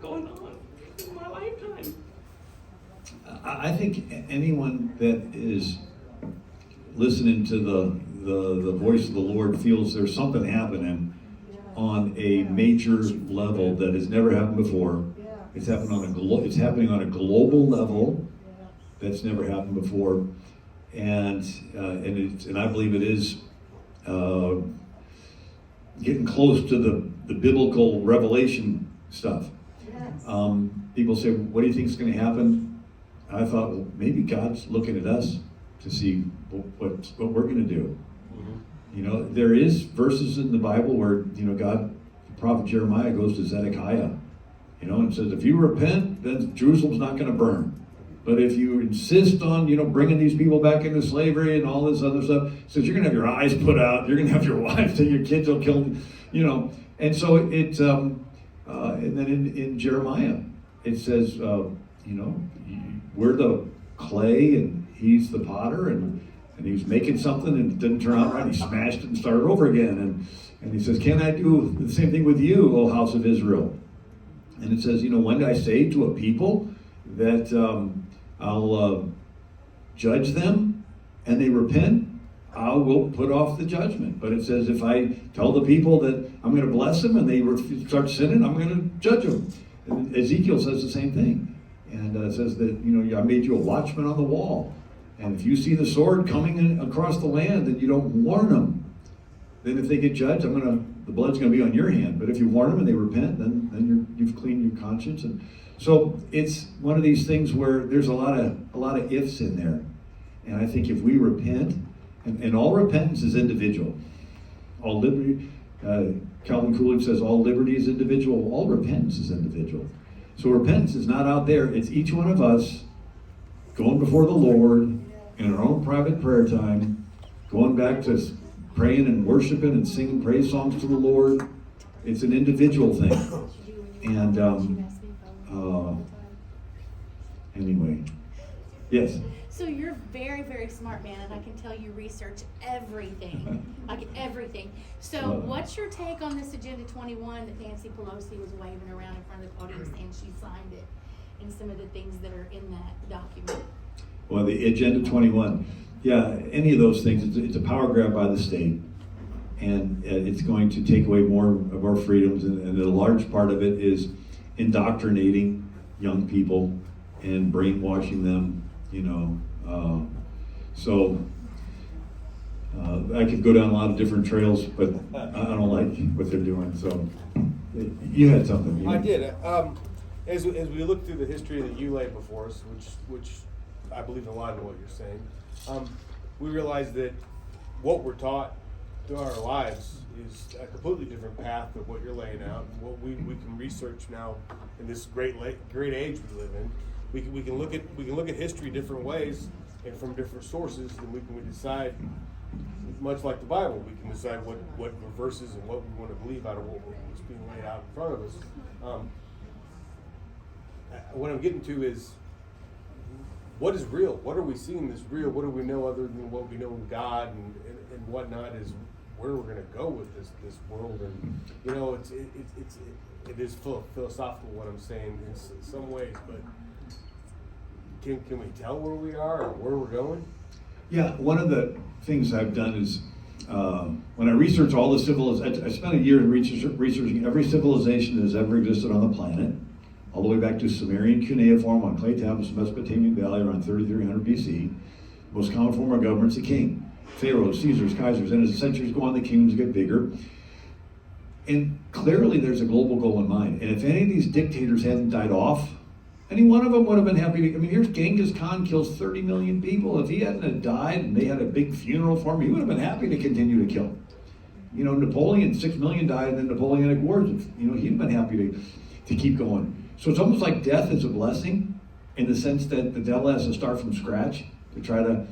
going on in my lifetime. I think anyone that is listening to the voice of the Lord feels there's something happening on a major level that has never happened before. It's happening on a global level that's never happened before, and I believe it is getting close to the biblical revelation stuff. People say, "What do you think is going to happen?" I thought, well, maybe God's looking at us to see what we're going to do. You know, there is verses in the Bible where, you know, God, the prophet Jeremiah goes to Zedekiah, you know, and says, if you repent, then Jerusalem's not going to burn. But if you insist on, you know, bringing these people back into slavery and all this other stuff, he says, you're going to have your eyes put out, you're going to have your wife till your kids will kill them, you know. And so it, and then in Jeremiah, it says, you know, we're the clay and he's the potter, and he was making something and it didn't turn out right. He smashed it and started over again. And he says, can I do the same thing with you, O house of Israel? And it says, you know, when did I say to a people that I'll judge them and they repent, I will put off the judgment. But it says, if I tell the people that I'm going to bless them and they start sinning, I'm going to judge them. And Ezekiel says the same thing. And it says that, you know, I made you a watchman on the wall. And if you see the sword coming in across the land and you don't warn them, then if they get judged, the blood's going to be on your hand. But if you warn them and they repent, then you've cleaned your conscience. And so it's one of these things where there's a lot of ifs in there. And I think if we repent, and all repentance is individual. All liberty, Calvin Coolidge says all liberty is individual, all repentance is individual. So repentance is not out there, it's each one of us going before the Lord in our own private prayer time, going back to praying and worshiping and singing praise songs to the Lord. It's an individual thing. And anyway, yes. So you're a very, very smart man, and I can tell you research everything, like everything. So what's your take on this Agenda 21 that Nancy Pelosi was waving around in front of the podium saying she signed it, and some of the things that are in that document? Well, the Agenda 21, yeah, any of those things, it's a power grab by the state, and it's going to take away more of our freedoms, and a large part of it is indoctrinating young people and brainwashing them, you know. I could go down a lot of different trails, but I don't like what they're doing. So you had something. I did. As we look through the history that you laid before us, which I believe a lot of what you're saying, we realize that what we're taught through our lives is a completely different path than what you're laying out, and what we can research now in this great age we live in. We can look at history different ways and from different sources, and we decide, much like the Bible, we can decide what verses and what we want to believe out of what's being laid out in front of us. What I'm getting to is, what is real? What are we seeing that's real? What do we know other than what we know in God and whatnot is where we're going to go with this world? And you know, it is philosophical what I'm saying in some ways, but can we tell where we are or where we're going? Yeah, one of the things I've done is when I research all the civilizations, I spent a year researching every civilization that has ever existed on the planet, all the way back to Sumerian cuneiform on clay tablets in the Mesopotamian Valley around 3300 BC. Most common form of government is a king. Pharaohs, Caesars, Kaisers, and as the centuries go on, the kingdoms get bigger. And clearly there's a global goal in mind. And if any of these dictators hadn't died off, any one of them would have been happy to, I mean, here's Genghis Khan kills 30 million people. If he hadn't have died and they had a big funeral for him, he would have been happy to continue to kill. You know, Napoleon, 6 million died in the Napoleonic Wars. You know, he'd have been happy to. to keep going. So it's almost like death is a blessing in the sense that the devil has to start from scratch to try to,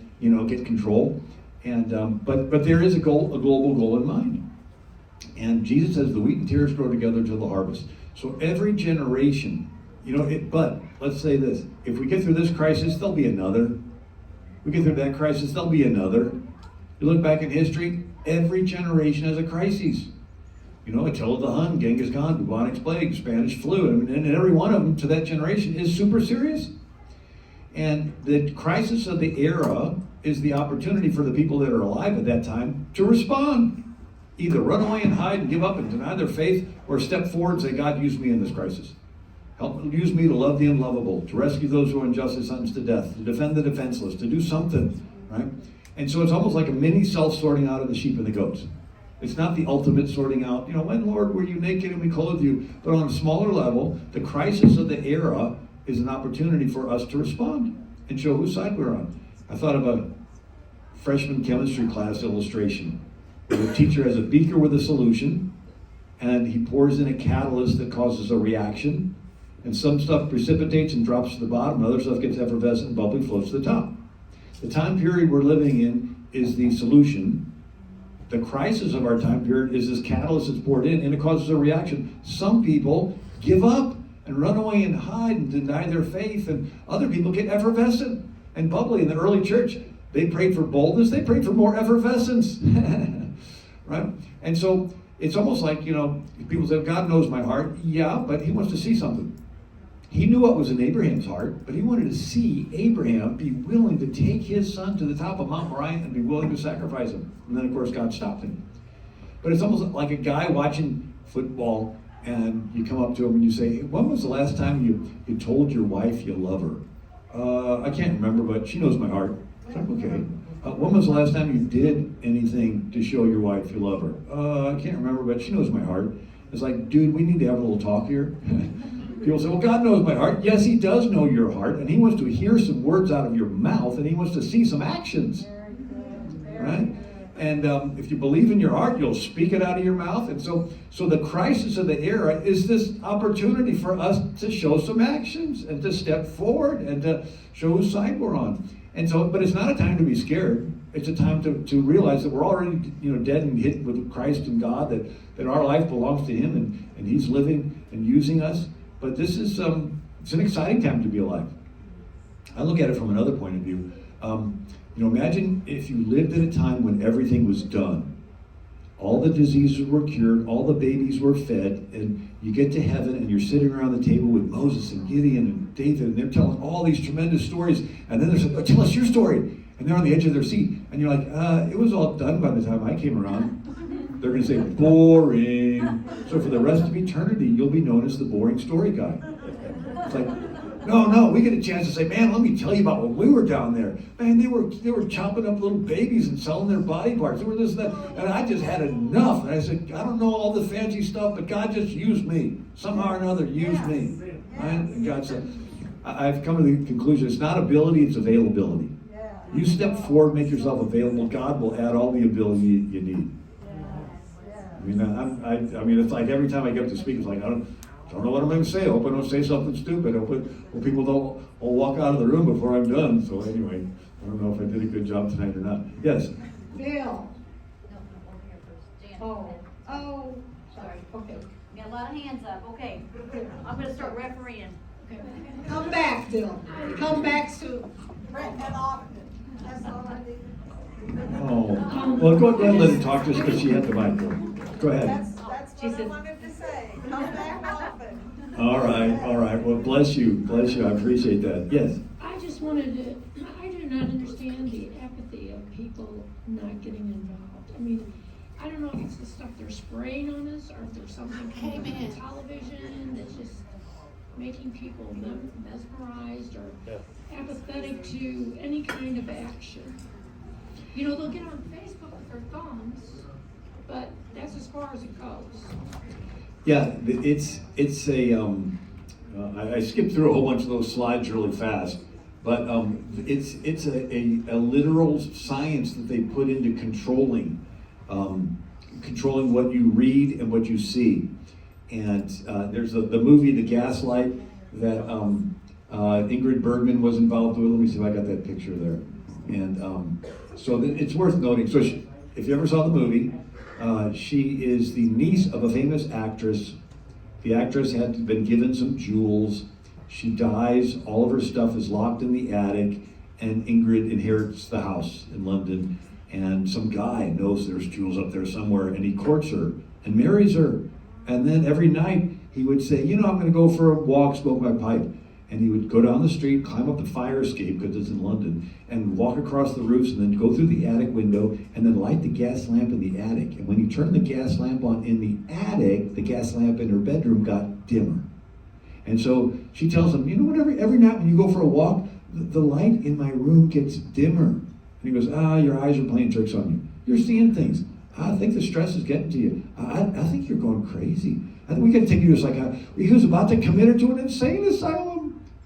get control. And but there is a global goal in mind. And Jesus says the wheat and tares grow together till the harvest. So every generation, but let's say this, if we get through this crisis, there'll be another. We get through that crisis, there'll be another. You look back in history, every generation has a crisis. Attila the Hun, Genghis Khan, bubonic plague, Spanish flu, and every one of them to that generation is super serious. And the crisis of the era is the opportunity for the people that are alive at that time to respond. Either run away and hide and give up and deny their faith, or step forward and say, God, use me in this crisis. Use me to love the unlovable, to rescue those who are unjustly sentenced to death, to defend the defenseless, to do something, right? And so it's almost like a mini self-sorting out of the sheep and the goats. It's not the ultimate sorting out, when, Lord, were you naked and we clothed you? But on a smaller level, the crisis of the era is an opportunity for us to respond and show whose side we're on. I thought of a freshman chemistry class illustration. The teacher has a beaker with a solution, and he pours in a catalyst that causes a reaction, and some stuff precipitates and drops to the bottom, and other stuff gets effervescent and bubbly, floats to the top. The time period we're living in is the solution. The crisis of our time period is this catalyst that's poured in, and it causes a reaction. Some people give up and run away and hide and deny their faith, and other people get effervescent and bubbly. In the early church, they prayed for boldness, they prayed for more effervescence. Right? And so it's almost like, people say, God knows my heart. Yeah, but he wants to see something. He knew what was in Abraham's heart, but he wanted to see Abraham be willing to take his son to the top of Mount Moriah and be willing to sacrifice him. And then, of course, God stopped him. But it's almost like a guy watching football, and you come up to him and you say, when was the last time you told your wife you love her? I can't remember, but she knows my heart. It's like, okay. When was the last time you did anything to show your wife you love her? I can't remember, but she knows my heart. It's like, dude, we need to have a little talk here. People say, well, God knows my heart. Yes, he does know your heart, and he wants to hear some words out of your mouth, and he wants to see some actions. Right? And if you believe in your heart, you'll speak it out of your mouth. And so the crisis of the era is this opportunity for us to show some actions and to step forward and to show whose side we're on. And so, but it's not a time to be scared. It's a time to realize that we're already, dead and hidden with Christ and God, that our life belongs to him, and he's living and using us. But this is, it's an exciting time to be alive. I look at it from another point of view. Imagine if you lived at a time when everything was done. All the diseases were cured, all the babies were fed, and you get to heaven and you're sitting around the table with Moses and Gideon and David, and they're telling all these tremendous stories, and then they're saying, tell us your story. And they're on the edge of their seat, and you're like, it was all done by the time I came around. They're going to say, boring. So for the rest of eternity, you'll be known as the boring story guy. It's like, no, we get a chance to say, man, let me tell you about when we were down there. Man, they were chopping up little babies and selling their body parts. They were this and that. And I just had enough. And I said, I don't know all the fancy stuff, but God just used me. Somehow or another, used me. Right? And God said, I've come to the conclusion, it's not ability, it's availability. You step forward, make yourself available, God will add all the ability you need. I mean, it's like every time I get up to speak, it's like, I don't know what I'm going to say. I hope I don't say something stupid. I hope people don't walk out of the room before I'm done. So anyway, I don't know if I did a good job tonight or not. Yes? Bill. Oh, Sorry. Okay. Got a lot of hands up. Okay. I'm going to start refereeing. Okay. Come back, Bill. Come back soon. Brett and often, that's all I need. Oh, well, go ahead and let her talk just because she had the mic. Go ahead. That's what I wanted to say. Come back often. All right. Well, bless you. I appreciate that. Yes? I just wanted to, I do not understand the apathy of people not getting involved. I mean, I don't know if it's the stuff they're spraying on us or if there's something coming on television that's just making people mesmerized or apathetic to any kind of action. They'll get on Facebook with their thumbs, but that's as far as it goes. Yeah, it's a, I skipped through a whole bunch of those slides really fast, but it's a literal science that they put into controlling what you read and what you see. And there's the movie The Gaslight that Ingrid Bergman was involved with. Let me see if I got that picture there. And so it's worth noting. So if you ever saw the movie, she is the niece of a famous actress. The actress had been given some jewels. She dies, all of her stuff is locked in the attic, and Ingrid inherits the house in London. And some guy knows there's jewels up there somewhere, and he courts her and marries her. And then every night he would say, I'm going to go for a walk, smoke my pipe. And he would go down the street, climb up the fire escape, because it's in London, and walk across the roofs, and then go through the attic window, and then light the gas lamp in the attic. And when he turned the gas lamp on in the attic, the gas lamp in her bedroom got dimmer. And so she tells him, every night when you go for a walk, the light in my room gets dimmer. And he goes, your eyes are playing tricks on you. You're seeing things. I think the stress is getting to you. I think you're going crazy. I think we got to take you to a psychiatrist. He was about to commit her to an insane asylum.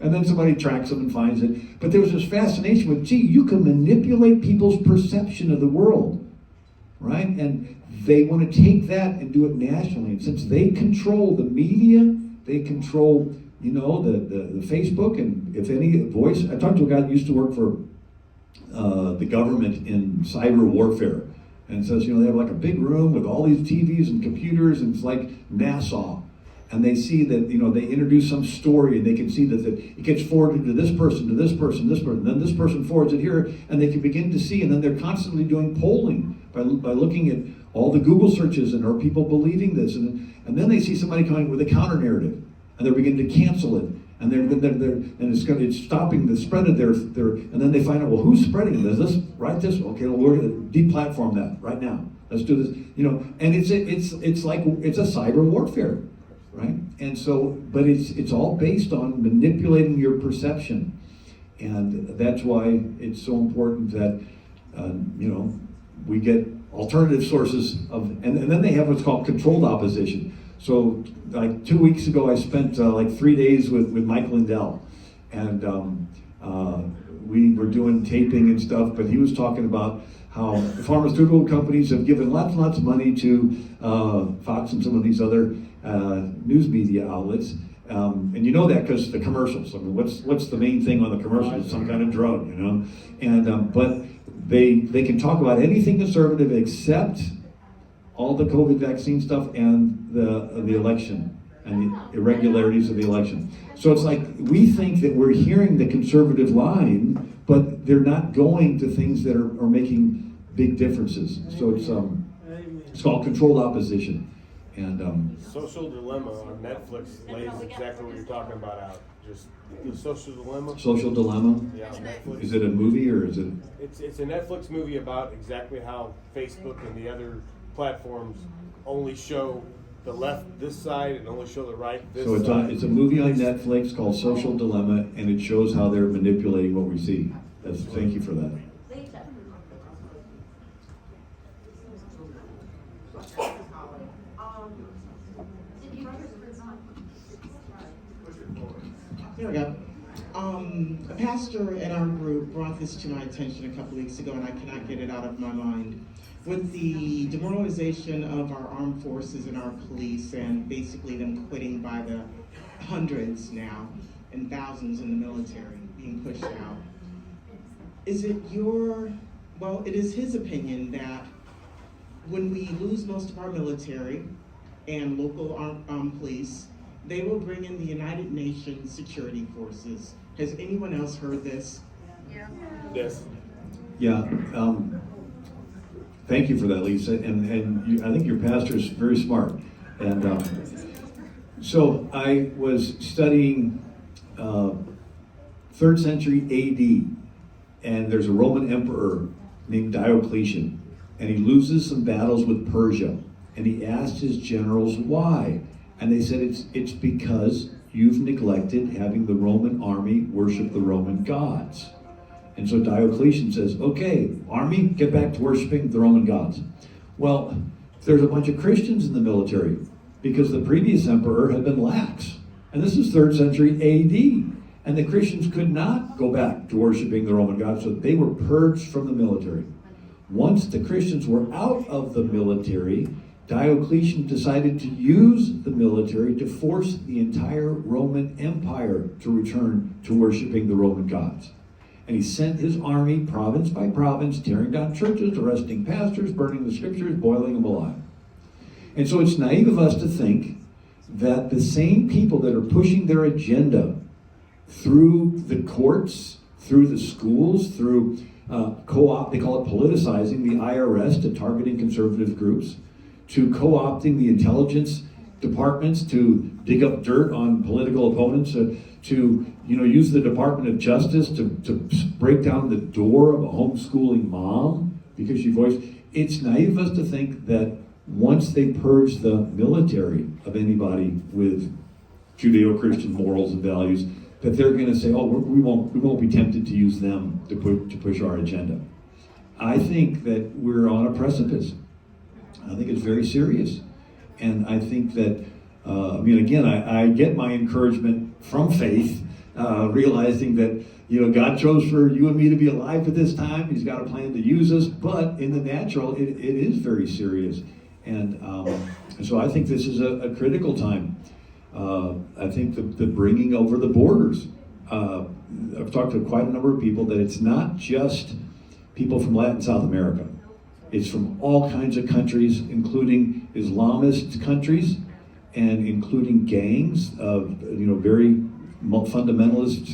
And then somebody tracks him and finds it. But there was this fascination with, you can manipulate people's perception of the world, right? And they want to take that and do it nationally. And since they control the media, they control, the Facebook, and if any voice. I talked to a guy that used to work for the government in cyber warfare. And says, they have like a big room with all these TVs and computers, and it's like NASA. And they see that, they introduce some story, and they can see that it gets forwarded to this person, and then this person forwards it here, and they can begin to see, and then they're constantly doing polling by looking at all the Google searches, and are people believing this? And then they see somebody coming with a counter narrative, and they're beginning to cancel it, and it's stopping the spread of their, and then they find out, well, who's spreading it? Is this right? This? Okay, well, we're going to deplatform that right now. Let's do this, and it's like a cyber warfare. Right? And so, but it's all based on manipulating your perception. And that's why it's so important that, we get alternative sources and then they have what's called controlled opposition. So like 2 weeks ago, I spent 3 days with Mike Lindell, and we were doing taping and stuff, but he was talking about how the pharmaceutical companies have given lots and lots of money to Fox and some of these other news media outlets, and you know that because the commercials. I mean, what's the main thing on the commercials? Some kind of drug, And but they can talk about anything conservative except all the COVID vaccine stuff and the election and the irregularities of the election. So it's like we think that we're hearing the conservative line, but they're not going to things that are making big differences. So it's called controlled opposition. And Social Dilemma on Netflix lays exactly what you're talking about out. Just the Social Dilemma. Social Dilemma? Yeah, on Netflix. Is it a movie or is it? It's a Netflix movie about exactly how Facebook and the other platforms only show the left this side and only show the right this side. So it's a movie on Netflix called Social Dilemma, and it shows how they're manipulating what we see. Thank you for that. There we go. A pastor in our group brought this to my attention a couple weeks ago, and I cannot get it out of my mind. With the demoralization of our armed forces and our police, and basically them quitting by the hundreds now, and thousands in the military being pushed out, is it it is his opinion that when we lose most of our military and local armed police, they will bring in the United Nations security forces. Has anyone else heard this? Yeah. Yes. Yeah. Thank you for that, Lisa. And I think your pastor is very smart. And so I was studying 3rd century AD, and there's a Roman emperor named Diocletian, and he loses some battles with Persia, and he asked his generals why. And they said, it's because you've neglected having the Roman army worship the Roman gods. And so Diocletian says, okay, army, get back to worshiping the Roman gods. Well, there's a bunch of Christians in the military because the previous emperor had been lax. And this is 3rd century AD. And the Christians could not go back to worshiping the Roman gods, so they were purged from the military. Once the Christians were out of the military, Diocletian decided to use the military to force the entire Roman Empire to return to worshiping the Roman gods. And he sent his army province by province, tearing down churches, arresting pastors, burning the scriptures, boiling them alive. And so it's naive of us to think that the same people that are pushing their agenda through the courts, through the schools, through co-op, they call it politicizing the IRS to targeting conservative groups, to co-opting the intelligence departments to dig up dirt on political opponents, to use the Department of Justice to break down the door of a homeschooling mom because she voiced. It's naive of us to think that once they purge the military of anybody with Judeo-Christian morals and values, that they're going to say, "Oh, we won't be tempted to use them to push our agenda." I think that we're on a precipice. I think it's very serious, and I think that I get my encouragement from faith, realizing that God chose for you and me to be alive at this time. He's got a plan to use us, but in the natural, it is very serious, and so I think this is a critical time. I think the bringing over the borders. I've talked to quite a number of people that it's not just people from Latin South America. It's from all kinds of countries, including Islamist countries, and including gangs of very fundamentalist,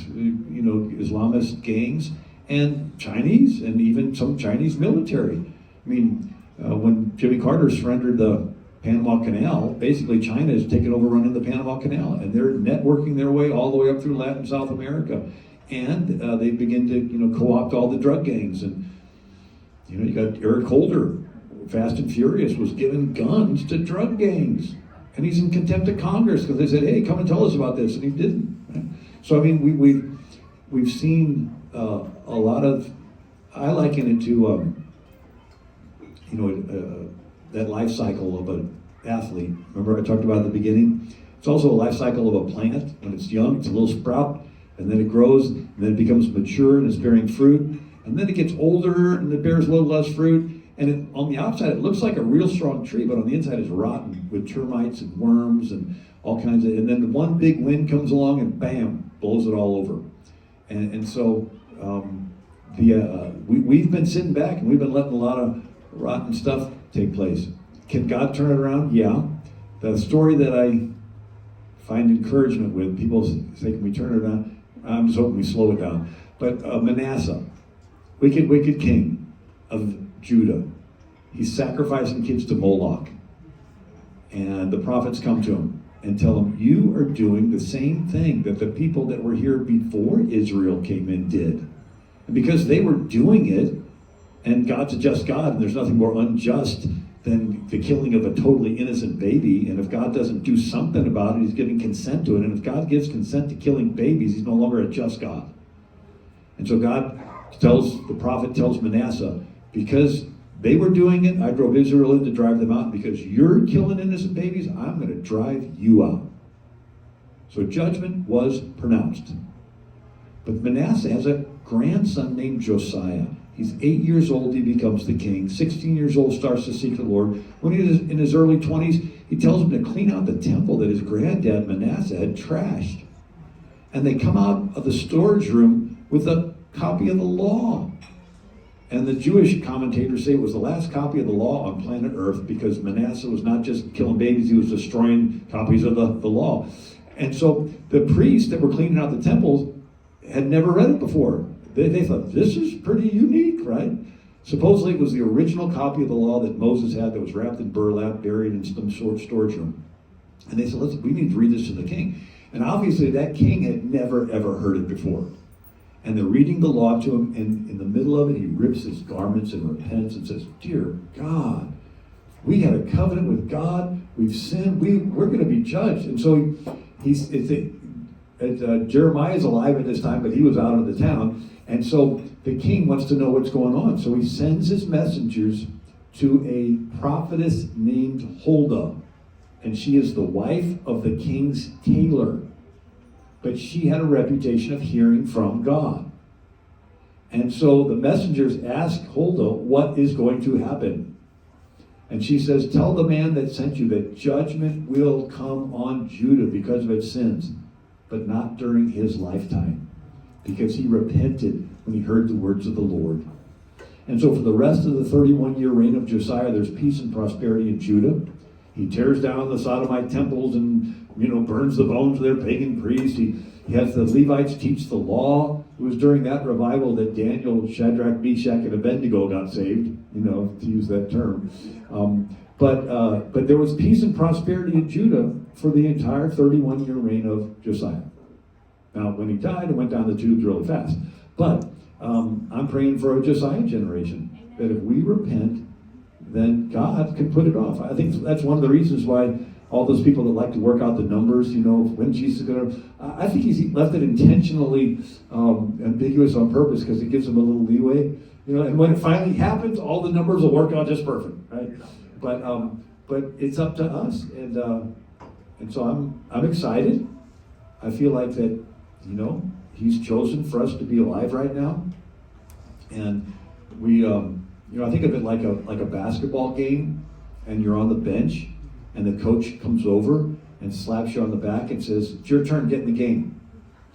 Islamist gangs, and Chinese, and even some Chinese military. I mean, when Jimmy Carter surrendered the Panama Canal, basically China has taken over running the Panama Canal, and they're networking their way all the way up through Latin South America, and they begin to co-opt all the drug gangs. And you got Eric Holder, Fast and Furious, was giving guns to drug gangs, and he's in contempt of Congress because they said, "Hey, come and tell us about this," and he didn't. Right? So I mean, we've seen a lot of. I liken it to that life cycle of an athlete. Remember I talked about at the beginning? It's also a life cycle of a plant. When it's young, it's a little sprout, and then it grows, and then it becomes mature and it's bearing fruit. And then it gets older and it bears a little less fruit. And on the outside, it looks like a real strong tree, but on the inside, it's rotten with termites and worms and all kinds of. And then one big wind comes along and bam, blows it all over. And so we've been sitting back and we've been letting a lot of rotten stuff take place. Can God turn it around? Yeah. The story that I find encouragement with, people say, "Can we turn it around?" I'm just hoping we slow it down. But Manasseh, wicked king of Judah, he's sacrificing kids to Moloch. And the prophets come to him and tell him, "You are doing the same thing that the people that were here before Israel came in did." And because they were doing it, and God's a just God, and there's nothing more unjust than the killing of a totally innocent baby, and if God doesn't do something about it, he's giving consent to it, and if God gives consent to killing babies, he's no longer a just God. And so the prophet tells Manasseh, because they were doing it, I drove Israel in to drive them out, because you're killing innocent babies, I'm going to drive you out. So judgment was pronounced. But Manasseh has a grandson named Josiah. He's 8 years old, he becomes the king. 16 years old, starts to seek the Lord. When he's in his early 20s, he tells him to clean out the temple that his granddad Manasseh had trashed. And they come out of the storage room with a copy of the law. And the Jewish commentators say it was the last copy of the law on planet Earth, because Manasseh was not just killing babies, he was destroying copies of the law. And so the priests that were cleaning out the temples had never read it before. They thought, this is pretty unique, right? Supposedly it was the original copy of the law that Moses had that was wrapped in burlap, buried in some sort of storage room. And they said, we need to read this to the king. And obviously that king had never, ever heard it before. And they're reading the law to him, and in the middle of it, he rips his garments and repents and says, "Dear God, we had a covenant with God, we've sinned, we're going to be judged." And so Jeremiah's alive at this time, but he was out of the town. And so the king wants to know what's going on. So he sends his messengers to a prophetess named Huldah. And she is the wife of the king's tailor. But she had a reputation of hearing from God. And so the messengers ask Huldah what is going to happen. And she says, tell the man that sent you that judgment will come on Judah because of its sins, but not during his lifetime, because he repented when he heard the words of the Lord. And so for the rest of the 31-year reign of Josiah, there's peace and prosperity in Judah. He tears down the Sodomite temples and, burns the bones of their pagan priests. He has the Levites teach the law. It was during that revival that Daniel, Shadrach, Meshach, and Abednego got saved, to use that term. But there was peace and prosperity in Judah for the entire 31-year reign of Josiah. Now, when he died, it went down the tubes really fast. But I'm praying for a Josiah generation, that if we repent, then God can put it off. I think that's one of the reasons why all those people that like to work out the numbers, when Jesus is going to... I think he's left it intentionally ambiguous on purpose because it gives them a little leeway. And when it finally happens, all the numbers will work out just perfect, right? But it's up to us. And so I'm excited. I feel like that, he's chosen for us to be alive right now. And we, I think of it like a basketball game, and you're on the bench, and the coach comes over and slaps you on the back and says, it's your turn, get in the game.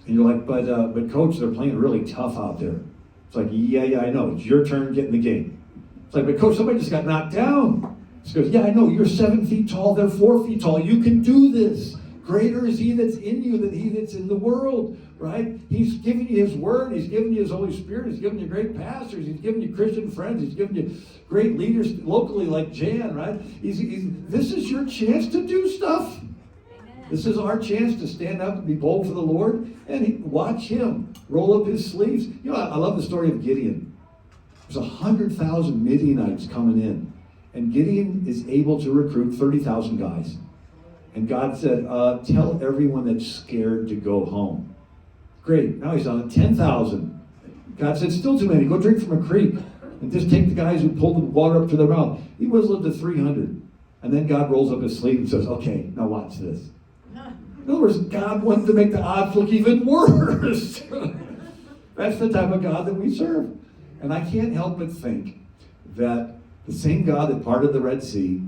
And you're like, but coach, they're playing really tough out there. It's like, yeah, I know, it's your turn, get in the game. It's like, but coach, somebody just got knocked down. He goes, yeah, I know, you're 7 feet tall, they're 4 feet tall, you can do this. Greater is he that's in you than he that's in the world, right? He's given you his word. He's given you his Holy Spirit. He's given you great pastors. He's given you Christian friends. He's given you great leaders locally like Jan, right? This is your chance to do stuff. This is our chance to stand up and be bold for the Lord and watch him roll up his sleeves. I love the story of Gideon. There's 100,000 Midianites coming in, and Gideon is able to recruit 30,000 guys. And God said, tell everyone that's scared to go home. Great, now he's on 10,000. God said, still too many, go drink from a creek. And just take the guys who pulled the water up to their mouth. He whistles to 300. And then God rolls up his sleeve and says, okay, now watch this. In other words, God wanted to make the odds look even worse. That's the type of God that we serve. And I can't help but think that the same God that parted the Red Sea,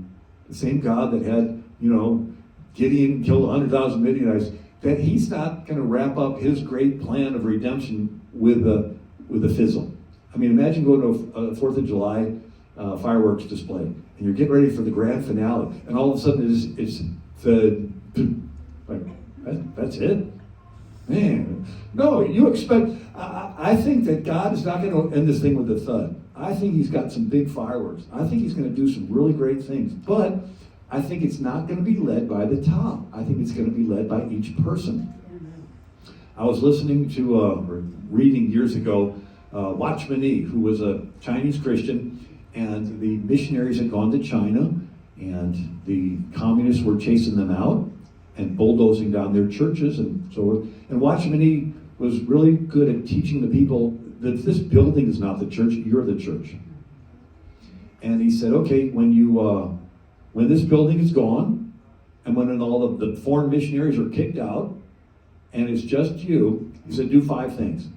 the same God that had, Gideon killed 100,000 Midianites, that he's not going to wrap up his great plan of redemption with a fizzle. I mean, imagine going to a 4th of July fireworks display, and you're getting ready for the grand finale, and all of a sudden it's the, like, that's it? Man, no, you expect, I think that God is not going to end this thing with a thud. I think he's got some big fireworks. I think he's going to do some really great things, but I think it's not going to be led by the top. I think it's going to be led by each person. I was listening to, or reading years ago, Watchman Nee, who was a Chinese Christian, and the missionaries had gone to China, and the communists were chasing them out and bulldozing down their churches, and Watchman Nee was really good at teaching the people that this building is not the church, you're the church. And he said, okay, when this building is gone, and when all of the foreign missionaries are kicked out, and it's just you, he said, do 5 things.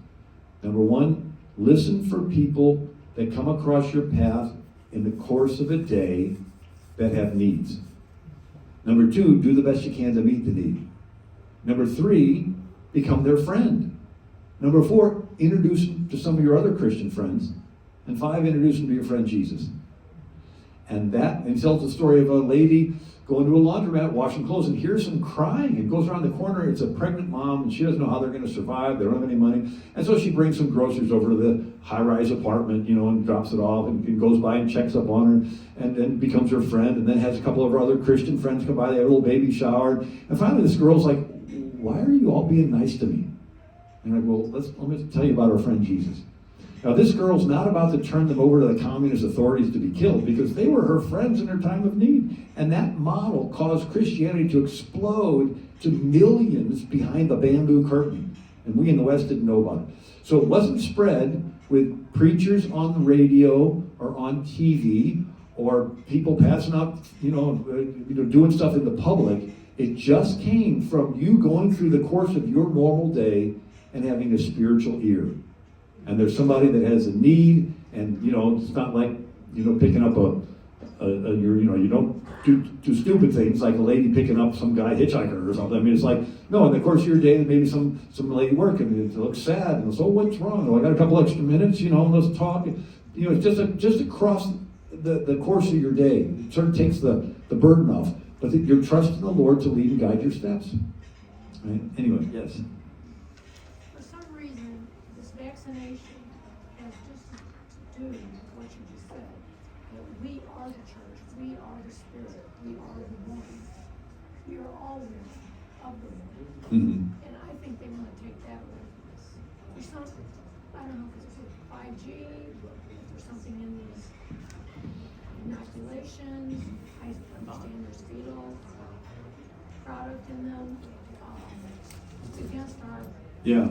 Number 1, listen for people that come across your path in the course of a day that have needs. Number 2, do the best you can to meet the need. Number 3, become their friend. Number 4, introduce them to some of your other Christian friends. And 5, introduce them to your friend Jesus. And he tells the story of a lady going to a laundromat, washing clothes, and hears some crying, and goes around the corner. It's a pregnant mom, and she doesn't know how they're going to survive. They don't have any money. And so she brings some groceries over to the high-rise apartment, and drops it off, and goes by and checks up on her, and then becomes her friend, and then has a couple of her other Christian friends come by. They have a little baby shower. And finally, this girl's like, why are you all being nice to me? And I'm like, well, let me tell you about our friend Jesus. Now, this girl's not about to turn them over to the communist authorities to be killed, because they were her friends in her time of need. And that model caused Christianity to explode to millions behind the bamboo curtain. And we in the West didn't know about it. So it wasn't spread with preachers on the radio or on TV or people passing out, doing stuff in the public. It just came from you going through the course of your normal day and having a spiritual ear. And there's somebody that has a need, and it's not like picking up your do stupid things, like a lady picking up some guy hitchhiker or something. I mean, it's like, no, in the course of your day, maybe some lady working, it looks sad, and so what's wrong? Oh, I got a couple extra minutes, let's talk. It's just across the course of your day. It sort of takes the burden off, but you're trusting the Lord to lead and guide your steps. Right? Anyway, yes. For some reason, this vaccination has just to do with what you just said. That we are the church, we are the spirit, we are the one. We are all one of the one. Mm-hmm. And I think they want to take that away from us. There's something, I don't know if it's with 5G, if there's something in these inoculations. I understand there's fetal product in them. It's against our. Yeah.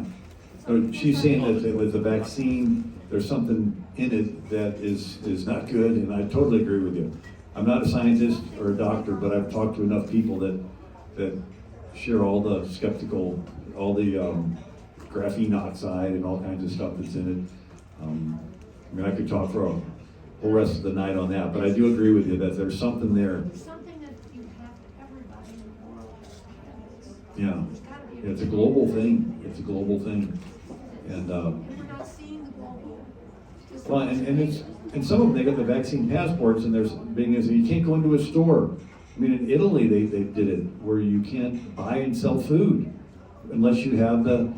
So she's saying that with the vaccine, there's something in it that is not good, and I totally agree with you. I'm not a scientist or a doctor, but I've talked to enough people that share all the skeptical, all the graphene oxide and all kinds of stuff that's in it. I could talk for a whole rest of the night on that, but I do agree with you that there's something there. There's something that you have to, everybody in the world has to have this. Yeah. There's gotta be It's a global thing. It's a global thing. And we're not seeing the global. well, and some of them, they got the vaccine passports, and there's being is you can't go into a store. I mean, in Italy, they did it where you can't buy and sell food unless you have the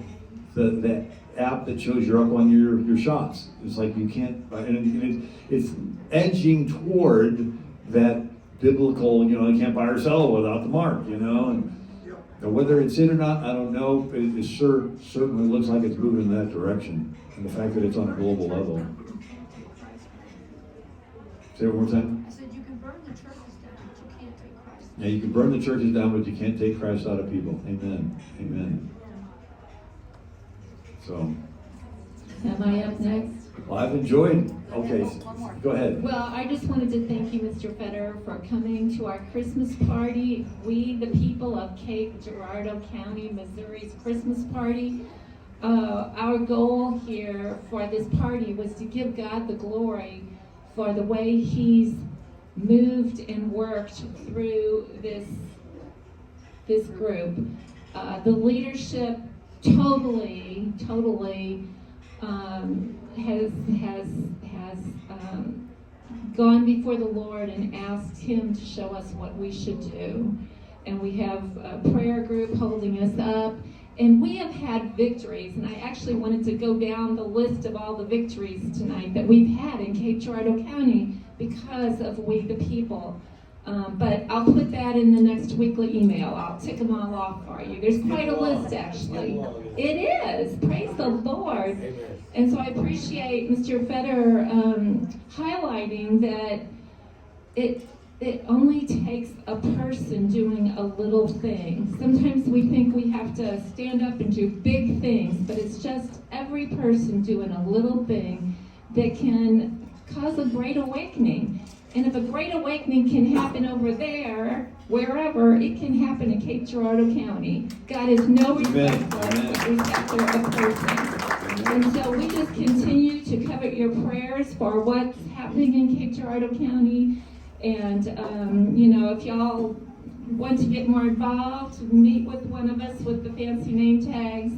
app that shows you're up on your shots. It's like you can't buy, and it's edging toward that biblical, you can't buy or sell without the mark, and whether it's in or not, I don't know. It certainly looks like it's moving in that direction, and the fact that it's on a global level. Say it one more time. I said you can burn the churches down, but you can't take Christ. Yeah, you can burn the churches down, but you can't take Christ out of people. Amen. Amen. So. Am I up next? Well, I've enjoyed. Okay, go ahead. Well, I just wanted to thank you, Mr. Federer, for coming to our Christmas party. We, the people of Cape Girardeau County, Missouri's Christmas party, our goal here for this party was to give God the glory for the way He's moved and worked through this group. The leadership totally has gone before the Lord and asked Him to show us what we should do. And we have a prayer group holding us up. And we have had victories, and I actually wanted to go down the list of all the victories tonight that we've had in Cape Girardeau County because of we the people. But I'll put that in the next weekly email. I'll tick them all off for you. There's quite a list, actually. It is. Praise the Lord. And so I appreciate Mr. Federer highlighting that it only takes a person doing a little thing. Sometimes we think we have to stand up and do big things, but it's just every person doing a little thing that can cause a great awakening. And if a great awakening can happen over there, wherever, it can happen in Cape Girardeau County. God is no respecter of persons. And so we just continue to covet your prayers for what's happening in Cape Girardeau County. And, if y'all want to get more involved, meet with one of us with the fancy name tags.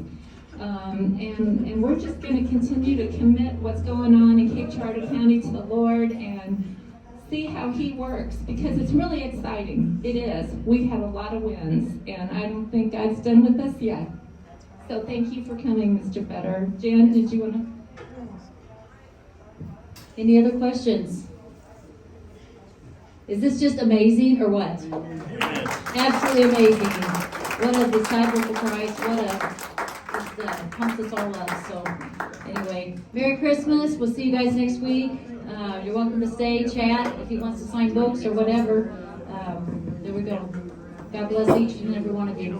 And we're just going to continue to commit what's going on in Cape Girardeau County to the Lord and see how He works, because it's really exciting. It is. We've had a lot of wins, and I don't think God's done with us yet. So thank you for coming, Mr. Federer. Jan, did you want to? Any other questions? Is this just amazing or what? Absolutely amazing. What a disciple for Christ. Just pumps us all up. So anyway, Merry Christmas. We'll see you guys next week. You're welcome to stay, chat, if he wants to sign books or whatever. There we go. God bless each and every one of you.